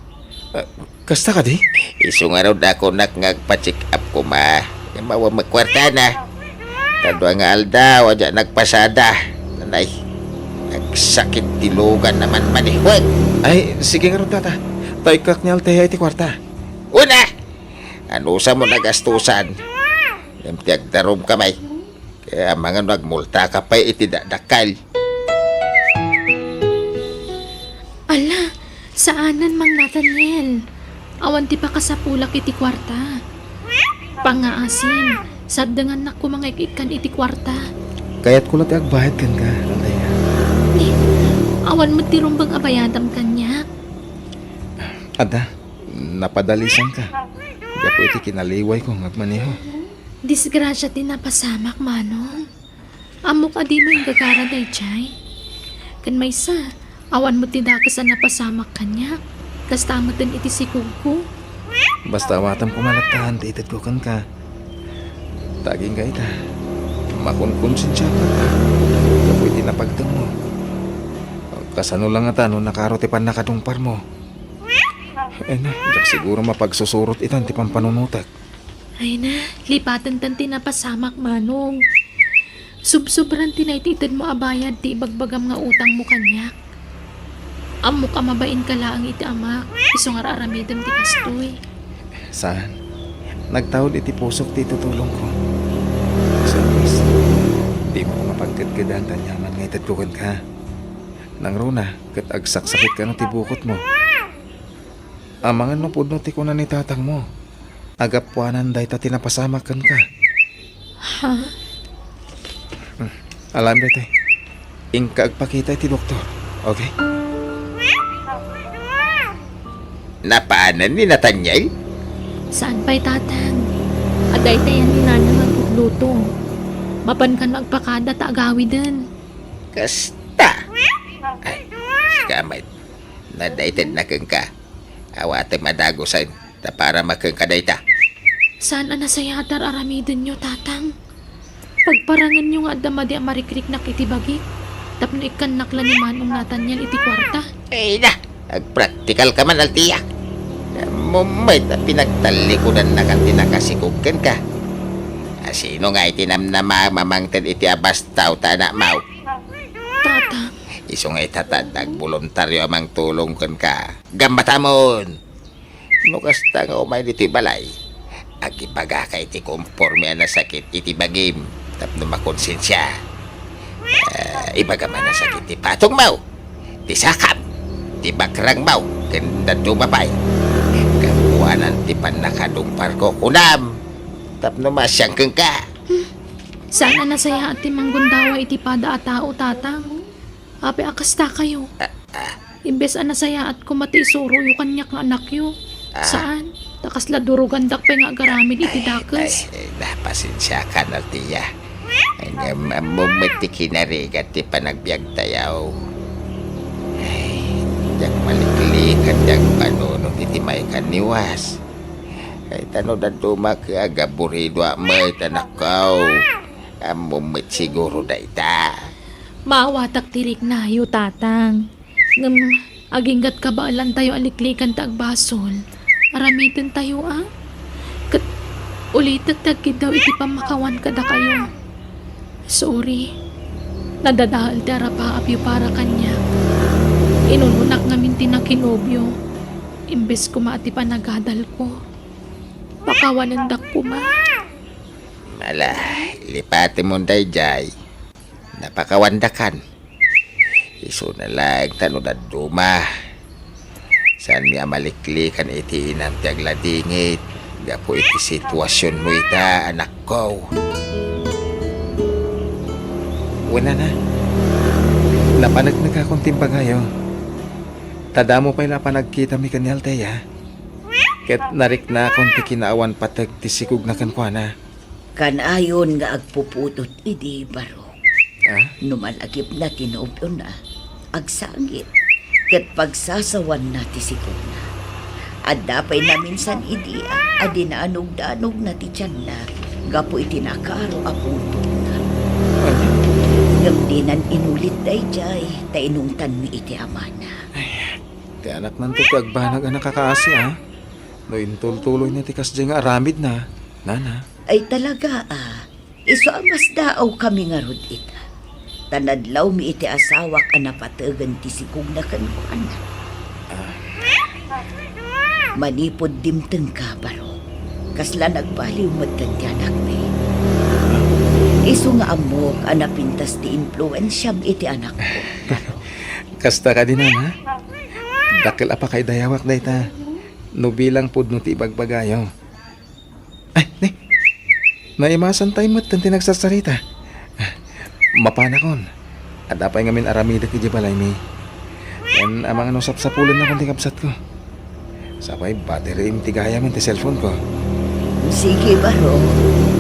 Kasta ka di? Isong araw na ako ngagpa-check up ko ma. Mawa magkwarta na. Tadwa nga aldaw, adya nagpasada. Tanay, nagsakit tilugan naman manihwag. Ay, sige nga ron tata. Tayo kaknyal tayo iti kwarta. Una, ano sa mo nagastusan? Limtiag darom kamay. Kaya mga nagmulta ka pa iti dadakal. Ala, saanan mang Nathaniel? Awan ti pa kasapulak iti kwarta. Pangaasin, saddangan na ko mga ikan iti kwarta. Kaya't kulat agbayad kan ka, Randaya. Awan mo ti rumbang abayadam kanya. Ada, napadalisan ka. Gapo iti kinaliway ko ngagmaneho. Disgrasya ti napasamak, manong. Amo ka di mo yung gagara day, chay. Kan may sa, awan mo ti dakas na napasamak kanya. Kasta mo din iti sikog ko. Basta awatam kumalagtahan, tiitid ko kan ka. Taging ka ita. Makunkonsensya ka ta. Gapo iti napagdang mo. Kasano lang ata no nakarotipan na kadungpar mo. Jak siguro mapagsusurot itan ti pampanunutak. Ay na, lipatan tan ti napasamak, manong. Subsobran tinaititid mo abayad ti ibagbagam nga utang mo kanya. Amo ka mabain ka laang iti amak. Isong araramidam ti kastoy. Saan? Nagtawid iti pusok ti tutulong ko. Service. Di mo mapagkadkadan tanyaman nga itadkukan ka. Nang runa, kat agsaksakit ka no ti bukot mo. Amangan no pudno ti kunan ni tatang mo. Agapwanan day ta tinapasamakan ka. Ha? Alam dito. Ingka agpakita ti doktor. Okay? Napaanan ni Nathaniel? Saan pa'y tatang? Aday tayan ni nanang agluto. Mapan kan magpakada ta agawi din. Kasta. Ay, sikamay. Nadaited na kang ka. Awate madagosan. Ta para makang kadayta. Saan ang nasayatar aramidin nyo, tatang? Pagparangan nyo nga adama di amarikrik na kitibagi. Tapno ikan nakla ni manong Nathaniel iti kwarta. Ay na, agpraktikal ka man altiya. Mumay na pinagtalikudan na kang tinakasikugkan ka. Sino nga itinamnama mamangtad iti abastaw ta na mau. Tatang, Iso nga itatad voluntaryo amang tulong kan ka. Gambatamon! Nukasta nga umay dito balay. Agibaga ka iti konforme na sakit iti bagim. Tapno makonsensya. Ibaga man na sakit iti patong mau. Ti sakam. ti bakrang mau, ganda tumapay. Kakuanan ti panakadumpar ko kunam. Tapno masyang keng ka. Sana nasaya at manggundawa iti pada at tao, tatang. Ape akasta kayo. Imbes nasaya at kumati suro yung kanyak nga anak yo. Saan? Takas ladurugan dakpay nga garamid iti dakas. Napasensya ka na tiya. Ang mamumati kinarigat ti panagbiag tayaw. Ay, jak maliklikan jak panunong iti may kaniwas. Ay tano na dumakagaburido amay tanakaw. Amumit siguro da ita. Maawatak tirik na yo, tatang. Ngam, aginggat ka ba alan tayo aliklikan ta agbasol. Aramitin tayo Kat, ulitat tagkid daw iti pamakawan kada kayo. Sorry. Nadadahal ti arapaapyo para kanya. Inununak ngamin tinakinobyo. Imbes ko maati pa nagadal ko. Pakawanan dak ko ma. Mala, lipati mo day jay. Napakawandakan. Iso na lang tano na duma. Saan niya maliklikan iti inam ti agladingit. Gapo iti sitwasyon mo ita, anak ko. Wala na. Lapanag nagkakuntimbang ngayon. Tadamo pa'y lapanagkita mi kanyal teya. Ket narik na akong ti kinaawan patag ti sikog na kankwana. Kanayon nga agpuputot idi baro. Ah? Numalagip na tinobyo na. Agsangit. Ket pagsasawan na ti sikog na. At dapay na minsan idi adinaanog-danog na ti tiyan na. Gapo itinakaro aputot na. Gabdinan inulit day jay. Tainungtan mi iti amana. Ti anak nan to ti agbanag ang nakakaasi ha. No intultuloy na ti kasdya nga aramid na. Nana. Ay talaga Iso amas daaw kami nga rod ita. Tanadlaw mi iti asawak ang napatagan ti sikog na kanuan. Manipod dimteng ka baro. Kasla nagbaliw magtanti anak mi. Iso nga amok ang napintas ti influensyam iti anak ko. Kasta ka din ha. Dakil apa kay dayawak day ta. No bilang pud no ti bagbagayo. Ay, ne. Naimasan tayo mo't tanti nagsasarita. Mapanakon. At dapay ngamin aramida ki Jibalay mi. Yan amang ano sapsapulan na konti kapsat ko. Sapay battery im tigaya man ti cellphone ko. Sige baro,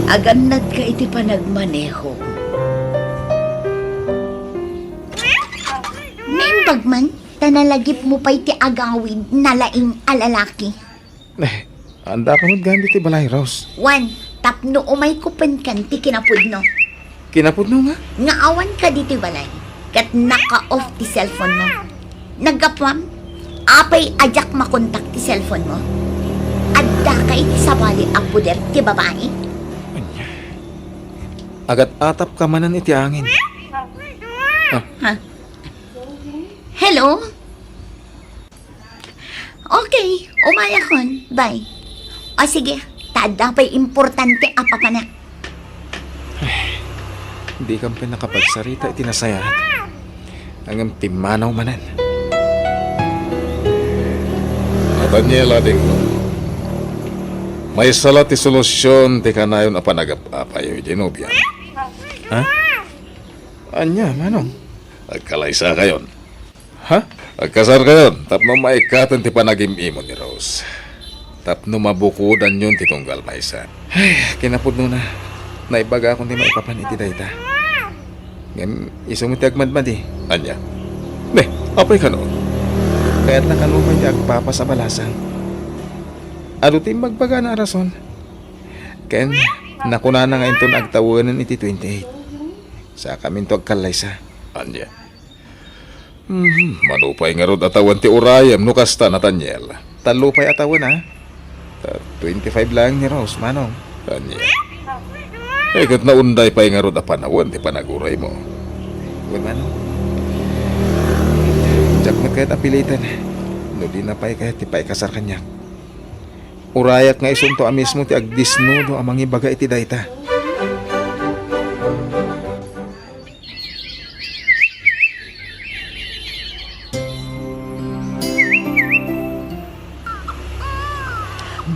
agannad ka iti panagmaneho. Naimbag man, tanalagip mo pa iti agawid na laing alalaki. Anda ka mo't gamit ti Balay Rose. One, tapno umay kupen kan ti kinapudno. Kinapudno nga. Nga awan ka diti balay. Kat naka-off ti cellphone mo. Nagapwam, apay ajak makontak ti cellphone mo. Adda ka iti sabali ang puder ti babae. Agat atap ka manan iti angin. Hello? Okay, umayakon. Bye. O sige, tada pa'y importante apa pa na. Hindi kang pinakapagsarita itinasayahan. Hanggang timanaw manan. Nathaniel, ading ko. May sala ti solusyon ti kanayon a panagap-apayo Genobian. Ha? Anya, manong? Agkalaysa kayon. Ha? Agkasar kayon, tapno maikatan ti panagim-imon ni Rose. Tapno mabukudan yun ti tunggal maysa. Ay, kinapudno na. Naibaga akong di maipapan iti dayta. Ngayon, isong iti agmadmad eh. Anya? Ne, apay ka noon? Kaya't nakalupay di agpapa sa balasang. Adutin magbaga na rason. Ken, nakuna na ngayon to agtawanan iti 28. Sa kamin to agkalaysa. Anya? Manupay nga rod atawan ti urayam no kasta, Nathaniel. Talupay atawan ha. 25 lang ni Rose, manong. Anya? Kat naunday pa'y nga rod a panawan ti panaguray mo. Uy, manong. Diyak na kaya't apilitan. No di na pa'y kaya't tipa'y kasar kanya. Urayak nga isunto a mismo ti agdisnudo amang ibaga iti dayta.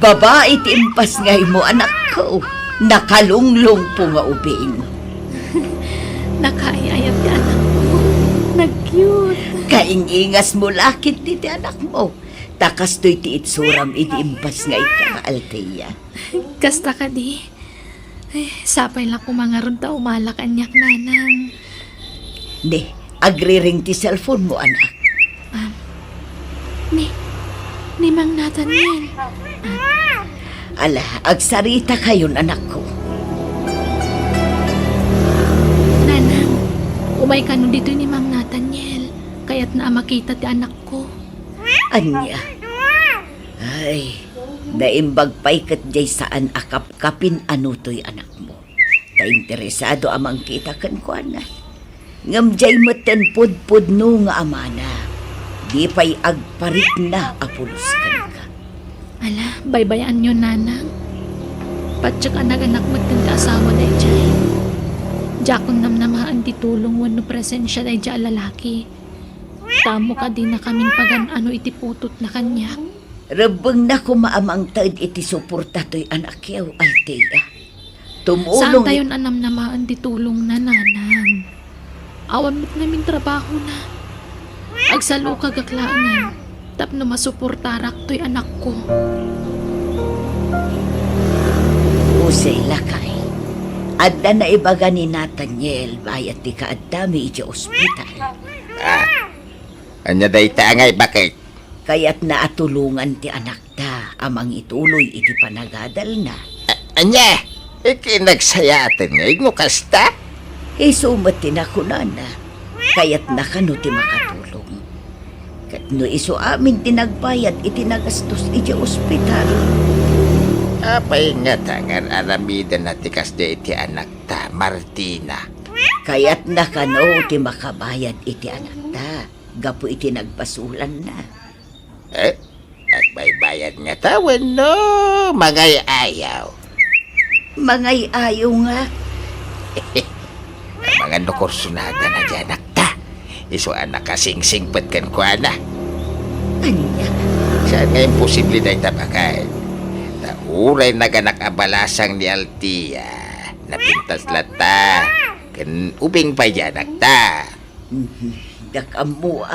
Babae ti impas ngay mo, anak ko. Nakalunglong po nga ubing. Nakaayayat ti anak ko. Nag-cute. Kaingingas mo lakit ti anak mo. Takas to'y ti itsuram iti impas ngay ka, Althea. Kasta ka di. Ay, sapay lang kumangaron ta umalak anyak nanang. Ne, agriring ti cellphone mo, anak. Ni Mang Nathaniel. Ala, agsarita kayon, anak ko. Nanang, umay ka nun dito ni Mang Nathaniel. Kaya't na makita ti anak ko. Anya. Ay, naimbag pa'y kat jay saan akap-kapin ano to'y anak mo. Interesado amang kita kan ko, anak. Ngam jay maten pud-pud no nga amana. Di pa'y agparit na apulos kan ka. Ala, baybayan nyo nanang. Patsak anak-anak matin ka asawa na jay. Jakon namnamaan ti tulong wano presensya na jay lalaki. Tamo ka din na kaming pagan ano iti putot na kanya. Rabang na kumaamang taid iti suporta to'y anak yaw, Althea. Saan Tumulong tayon anam namaan ti tulong na nanang? Awan mo't namin trabaho na. Agsalo kagaklangan. Tapno masuportarak to'y anak ko. Usay lakay. Adda na ibaga ni Nathaniel bayat ti kaadami iti ospital. Anya day tangay bakit? Kaya't naatulungan ti anak ta amang ituloy iti panagadal na. Anya, ikinagsayatan nga igno kasta? Isumat ti nakunana. Kaya't nakano ti makatulong. Kat no iso amin tinagbayad iti nagastos iti ospital. Apay nga tangan aramida na tikas de iti anak ta, Martina. Kaya't nakano ti makabayad iti anak ta. Gapo iti nagpasulan na. Nagbaybayad nga tawan no, magay ayaw. Mangay ayaw nga. Ang mga nukursunada na dyan anak ta. Iso anak kasing-singpet kan ko ana. Anya. Saan nga imposible na itabakay? Nauray naganak abalasang ni Althea. Napintas lata. Kan ubing pa dyan anak ta. Dakam mo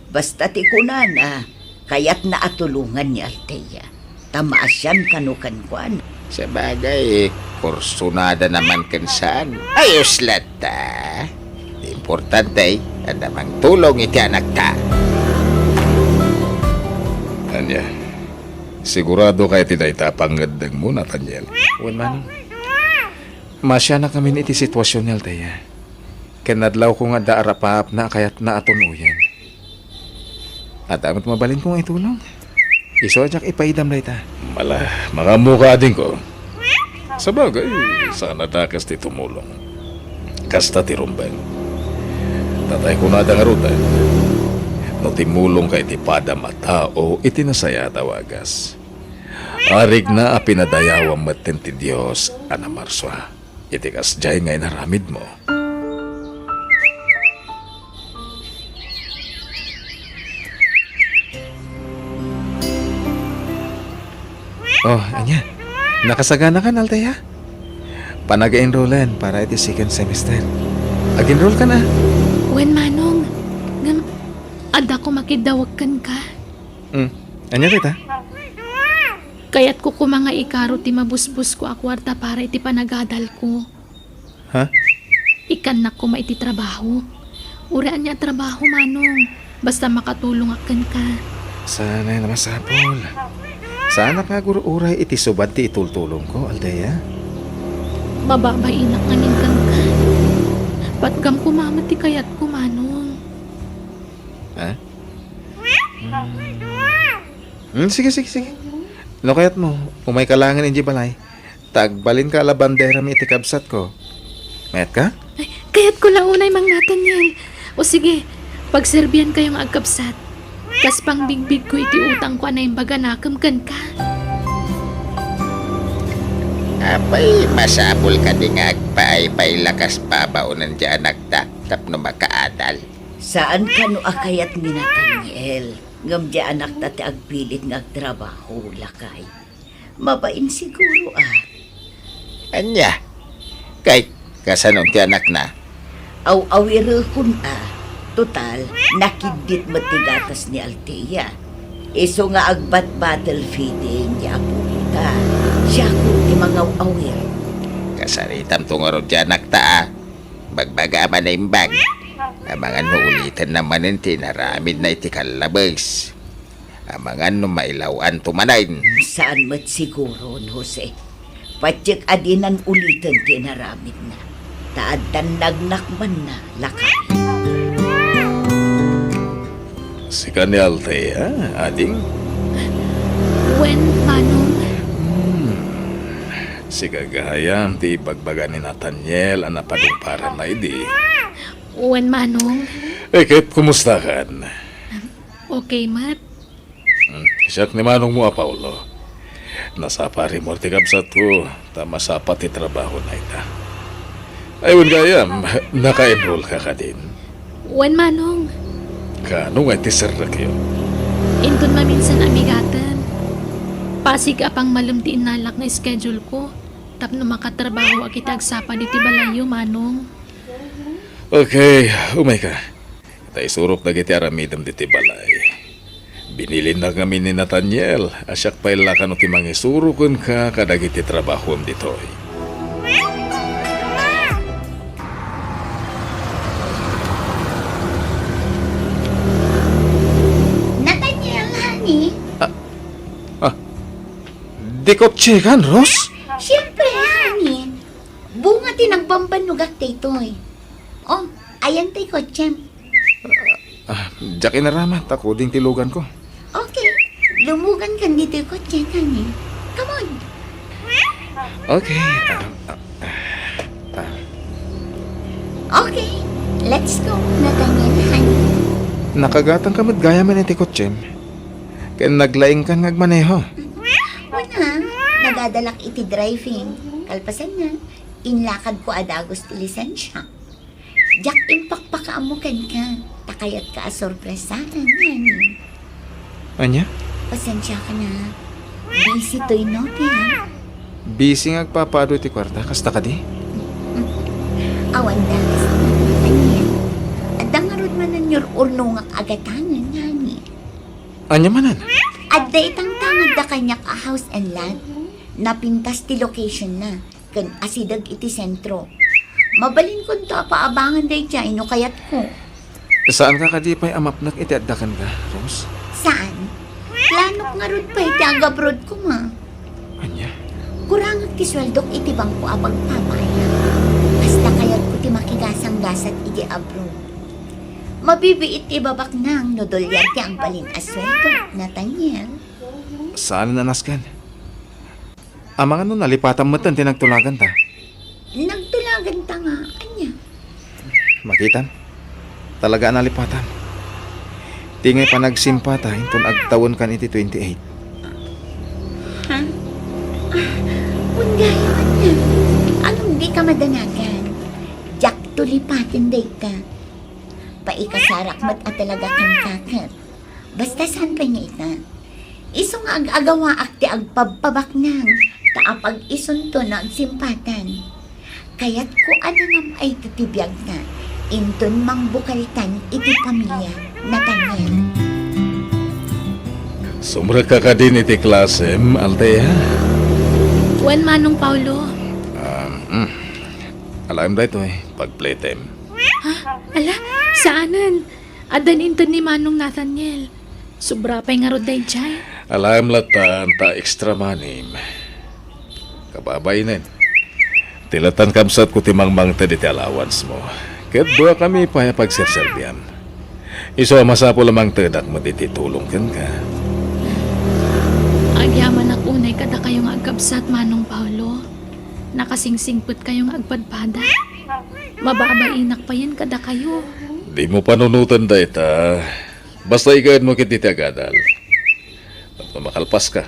Basta ti kunana. Kaya't naatulungan ni Althea. Tamaasyan kanukan kuan. Sa bagay, kursunada naman kan saan. Ayos lata. Importante, namang tulong iti anak ta. Anya, sigurado kaya tinay tapanggaddag mo, Nathaniel. Wan man. Masya na kami iti sitwasyon ni Althea. Kanadlaw ko nga daarapap na kaya't naatunuyan. At amat mabalin ko nga itulong. Iso ajak ipaidam na ita. Mga mukha din ko. Sa bagay, sana takas ti tumulong. Kasta ti rumben. Tatay ko na nga rutan. No timulong kay ti padam at tao, itinasaya tawagas. Arig na apinadayawang matin ti Diyos, Ana Marswa. Itikas jay ngay naramid mo. Oh, anya. Nakasagana ka na, Althea. Panaga-enrollan para iti second semester. Ag-enroll ka na. Wen manong, ngam, ada ko makidawag kan ka. Anya kita? Kaya't ko kumanga ikaro ti mabusbus ko akwarta para iti panagadal ko. Ha? Ikan na ko maiti trabaho. Uraan niya trabaho manong. Basta makatulong akan ka. Sana naman sapol. Sana ka uray iti subad ti itultulong ko, Althea. Mababainak nganin kan ka. Patgam kumamati kayat kumanong. Ha? Sige. No kayat mo, umay kalangan inji balay. Tagbalin ka ala bandera mi iti kabsat ko. Mayat ka? Ay, kayat ko launay Mang Nathaniel. O sige, pagserbian kayong agkapsat. Kas pang bigbig ko iti utang ko anay baga nakam kan ka. Apay, masabol ka di nga agpaay lakas babaunan dyan anak ta. Tapno makaadal. Saan ka no akayat ni Nathaniel? Ngam di anak ta ti agpilit nga agtrabaho lakay. Mabain siguro Anya, kay kasanong ti anak na. Aw-awiro kun Total, nakidit matigatas ni Althea. Iso nga agbat battle feeding niya po kita. Siya ko ti mga awir. Kasaritam tungaro ti anak ta. Bagbaga man na imbag. Ang mga nuulitan naman yung tinaramid na iti kalabas. Ang mga mailawan tumanayin. Saan mat siguro, Jose? Patsik adinan ulitan tinaramid na. Taadan nagnakman na lakay. Si ka ni Althea, ading? When, Manong? Si kagahayam ti bagbaga ni Nathaniel ang napadumparan na idi. When, Manong? Kit, kumusta kan? Okay, Mat. Siyak ni manong mo, Paulo. Nasa pari mo ti kabsat ko, tama sa pati trabaho na ita. Ayun gayam, naka-enroll ka ka din. When, Manong? Kano nga ti serrak yun? Intun maminsan amigatan. Pasig apang malamtiin nalak na schedule ko. Tapno makatrabaho akita agsapa di ti balayo, Manong. Okay, umay ka. Ita isurok na giti aramidam di ti balay. Binilin na kami ni Nathaniel. Asyak pa ilakan o ti mangisurukon ka kadagiti trabaho ditoy. Nathaniel, honey. Di ko tsekan, Ros? Siyempre, honey. Bunga tinagbambanugak taytoy. Oh, ayan tay ko, Chem. Diyak inaramat, ako ding tilugan ko. Okay, lumugan kan dito ko, Chem, honey. Come on. Okay. Okay, let's go, Nathaniel, honey. Nakagatang kamad gaya man iti kotsem. Kaya naglaing kan ngagmaneho. Una, nagadalak iti driving. Kalpasan na, inlakad ko adagos ti lisensya. Jack impakpakaamukan ka. Takayat ka asorpresahan, honey. Anya? Pasensya ka na. Busy to'y nobya. Busy ngagpapado iti kwarta, kasta ka di? Awan dakas na, Nathaniel. At dangarod man ang your urno nga agatangan, honey. Anya manan? At da itang tangad da kanyak a house and land. Napintas ti location na. Kan asidag iti sentro. Mabalin ko to paabangan day dyan, ino kayat ko. Saan ka kadi pa'y amapnak iti addakan ka, Rose? Saan? Planok nga rod pa iti agabrod ko ma. Anya? Kurang ti sweldok iti bangko abang papaya. Basta kayat ko ti makigasang-gasat iti abroad. Mabibiit ti babak nang nodolyar ti ang balin asweldo, Nathaniel. Saan nanaskan? Amang ano nalipatan mo tan tinagtulagan ta? Nagtulagan ta nga, anya. Makitan? Talaga nalipatan. Tingay pa nagsimpata, hinton agtawon kan iti 28. Ha? Pundayo na. Anong di ka madanagan? Jack tulipatin day ka. Paikasarak mat at talaga kang kakat. Basta saan pa niya ita? Iso nga ag-agawa akti agpabpabak nang taapag isunto na agsimpatan. Kaya't ko ano nam ay titibiyag na inton mang bukalitan iti pamilya, Nathaniel. Sumra ka ka din iti klasem, Althea. When, Manong Paulo? Alam da ito pag-playtime. Ala, saanan? Adan intun ni Manong Nathaniel. Sobra pa'y nga rod day dyan. Alam latan ta extra manim. Kababay nen. Tilatan kamsat ko timang te di allowance mo. Ket dua kami pa pagserserbian. Iso masapo lamang tedak mo dititulong ken ka. Agyaman ako unay kada kayong agkabsat, Manong Paulo. Nakasingsingput kayong agpadpada. Mababainak pa yan kada kayo. Di mo panunutan da ita. Basta ikawin mo kit iti agadal. At makalpas ka.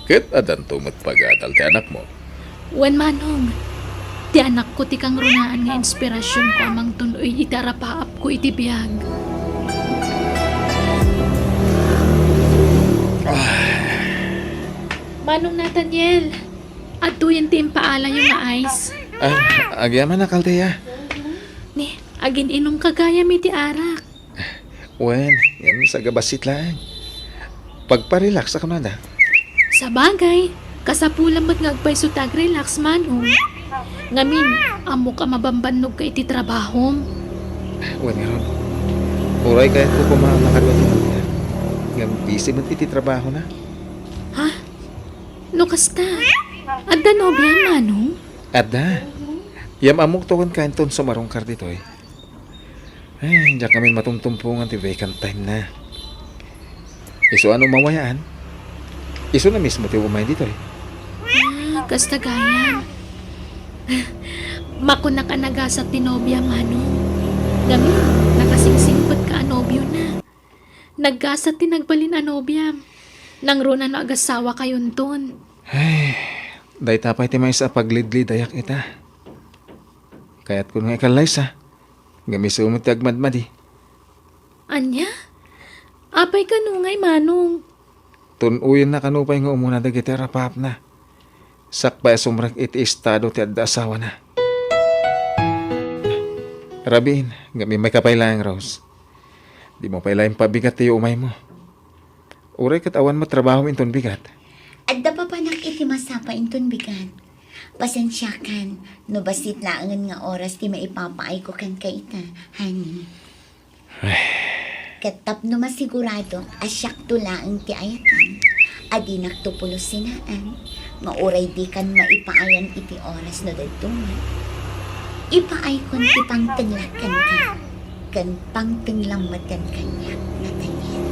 Kit adan tumot pagadal ti anak mo. When, Manong? Ti anak ko ti kang runaan nga inspirasyon ko amang tunoy itarapaap ko iti biyag. Manong Nathaniel, at tuyan ti paala yung ice. Agyaman na kaldeya. Ni, agin inom kagaya mi ti arak. Wen, yan sa gabasit lang. Pagparelax ako na da. Sa bagay, kasapulan ba't ngagpay so tag-relax manong. Ngamin, amo ka mabambanog ka iti trabahom. Wen nga ron. Uray kahit ko kumamakadwa din ako yan. Ngam busy man iti trabaho na. Ha? Lukas ka. Adda nobya manong? Ada. Yam amok tuwan kanton sumarong kar dito eh. Ay, diyan kami matumtumpungan ti vacant time na. Iso ano mawayaan? Iso na mismo ti umay dito eh. Kastagayan. Mako na ka nagasat ti nobya manong. Gamin, nakasingsingpot ka anobyo na. Naggasat ti nagbalin anobya. Nang runa no agasawa kayon ton. Ay, day tapay ti may sa paglidlid ayak ita. Kaya't kung nga ikalay sa, gamiso mo ti agmadmadi. Anya? Apay ka nungay manong. Tunuyin na kanupay nga umuna dagiti rapap na. Sakbay sumrak iti estado ti adda asawa na. Rabin, gami may kapailayang Rose. Di mo pailayang pabigat ti umay mo. Uray kat awan mo trabaho inton bigat. Adda pa panak iti masapa inton bigan. Pasensya kan, no basit laangan nga oras ti maipapaay ko kan kaita, honey. Katap no masigurado, asyak tulaang ti ayatan. Adi naktupulos sinaan, mauray di kan maipaayan iti oras no dadtungan. Ipaay kon ti pangtenglakan ka, kan pangtenglamatan kanya, Nathaniel.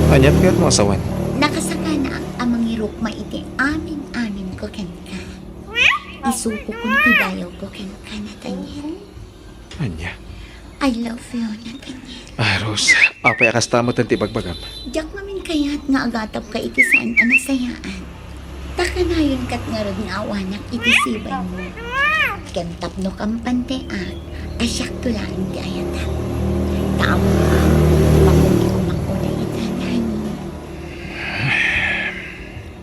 Anyat kaya't mo asawan. Nakasaka na ang mangirok maiti amin ko ken ka. Isuko kong tidayaw ko ken ka, Nathaniel. Anya. I love you, Nathaniel. Rose, apay akas tamot ang tibagbagam. Diyak mamin kaya't nga agatap ka iti saan anasayaan. Taka na yun kat nga rod nga awanak iti sibay mo. Ken tapno kang panteak, asyak tulaan ti ayata. Taamo ka, makugi ko makuna itanan.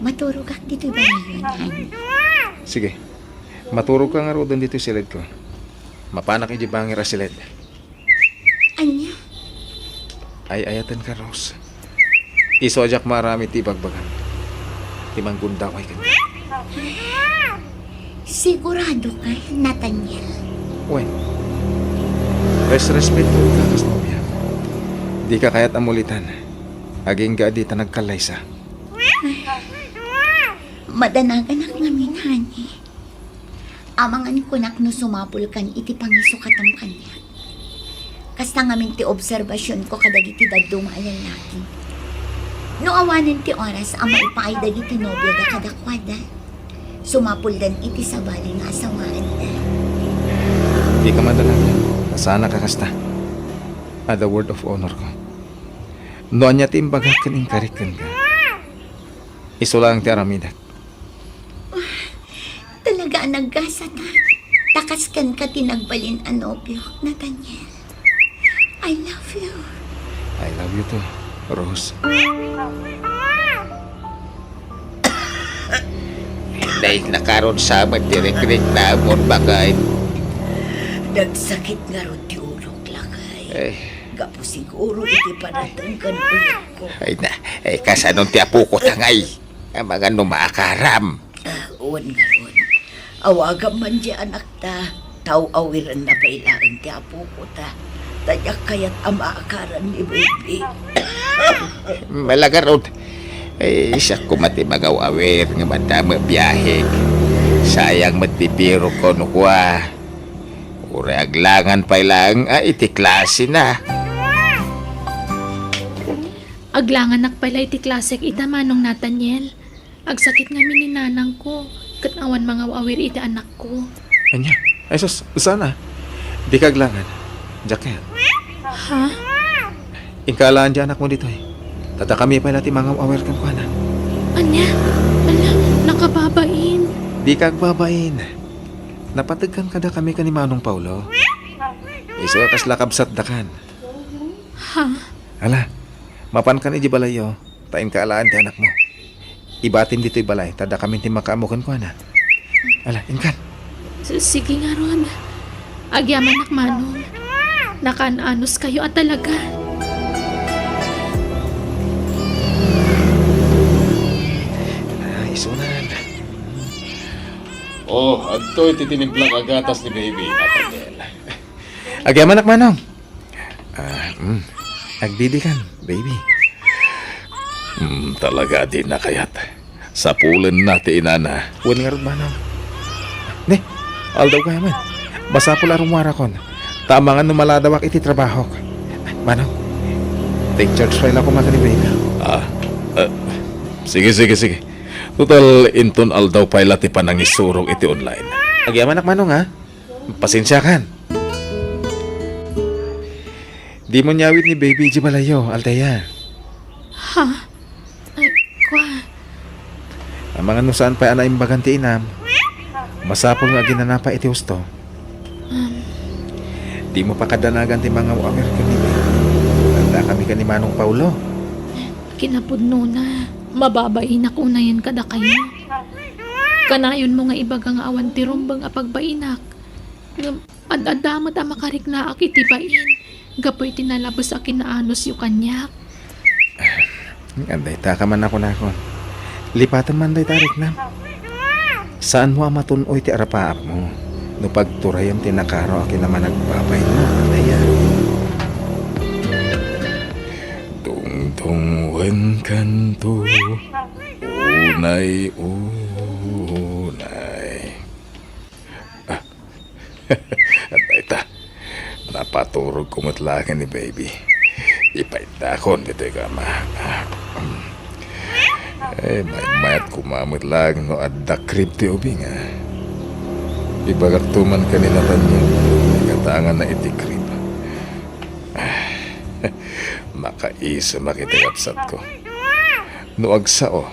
Maturog ak dito ba yun, honey? Sige, maturog ka nga rodon dito silid ko. Mapanak ijibangir a silid. Anya? Ay ayatan ka, Rose. Iso ajak marami ti bagbagan. Timang gunda ko ay kanya. Sigurado ka, Nathaniel? Wen, respeto ka kas nobya. Di ka kaya't amulitan. Aging ga di ta nagkalaysa. Madanagan ak ngamin, honey. Amangan ko nak no sumapul kan iti pangiso katam kanya. Kasta ngamin ti obserbasyon ko kadagiti daddo maalalaki. No awanin ti oras ang maipaay dagiti nobya da kadakwada. Sumapul dan iti sabali nga asawaan da. Di ka madalagan. Nasana ka kasta. A the word of honor ko. Noon niya timbaga kaning karikan ka. Iso lang ti aramidak. Talaga ang naggasa na. Takaskan ka tinagbalin anobyo, Nathaniel. I love you. I love you too, Rose. Dahil nakaroon sa magdirekrik na amon bagay. Nagsakit nga ron ti urok lakay. Ay, Gapo siguro iti panatangkan uyak ko. ay na, ay kasanon ti apo ko tangay. Ang mga numaakaram. Uwan nga ron. Awagam man di anak ta. Tau awiran na pailangan ti apo ko ta. Tayak kaya't amaakaran ni baby. Malagarod. Ay, siya kumati magawawer nga madama biyahe. Sayang matipiro ko no kwa. Ure aglangan pa lang iti klase na. Aglangan nakpala iti klasek ita manong Nathaniel. Agsakit nga mininanang ko. Katawa mga awir iti anak ko. Anya, ay sus, sana. Di kaglangan. Jacket. Ha? Ingkalaan di anak mo dito eh. Tata kami pa natin mga aware kan kwa na. Anya? Ala, nakababain. Di kagbabain. Napatagkan kada kami ka ni Manong Paulo. Iso kas lakabsat dakan. Ha? Ala, mapan ka ni Jibalayo. Tain kaalaan ti anak mo. Ibatin dito'y balay, tada kami ti makaamukan ko na. Ala, inkan. Sige nga ron. Agyaman ak manong. Nakaanos kayo at talaga. Ay, sunan. Oh, adto ititinimplang agatas ni baby, Nathaniel. Agyaman ak manong. Agdidi kan, baby. Talaga din na kayat. Sa pulen natin inana. Huwag nga rin manong. Ne, aldaw kaya man. Basa po larong warakon. Tamangan numaladawak iti trabaho. Manong, take charge file ako maka ni baby. Sige. Total, inton aldaw pa ilati pa nang isurong iti online. Agyaman ak manong ha. Pasensya kan. Di mo nyawit ni baby Jibalayo, Althea. Ha? Ay, kwa. Ang mga nusaan pa ana imbagan ti inam. Masapol nga ginanapa iti husto. Di mo pa kadanagan ti mga wawer ka ni baby. Tanda kami ka ni Manong Paulo. Kinapudno na. Mababain ako na yan kada kayo. Kanayon mo nga ibaga nga awan ti rumbang apagbainak. Ad-adamat ang makarik na akitibain. Gapoy tinalabos akin na anos yung kanyak. Anday, taka man ako nakon. Lipatan man day tarik na. Saan mo ang matunoy ti arapaap mo? No pagturayam tinakaro akin naman nagbabay mo, Althea. Tungtung wen kanto, unay. At napaturog kumatlakan ni baby. Ipaitakon dito ka ma. May mayat kumamit lang no adda krip ti ubing Ibagak tuman ka ni Nathaniel. Nagatangan na iti krip. Makaisa makitirapsat ko. No agsao,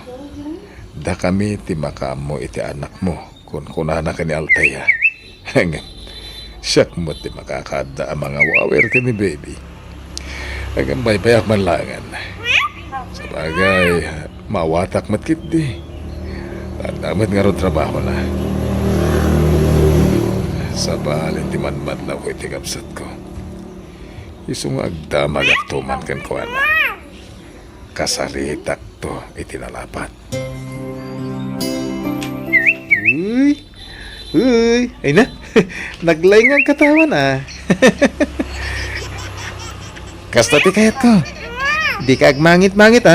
da kami ti makamo iti anak mo kung kunana ka ni Althea. Siyak mo ti makakada ang mga wawer ka ni baby. Hanggang baybayak man langan. Sa bagay, mawatak matkit di. Tandamit nga ron trabaho na. Sa balin ti manmat na ko iti kapsat ko. Isong agdamag at tuman kan ko na. Kasaritak to itinalapat. Uy, ay na. Naglayng ang katawan Kasta ti kayat ko. Di ka agmangit-mangit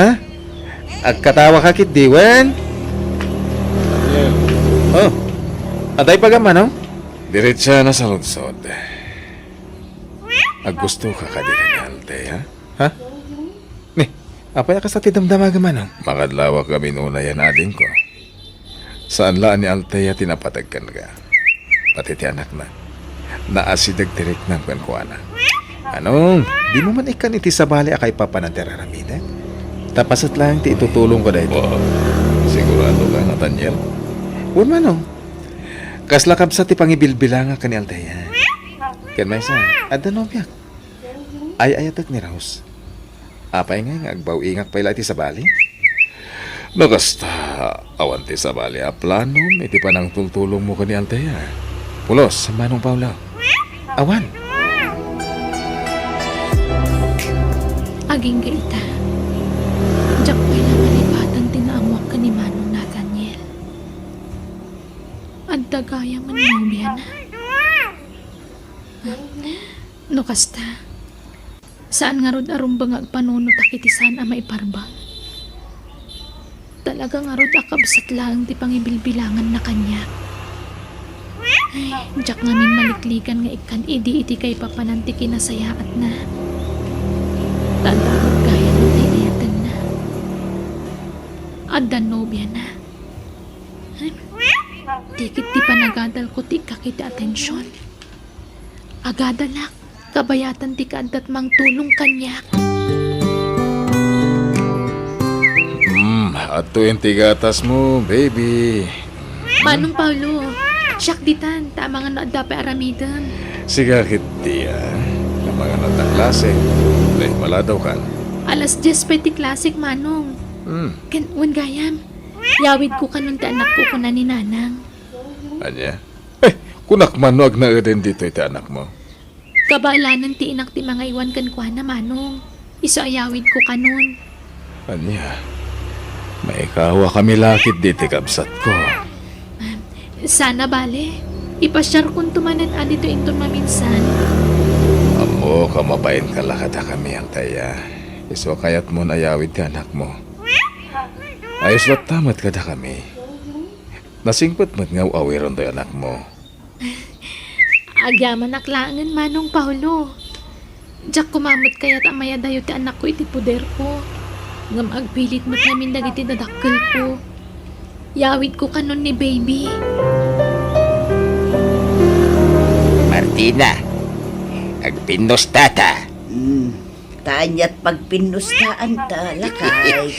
Agkatawa ka kit diwan. Oh, aday pagaman Diretsa na sa lunsod. Gusto ka ka di ka ni Althea? Ha? Ni, apaya ka sa tidamdamaga manong? Makadlawa kami nuna yan ading ko. Saan laan ni Althea tinapatagkan ka? Pati ti anak na. Naasidag direk ng kankuana. Anong, di mo man ikan iti sabali akay papananteraramida? Tapasat lang ti itutulong ko dahito. Wow, sigurado ka, Nathaniel? Huwag manong. Kaslakab sa ti pangibilbilanga ka ni Althea. Ken may sa, adda nobyak. Ay ayatak ni Rose. Apay nga agbaw ingak pa ila iti sabali? Nakasta, awan ti sa bali a planom, iti pa nang tultulong mo ka ni Althea. Pulos, Manong Paulo. Awan. Aging gaita. Diyak ko'y namalipatan tinaamuak ka ni Manong Nathaniel. At dagaya man nobya na. No kasta. Saan nga rod arumbang agpanunot akitisan ang maiparbang? Talaga nga rod akabsat lang ti pangibilbilangan na kanya. Ay, diyak ngamin maliklikan nga ikan iti kay papananti kinasayaat na. Tandaan gaya ng tinayatan na. Adda nobya na. Tikit ti panagadal ko ti kakiti atensyon. Agadalak, kabayatan ti kaadat mang tulong kanya. Ato yung tigatas mo, baby. Manong Paulo, siyak ditan, tama nga na dapat aramidan. Siga kiti ng mga nataklase. Dahil maladaw kan. Alas 10 pwede classic, Manong. Wan gayam. Yawid ko kanon ti anak ko kuna ni Nanang. Anya? Kunak manuag na din dito iti anak mo. Kabalanan ti inak ti mga iwan kan kuha na manong. Iso ayawid ko kanon. Anya? May kawa kami lakit dito kabsat ko. Sana bale. Ipasyar kung tumanan dito inton maminsan. Amo, kamabain ka lakata kami ang taya. Iso kayat mo nayawid ti anak mo. Ayos wat tamat kada kami. Nasingpot mo't nga awiron to anak mo. Agyaman aklangan manong Paulo. Diyak kumamot kaya't amaya dayo ti anak ko iti puder ko. Ngam agpilit mo't namin dagiti dadakkel ko. Yawid ko kanon ni baby. Martina, agpinos tata. Tanya't pagpinustaan ta, lakay.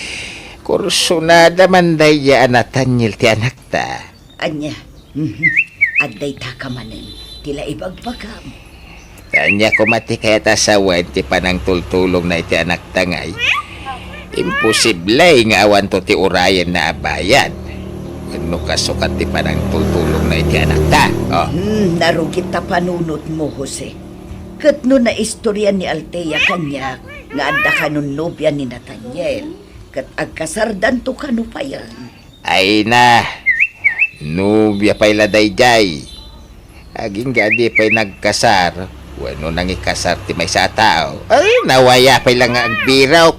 Kursunada man daya anatanyil ti anak ta. Anya, aday ta kamanin. Tila ibagbagam. Kanya kumati kaya tasawan ti panang tultulong na iti anak tangay. Imposible nga awan to ti urayan na abayan. Ano kasukat ti panang tultulong na iti anak ta. Oh. Narugit ta panunot mo, Jose. Kat no na istorya ni Altea kanya, nga anda ka nun nobya ni Nathaniel. Kat agkasardan to kano pa yan. Ay na, nubya pa'y laday-jay. Aging gadi pa'y nagkasar, wano nang ikasar ti may sa tao. Ay, nawaya pa'y lang nga agbiraw.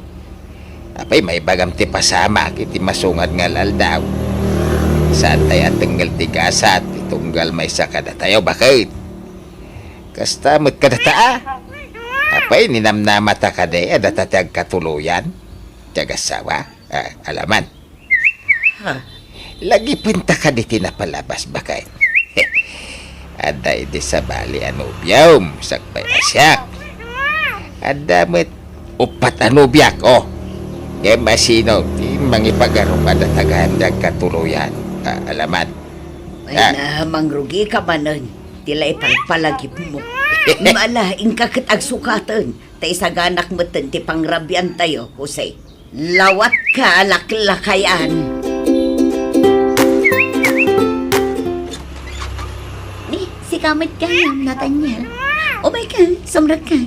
Apay may bagam ti pasama, kiti masungad nga laldaw. Saan tayo tenggal ti gasat, itunggal may sa kada tayo, bakit? Kastamot kada taa. Apay, ninamnamata ka de, adatatag katuluyan. Tiagasawa, alaman. Ha? Lagi punta ka di tinapalabas bakay. Aday di sa bali anubyam, sakpay asyak. Adamit upat anubiak, oh. Kaya masino, di mangipagarong adataghandag katuluyan, alaman. Ay na, mangrugi ka manon. Tila ipagpalagip mo. Mala, ingkakit agsukatan. Tay sa ganak mo ti pangrabyan tayo, Jose. Lawat ka, laklakayan. Ni, si kamit ka yam, Nathaniel. Oh my God, sumrag ka.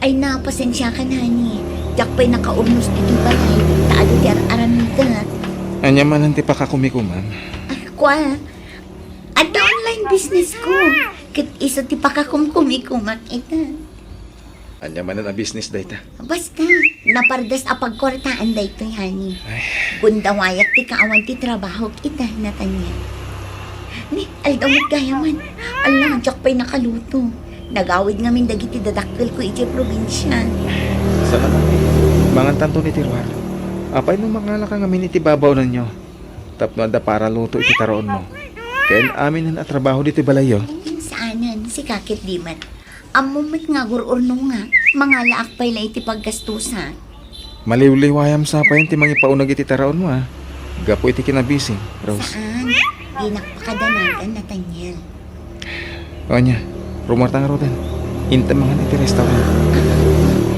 Ay na, pasensya ka na ni. Diyak pa'y nakaurnos dito balay. Taado ti aramida. Anya man ang tipa ka kumikuman. Kwa, ada online business ko. Kit isa ti pakakumkumikumak ita. Anya man ang business dayta. Basta, napardas apagkortaan da ito, hani. Bundawayak ti kaawan ti trabaho kita, Nathaniel. Ni, aldamot gayaman. Allah, diyak pa'y nakaluto. Nagawid ngamin dagiti dadakkel ko iti probinsya. Sana mangan tanto ni Tirwar. Apay no mangala ka ngamin iti babaw ninyo. Tapno da para luto iti taroon mo. Kayan amin ang trabaho dito balayo. Saanan, si Kakit Dimat. Amumit nga gururno nga, mga laak pa'y la iti paggastusa. Maliwliwayam sa pa yun ti mga ipaunag iti taroon mo ha. Gapo iti kinabisi, Rose. Saan? Di nakpakadanagan, Nathaniel. O nya, rumarta nga rodan. Inta mga iti restaurant.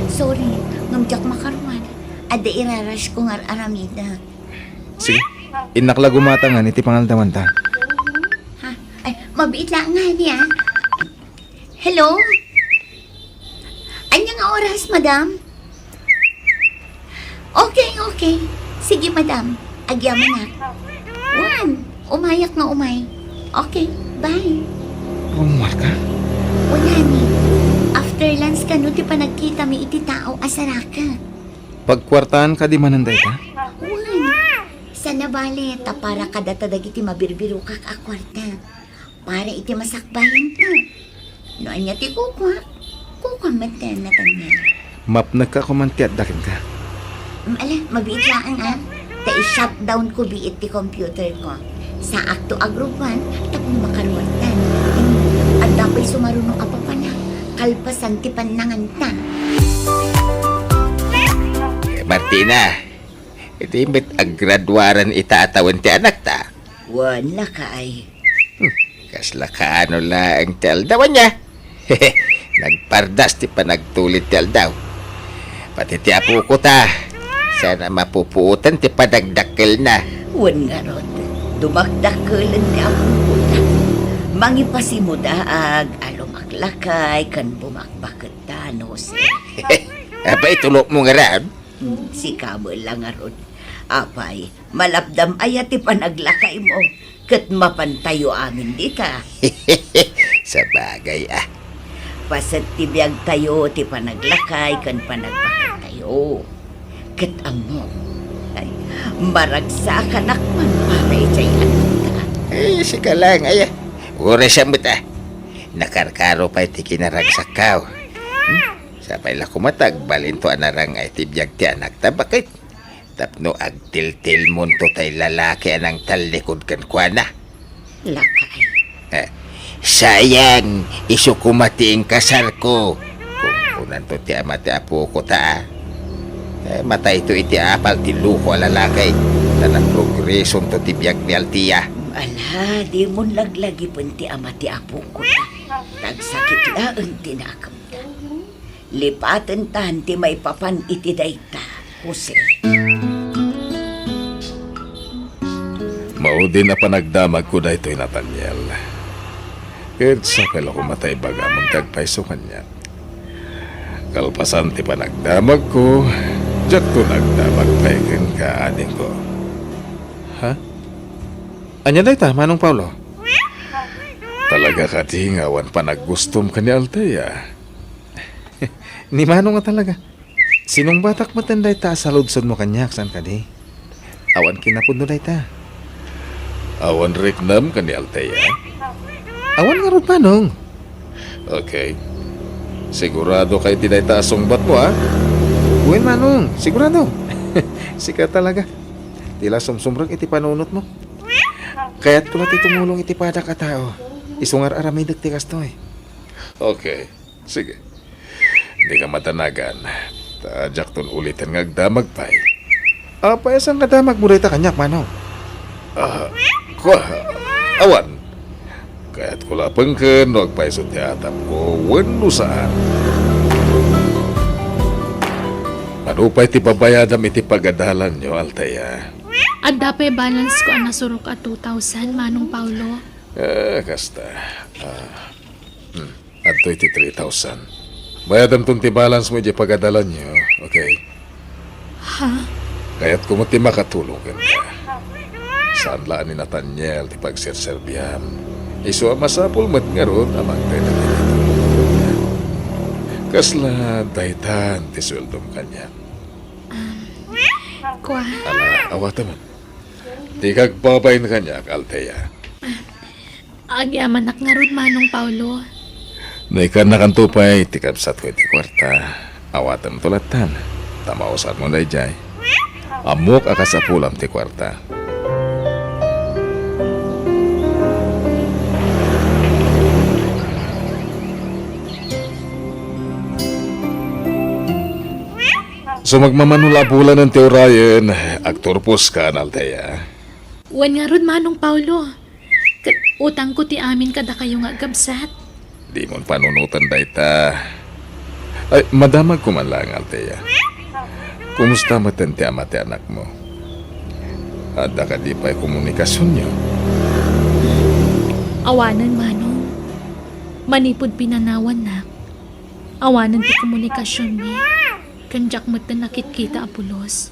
Sorry, ngamjak makaruan. Ada iraras ko nga aramida. Sige, inakla gumatangan iti pangaldaman ta. Ha? Ay, mabiit lang nga niya. Hello? Anya nga oras, madam? Okay. Sige, madam. Agyaman na. Umayak nga umay. Okay, bye. Rumar ka? Wala ni. After lunch ka no, ti pa nagkita mi iti tao asaraka. Pagkwartaan ka di mananday ka? Sana bale, ta para kadatadag iti mabirbiro ka kakwarta. Para iti masakbayan ta. No anya ti kukwa mata, Nathaniel. Map nagkakumanti at dakin ka. Ala, mabiit lang Ta i-shutdown ko biit ti computer ko. Sa akto agrupan, tapos makaruatan. At dapat sumaruno ka pa pala. Kalpasan ti pananganta. Martina, iti met aggraduaran itaatawan ti anak ta. Wala ka ay. Kasla kaano lang ti aldawan niya. Nagpardas ti panagtulit ti aldaw. Pati ti apo ko ta. Sana mapupuutan ti padagdakkel na. Wan nga rod, dumakdakalan ti akong kuta. Mangipasimudaag, alumaklakay, kan bumakbakat Jose. Apay, tulok mo nga ran. Si Kamel lang nga rod. Apay, malapdam ayat ti panaglakay mo. Kat mapantayo amin dita. Sa bagay Pasat ti biyag tayo ti panaglakay kan panagbakat tayo. Kat amo, ay, maragsa ka nakman para itayan ka. Sika lang, Ura siya mo ta. Nakarkaro pa iti kinaragsak ka. Sapay la kumatag, balinto anarang ay tibiyag ti anak ta. Bakit? Tapno agtil-til mo to tay lalaki anang talikod kan kuana. Lakay. Sayang, iso kumati ang kasar ko. Kung kunan to ti ama ti apo ko ta. Matay to iti apal ti luko lalaki. Tanang progresyon to tibiyag ni Altia. Ala, di mo laglagi pun ti ama ti apo ko ta. Tagsakit laang tinakam ta. Lipatan tan ti may papan iti dayta, Jose. Maudi na panagdamag ko na ito'y Nathaniel. Kahit sa kala ko matay baga mong tagpaiso kanya. Kalpasan ti panagdamag ko, diyak to nagdamag paikin ka ading ko. Ha? Anya day ta, Manong Paulo? Talaga ka tingawan panagustom ka ni Altea. Ni Manong nga talaga. Sinong batak matanday ta sa ludsod mo kanyak, san ka di? Awan kinapundo day ta. Awan reknam ka ni Altea. Awan nga ron, Manong. Okay. Sigurado kay ti day ta asong bat mo, ha? Uwin, Manong. Sigurado. Sika talaga. Tila sumsumrag iti panunot mo. Kaya't kulat tumulong iti pada ka tao. Isungar aramay dagtikas to eh. Okay, sige. Hindi ka matanagan. Tadyak ton ulitan ngagdamag pa'y. Paesang kadamag mo rita kanyak, Manong. Awan. Kaya't kulapang ka, wag pa'y sutyatap ko, wano saan. Ano pa'y ti babayadam iti pagadalan nyo, Altea? At dapat balance ko ang nasurok at 2,000, Manong Paulo. Kasta. At 23,000. Bayadam tong ti balance mo di pagadalan nyo, okay? Ha? Kaya't kumuti makatulong ka. Saan laan ni Nathaniel ti pagserserbihan. Iso masapul mat nga ron amang tayo na pinitulong. Kasla daytan ti sueldom kanya. Kwa. Ala, awata man. Di kagbabayin kanya, Altea. Agyaman nga ron, Manong Paulo. Naikan na kantupay, tikapsat ko iti kwarta. Awatan tulatan. Tamausat mo na ijay. Amok akasapulam ti kwarta. So magmamanula bulan ng Teorayan, aktor pos ka, Altea. Wan nga ron, Manong Paulo. Kat utang ko ti amin kada kayo nga gabsat. Di mo panunutan dayta. Ay, madamag ko man lang, Altea. Kumusta matan ti ama ti anak mo? Ada ka di pa'y komunikasyon niyo? Awanan, Manong. Manipod pinanawan na. Awanan ti komunikasyon mi. Kanjak mo ta nakit-kita apulos.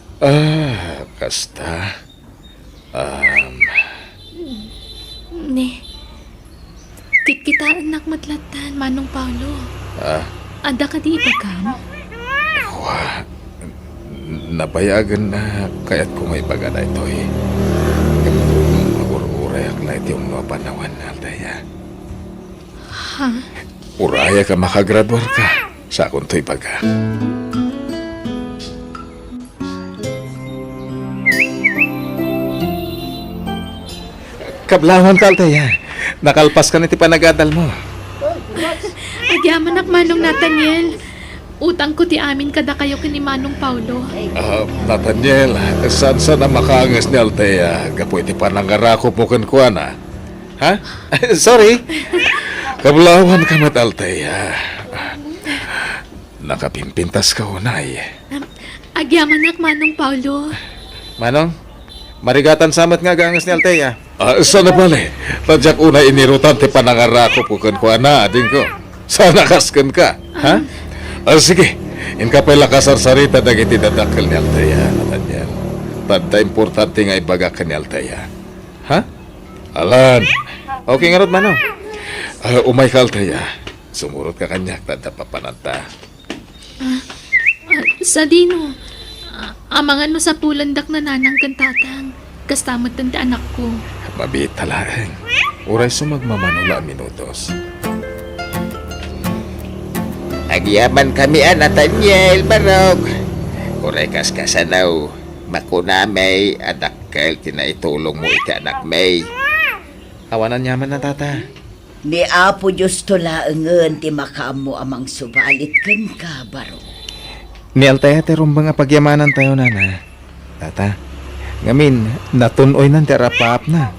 Kasta. Ne. Kita anak matlatan, Manong Paulo. Ada ka di ipagam? Nabayagan na kaya't kung may bagana ito eh. Mag-urayak na ito yung mga panawan, Altea. Ha? Uraya ka makagraduar ka sa akong to'y baga. Kablawan ka, Altea. Nakalpas ka na iti panagadal mo. Agyaman ak, Manong Nathaniel. Utang ko ti amin kada kayo kini Manong Paulo. Nathaniel, saan na makaangas ni Altea? Gapo iti panangarakop mo kan kuana. Ha? Sorry. Kablawan ka mat, Altea. Nakapimpintas ka unay. Agyaman ak, Manong Paulo. Manong, Marigatan samat nga gangas ni Altea. Sana bale, tadyak una inirutan ti panangarako po kan ko na, ading ko. Sana kaskan ka, ha? Sige, in ka pala kasarsarita dagiti dadakkel ni Altea, Nathaniel. Tadda importante nga ibaga ka ni Altea. Ha? Alan, Okay nga rod, Manong. umay ka Altea. Sumurot ka kanyak, tadda papananta. Sa dino, amangan no sa pulandak na nanang kantatang. Kastamot ang anak ko. Mabit talaeng. Uray sumagmamanula minutos. Agyaman kami Nathaniel Barog. Uray kaskasanaw. Makuna may adakkel tinaitulong mo iti anak may. Awanan yaman na tata. Ni Apo Diyos tulaangan ti makaamo amang subalit kan ka, baro. Ni Altea ti rumbang nga pagyamanan tayo, nana. Tata, ngamin, natunoy ng terapap na.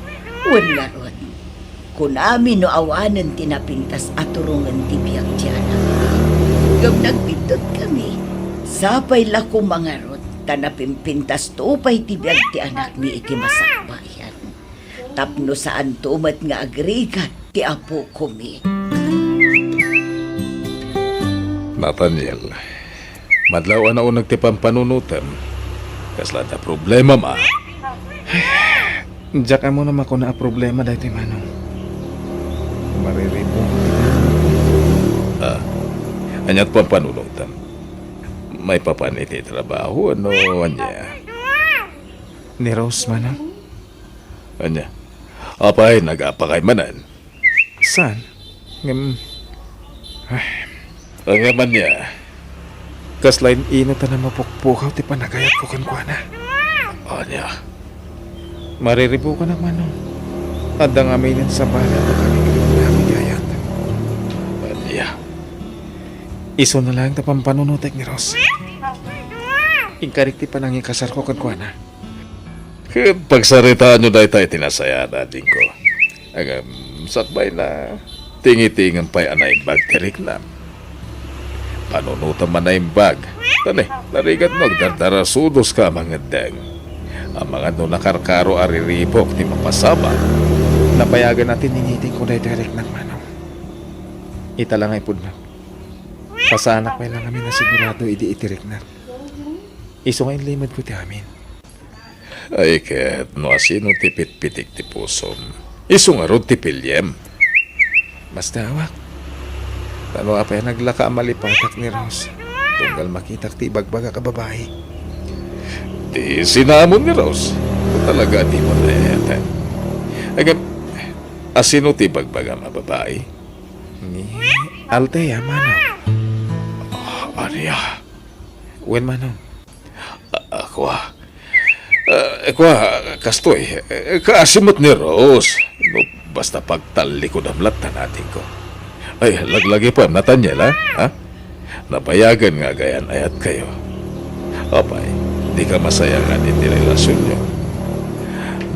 Wan nga ron. Kung amin no awanan tinapintas at turungan ti biyak dyan. Gam nagpindot kami. Sapay lako mga ron. Tanapimpintas tupay ti biyak ti anak ni iti masakbayan. Tapno saan tumat nga agrigat ti apo kumi. Nathaniel, madlaw na unag ti pampanunutan. Kasla da problema ma. Diyak ka mo naman ko na problema dahil ti Manong. Mariribo. Anyat pampanunutan. May papaniti trabaho, ano, anya? Ni Rose, Manong. Anya? Apay, nag-apakay manan. Saan? Ngam, Ang yaman niya, kaslain ino ta na mapukpukaw ti panagayat ko kan kwa na. anya? Mariribo ka na, Manong. Adang aminin sa bala na kami namigayat. Anya? Iso na lang ta pampanunutek ni Rose. Inkarik ti panang ikasar ko kan kwa na. Pagsaritaan nyo dahil tayo tinasaya natin ko. Agam, sakbay na tingi-tingan pa'y anay bag tirik na. Panunutan man na yung bag. Tani, narigat magdardara sudos ka mga deng. Ang mga no nakarkaro ariripok ti mapasama. Napayagan natin ningiting ko na direct ng Manong. Ita lang ay pudno. Pasanak may lang kami na sigurado itirik na. Iso ngayon limad ko ti amin. Ay ket, no asino ti pitpitik ti pusom. Isungarod ti pilyem. Mas dawak. Tano apay naglaka malipatak ni Rose. Tunggal makitak ti bagbaga ka babae. Di sinamon ni Rose. Talaga di mo na yata. Agam, asino ti bagbaga mababae? Ni Altea, Manong. Anya? Wen, Manong. Ako kastoy, kaasimot ni Rose. No, basta pagtalikod ang lata natin ko. Ay, laglagi pa, Nathaniel, ha? Napayagan nga gayan ayat kayo. Apay, di ka masayangan iti relasyon nyo.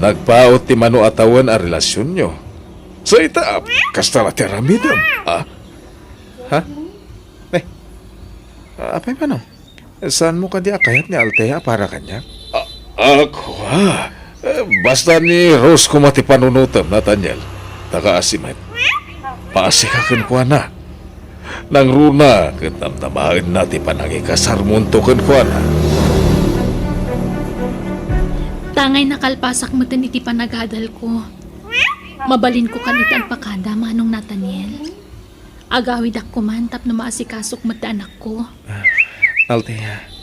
Nagpaot ti mano atawan a relasyon nyo. Sa itaap, kastara tiramidam, ha? Ha? Apay, Manong. Saan mo ka di akayat ni Altea para kanya? Ako, basta ni Rose kumati panunutam, Nathaniel. Taka-asimet. Paasikakin ko na. Nang runa, katamtamahin natin panangikasar muntukin ko na. Tangay nakalpasak mo tan iti panagadal ko. Mabalin ko kanit ang pakada, Manong Nathaniel. Agawid ako man tap na maasikasok mo ta anak ko. Altea.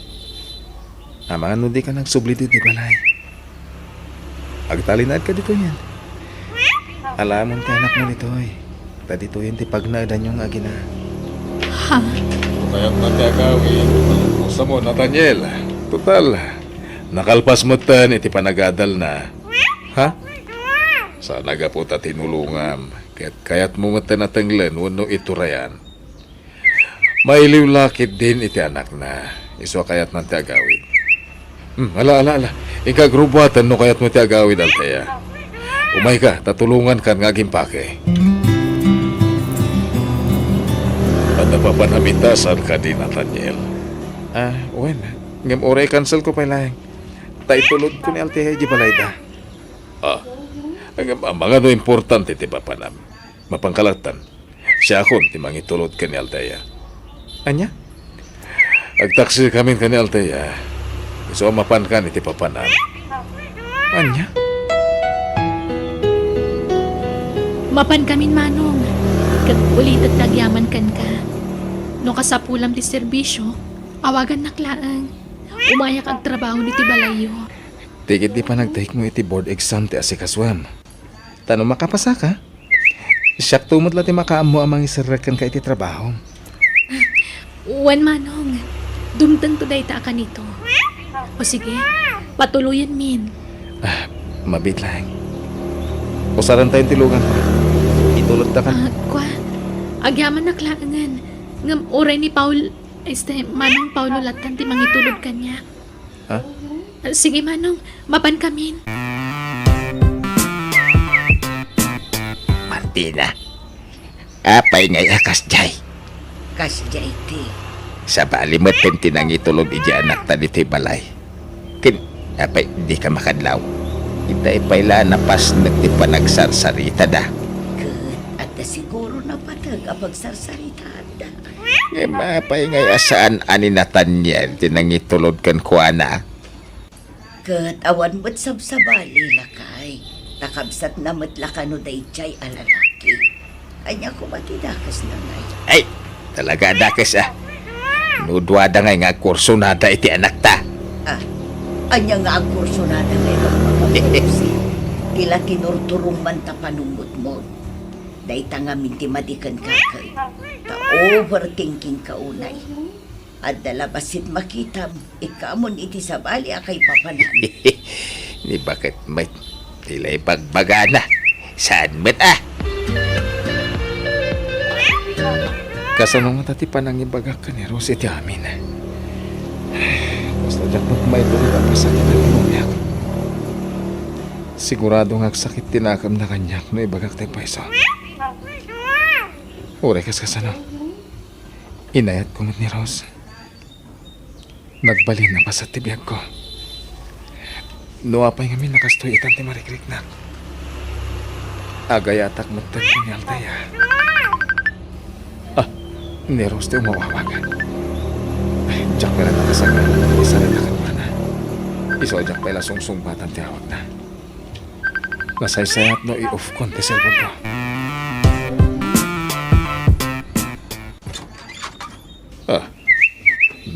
Ama, ano di ka nagsubli dito, balay? Agtalinad ka dito yan. Alamon ti anak mo nito, eh. Ta dito yun ti pagnaadan yung agina. Ha? Kaya't natagawin, palupusa mo, Nathaniel. Total, nakalpas mo tan, iti panagadal na. Ha? Sana ga po ta tinulungam, kaya't mo matanatanglan, wano iturayan. Mailiw lakit din iti anak na, iso kaya't nanti agawin. Ala. Ikagrubatan no kaya't mo ti agawid, Altea. Umay ka, tatulungan ka nga gimpake. At napapanamitasan ka din, Nathaniel. Wen. Ngam oray cancel ko pa lang. tay tulod ko ni Alteya di balay da. Ang mga no importante ti papanam. Mapangkalatan. Siya akon ti mangitulod ka ni Alteya. Anya? Agtaksi kami ka ni Alteya. Iso mapan ka ni ti papanam. Anya? Mapan kamin manong. Kat ulit at tagyaman kan ka. No kasapulam ti serbisyo, awagan naklaang. Umayak ang trabaho ni ti balayo. Tigit di pa nagtahik mo iti board exam ti asikaswam. Tanong makapasa ka? Siyak tumot lang ti makaamo amang isarakan ka iti trabaho. Wan manong. Dumtan to day ta ka nito. O sige, patuluyan min. Mabit lang. Usaran tayong tilugan ko. Itulot ta ka. Kwa, agyaman naklaangan. Ngam oray ni Paul, manong Paulo latan ti mangitulod kanya. Ha? Sige manong, mapan kamin. Martina, apay ngay akas jay. Kasya iti. Sa balimot ken tinangitulog iji anak ta dito'y balay. Kin, apay, di ka makadlaw. Itay payla napas nagti panagsarsarita da. Kat, at siguro na patag apag sarsarita da. E mapay ngay asaan ani Nathaniel tinangitulog kan kuana. Kat, awan mo't sabsabali lakay. Takabsat na matlakano day chay alalaki. Anya ko matidakas na ngay. Ay, talaga dakes ah. Nudwada ngay nga kurso nada iti anak ta. Anya nga ang kurso na na ngayon magpapagpusi. Tila tinurturong man tapanungot mo. Dahil nga minti madikan kakay. Ta overthinking ka unay. At dalabasit makitam, ikamon iti sabali akay papanan. Ni bakit may tila'y pagbagana. Saan met ah? Kasanong nga tati panang ibagak ka ni Rose iti amin. Basta dyan mo may tulog ang pasakit na lumumyak. Sigurado nga sakit tinakam na kanyak no ibagak tayo paiso. Ure kas kasanong. Inayat ko ni Rose. Nagbalin na pa sa tibiyag ko. Nuapay nga min nakastoy ikan ti marikrik na. Agayatak magtag ko ni Altaya. Ni Rose tayo mawawagan. Diyak pala nakasagan. Isa rin nakalwana. Iso diyak pala sungsung-batan tiyawag na. Nasaysayat no i-off ko ti cellphone ko.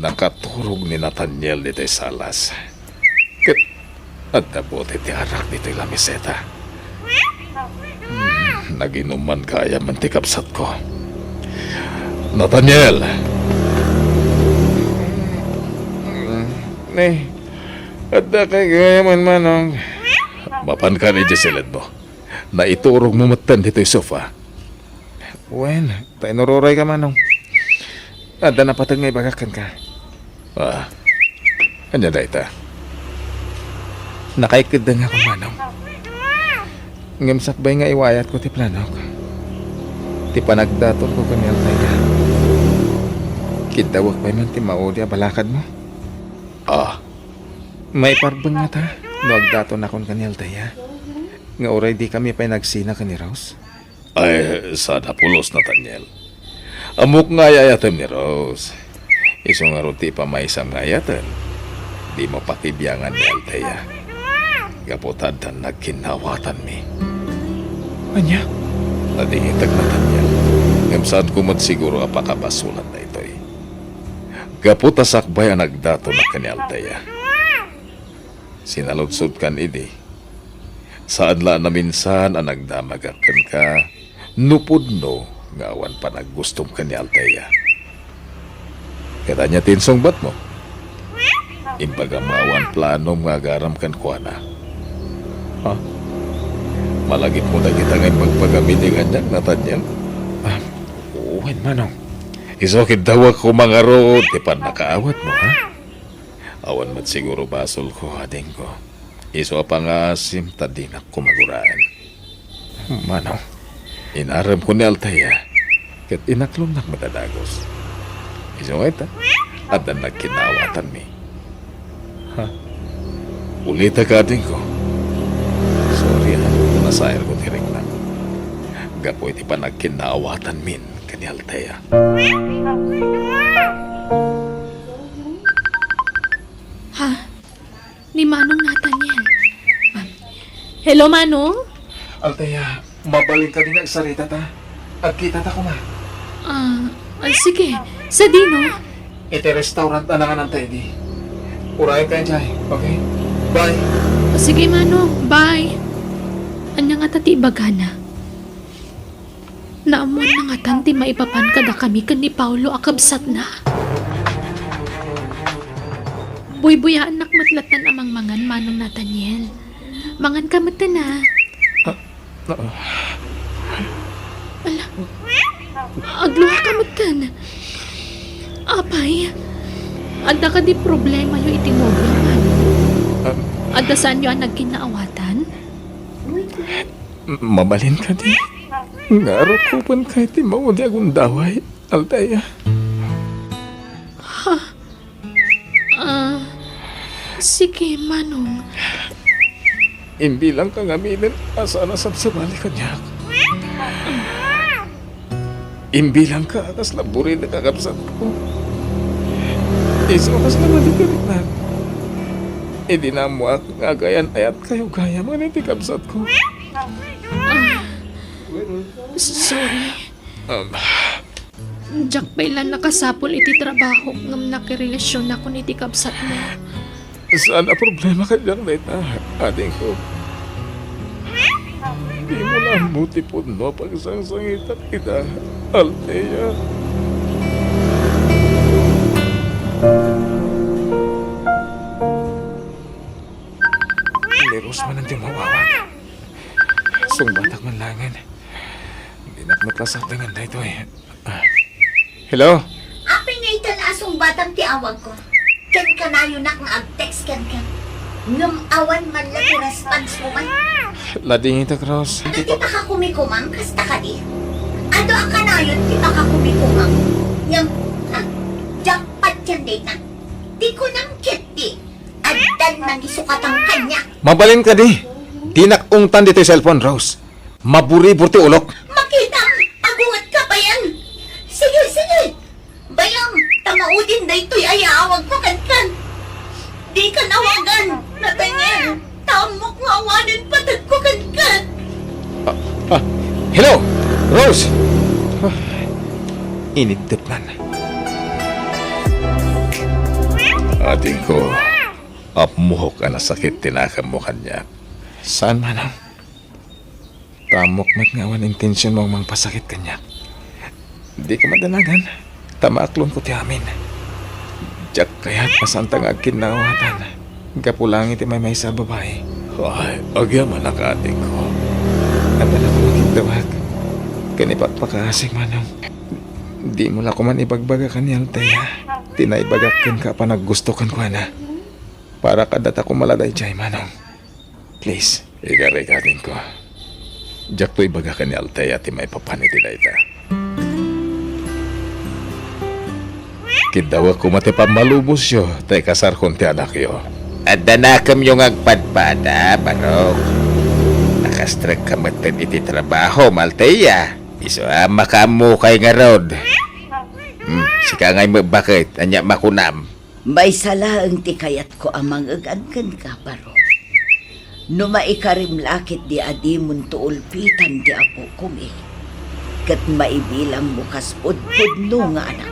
Nakaturog ni Nathaniel dito'y salas. Kat, at nabuti ti arak dito'y lamiseta. Naginuman kaya man ti kapsat ko. Nathaniel! At da kay gaya man manong. Mapan ka ni Giselle mo. Na iturog mo matan dito'y sofa. Wen, tayo nururay ka manong. At da napatag nga ibagakan ka. Anya na ita? Nakaikid nga ako manong. Ngamsakbay nga iwayat ko ti planok. Ti panagdaton ko kanyal tayo. Kidawak pa man ti maudi balakad mo. May parbang nga ta. Nuagdaton akong kanyal tayo. Nga oray di kami pa'y nagsina ka ni Rose. Ay, sana pulos, Nathaniel. Amok nga yayatem ni Rose. Iso nga ruti pa may isang nga yatan. Di mo pakibiyangan ni Alteya. Kaputad tan nagkinawatan mi. Anya? Nadingitag Nathaniel. Ngamsaan kumot siguro apakabasulan na ito'y. Kaputa sakbay ang nagdato na kani Alteya. Sinaludsod kan idi. Saan la na minsan ang nagdamagakan ka, nupod no, nga awan pa naggustom ka ni Alteya. Kaya niya tinsong bat mo? Imbaga maawan plano nga garam kan kuana. Malagit mo na kita ngayon magpagamilingan niya, Nathaniel. Uwan manong. Isokid daw ako mga rood, di pa nakaawat mo, ha? Awan mat siguro basol ko, ading ko. Iso pa nga asim, tadinak ko maguraan. Manong. Inaram ko ni Alteya, kat inaklom nak madadagos. Iso nga ita, at na nagkinawatan mi. Ulita ka din ko. Sorry ha, nasayar ko direk na. Gapoy ti pa nagkinaawatan min kani Althea. Ha? Ni Manong Nathaniel. Hello, Manong? Althea, mabaling ka din nagsarita ta. Agkita ta ko ma. Sige. Sa Dino? Iti restaurant na nga ng di. Urayan kayo dyan, okay? Bye. Sige, Manong. Bye. Anya nga tati bagana. Naamon na nga tanti maipapan kada kami kan ni Paulo akabsat na. Buy-buyaan nakmatlatan amang mangan Manong Nathaniel. Mangan ka na. Ala. Agluha ka matan. Apay. Ada ka di problema yung itinobya man. Ada saan yung nagkinaawatan? Mabalin ka di. Ngaro ko pan kay ti maudi akong daway, Althea. Sige, Manong. Imbilang kang aminin asa nasab sa balik kanya. Imbilang ka akas laburi na kakapsat ko. Iso akas naman di kalit na. Hindi na mo at ngagayan ayat kayo gaya mga niti kapsat ko. Sorry. Jack pailan nakasapol iti trabaho ngam nakirelasyon ako ni tikabsat mo. Sana problema ka dyan, Rita, ating ko. Di mo lang buti po no pagsangsangitan kita, Althea. Ni Rosman ang timawawag. Sungbatak man langin. Hindi nakmatlasak dengan na ito eh. Hello? Apay nga italasong batang ti awag ko. Kan ka na yun nga ag-text kan ka. Ngam awan man lang yung response mo man. Lading ito, Cross. Ano di makakumikumang kasta ka di? Ano ang ka na yun di makakumikumang? Ngam, jackpot yan din na. Di ko nang kit di. Addan nang isukatang kanya. Mabalin ka di. Tinakungtan dito yung cellphone, Rose. Maburi-burti ulok. Makita, agungat ka pa yan. Sige, sige. Bayang, tamaudin na ito'y ayaawag ko kan. Di ka nawagan. Nathaniel, tamok nga awanin patag ko kan. Hello, Rose. Inidip man. Ating ko, apmuhok ka na sakit tinakam mo kanya. Saan man ang? Tamok mat nga awan intensyon mong mangpasakit kanya. Di ka madanagan. Tamaklon ko ti amin. Diyak kaya't masantang agkinawatan. Gapulang iti may sa babae. Ay, agyaman ang ating ko. Nadala ko magintawag. Kanipat pakasig manong. Di mo la ko man ibagbaga ka ni Althea. Tinaibagakin ka pa naggustukan ko na. Para kadata ko maladay jay manong. Please. Igaray ka ating ko. Diyak to ibaga ka ni Althea ti may papaniti na ita. Kidawa ko mati pa malubos yo, tay kasar konti anak yo. At danakam yung agpadpada, barok. Nakastrek ka matan iti trabaho, Althea. Iso makamukay nga rod. Sika ngay mabakit, anya makunam. May salaang ti kayat ko amang agagkan ka, baro. No maikarim lakit di adimon tuulpitan di apo kumi. Kat maibilang bukas pudpud no nga anak.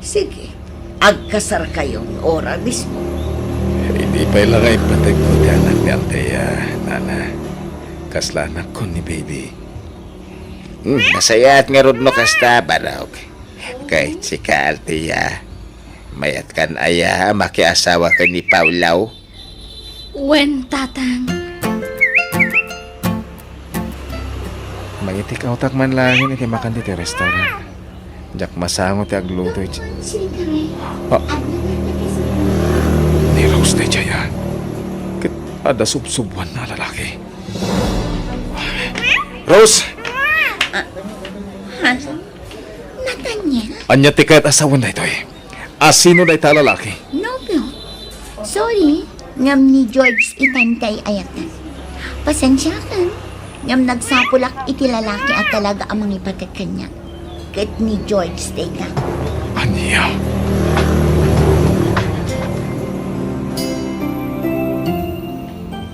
Sige, agkasar kayong ora mismo. Hindi pa ilangay patag ko ti anak ni Althea, nana. Kaslanak ko ni baby. Nasayat nga rod no kasta, barok. Kahit si ka, Althea, mayat kan aya makiasawa ka ni Paulaw. Wen, tatang. Mangiti ka utak man lang yun kay makan dito restaurant. Diyak masangot ti agluto. Ni Rose de Jaya. Kit ada subsubuan na lalaki. Rose! Nathaniel? Anya ti kaya't asawan na ito eh. Asino na ita lalaki? Nobyo. Sorry, Ngam ni George itan kay ayatan. Pasensya kan. Ngam nagsapulak iti lalaki at talaga amang ipagat kanya. Kat ni George teka. Anya?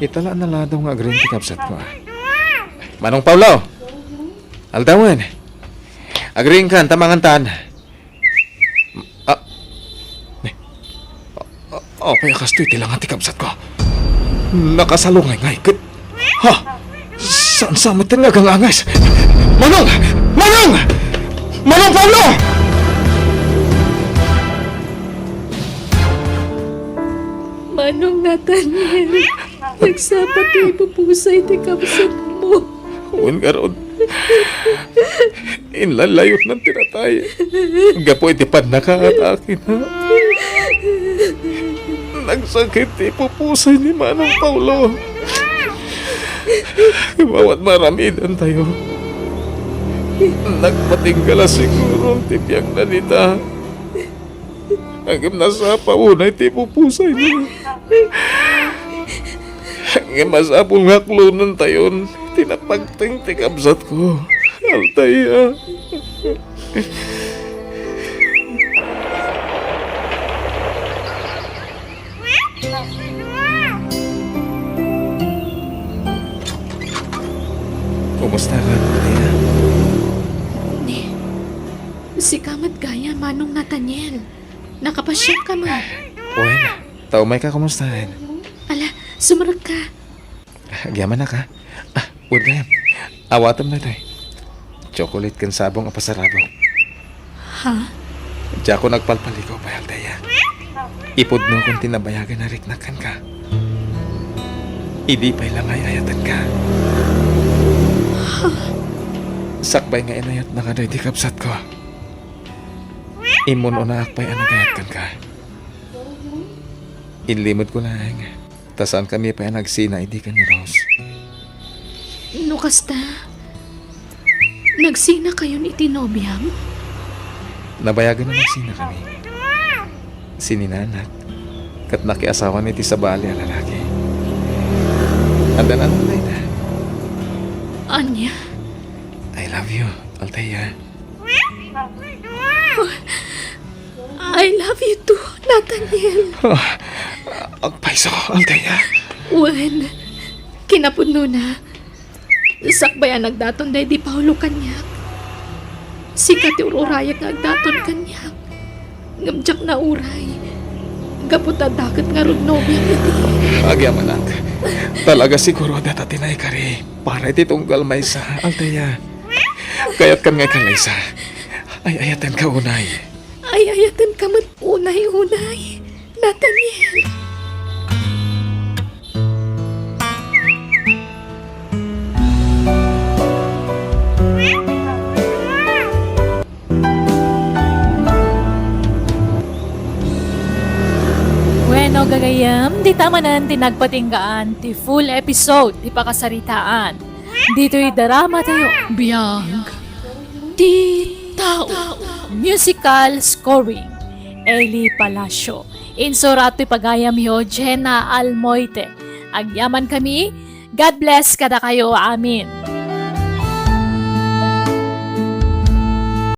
Itala na ladaw nga green tea kapsat ko. Manong Paulo! Aldawan! Agring kan, tamangan tan. Paya kastoy tilangan ti kapsat ko. Nakasalungay ngay. Ha? Saan sa matin nga kang angay? Manong! Manong! Manong Paulo! Manong Nathaniel, nagsapat kayo pupusay ti kapsat mo. Uwan ka ron. Inlalayot ng tinatay. Gapo iti pan nakaakin ha. Nagsakit ti pupusay ni Manong Paulo. Bawat maramidan tayo. Nagpatinggala siguro ang tipyang nanita. Hanggang nasa paunay ti pupusay niya. Hanggang masapong ngaklunan tayon. Tinapagting tikabsat ko. Altaya. Kumusta ka, Altaya? Si Kamat Gaya, Manong Nathaniel. Nakapasya ka ma. Uy, taumay ka kumustahin? Ala, sumarag ka. Agyaman na ka. Uy, Gayam. Awatam na ito eh. Chocolate kan sabong apasarabaw. Ha? Diya ko nagpalpaligaw pa, Altaya. Ipudno kung tinabayagan na riknakan ka. Idi pa'y lang ay ayatan ka. Sakbay nga inayat na kada iti kapsat ko. Imon o naak pa'y anagayatan ka. Inlimod ko lang. Tasan kami pa'y nagsina idi ka ni Rose. No kasta? Nagsina kayo ni Tinobiam? Nabayagan na nagsina kami. Sininanak. Kat nakiasawa ni ti sa bali ang lalaki. Andan anong na. Anya? I love you, Altaya. I love you too, Nathaniel. Ang paiso, Altaya. Wen, kinapudno na. Sakbayan nagdaton day di Paulo kanyak. Sikat yung urayak nga agdaton kanyak. Ngamjak na uray. Gaputa dagat nga rod nobya iti. Agyaman ak. Talaga siguro data tinay kari. Para iti tunggal may sa, Altaya. Kayat kan nga kalaysa. Ay ayatan ka unay. Ay ayatan ka mat unay-unay. Nathaniel. Bueno, gagayam, di tamanan tinagpatinggaan ti full episode ti pakasaritaan. Dito'y drama tayo. Biyag. Ti tao. Musical scoring. Eli Palacio. Insurato pagayam yo Jenna Almoite. Agyaman kami. God bless kada kayo. Amin.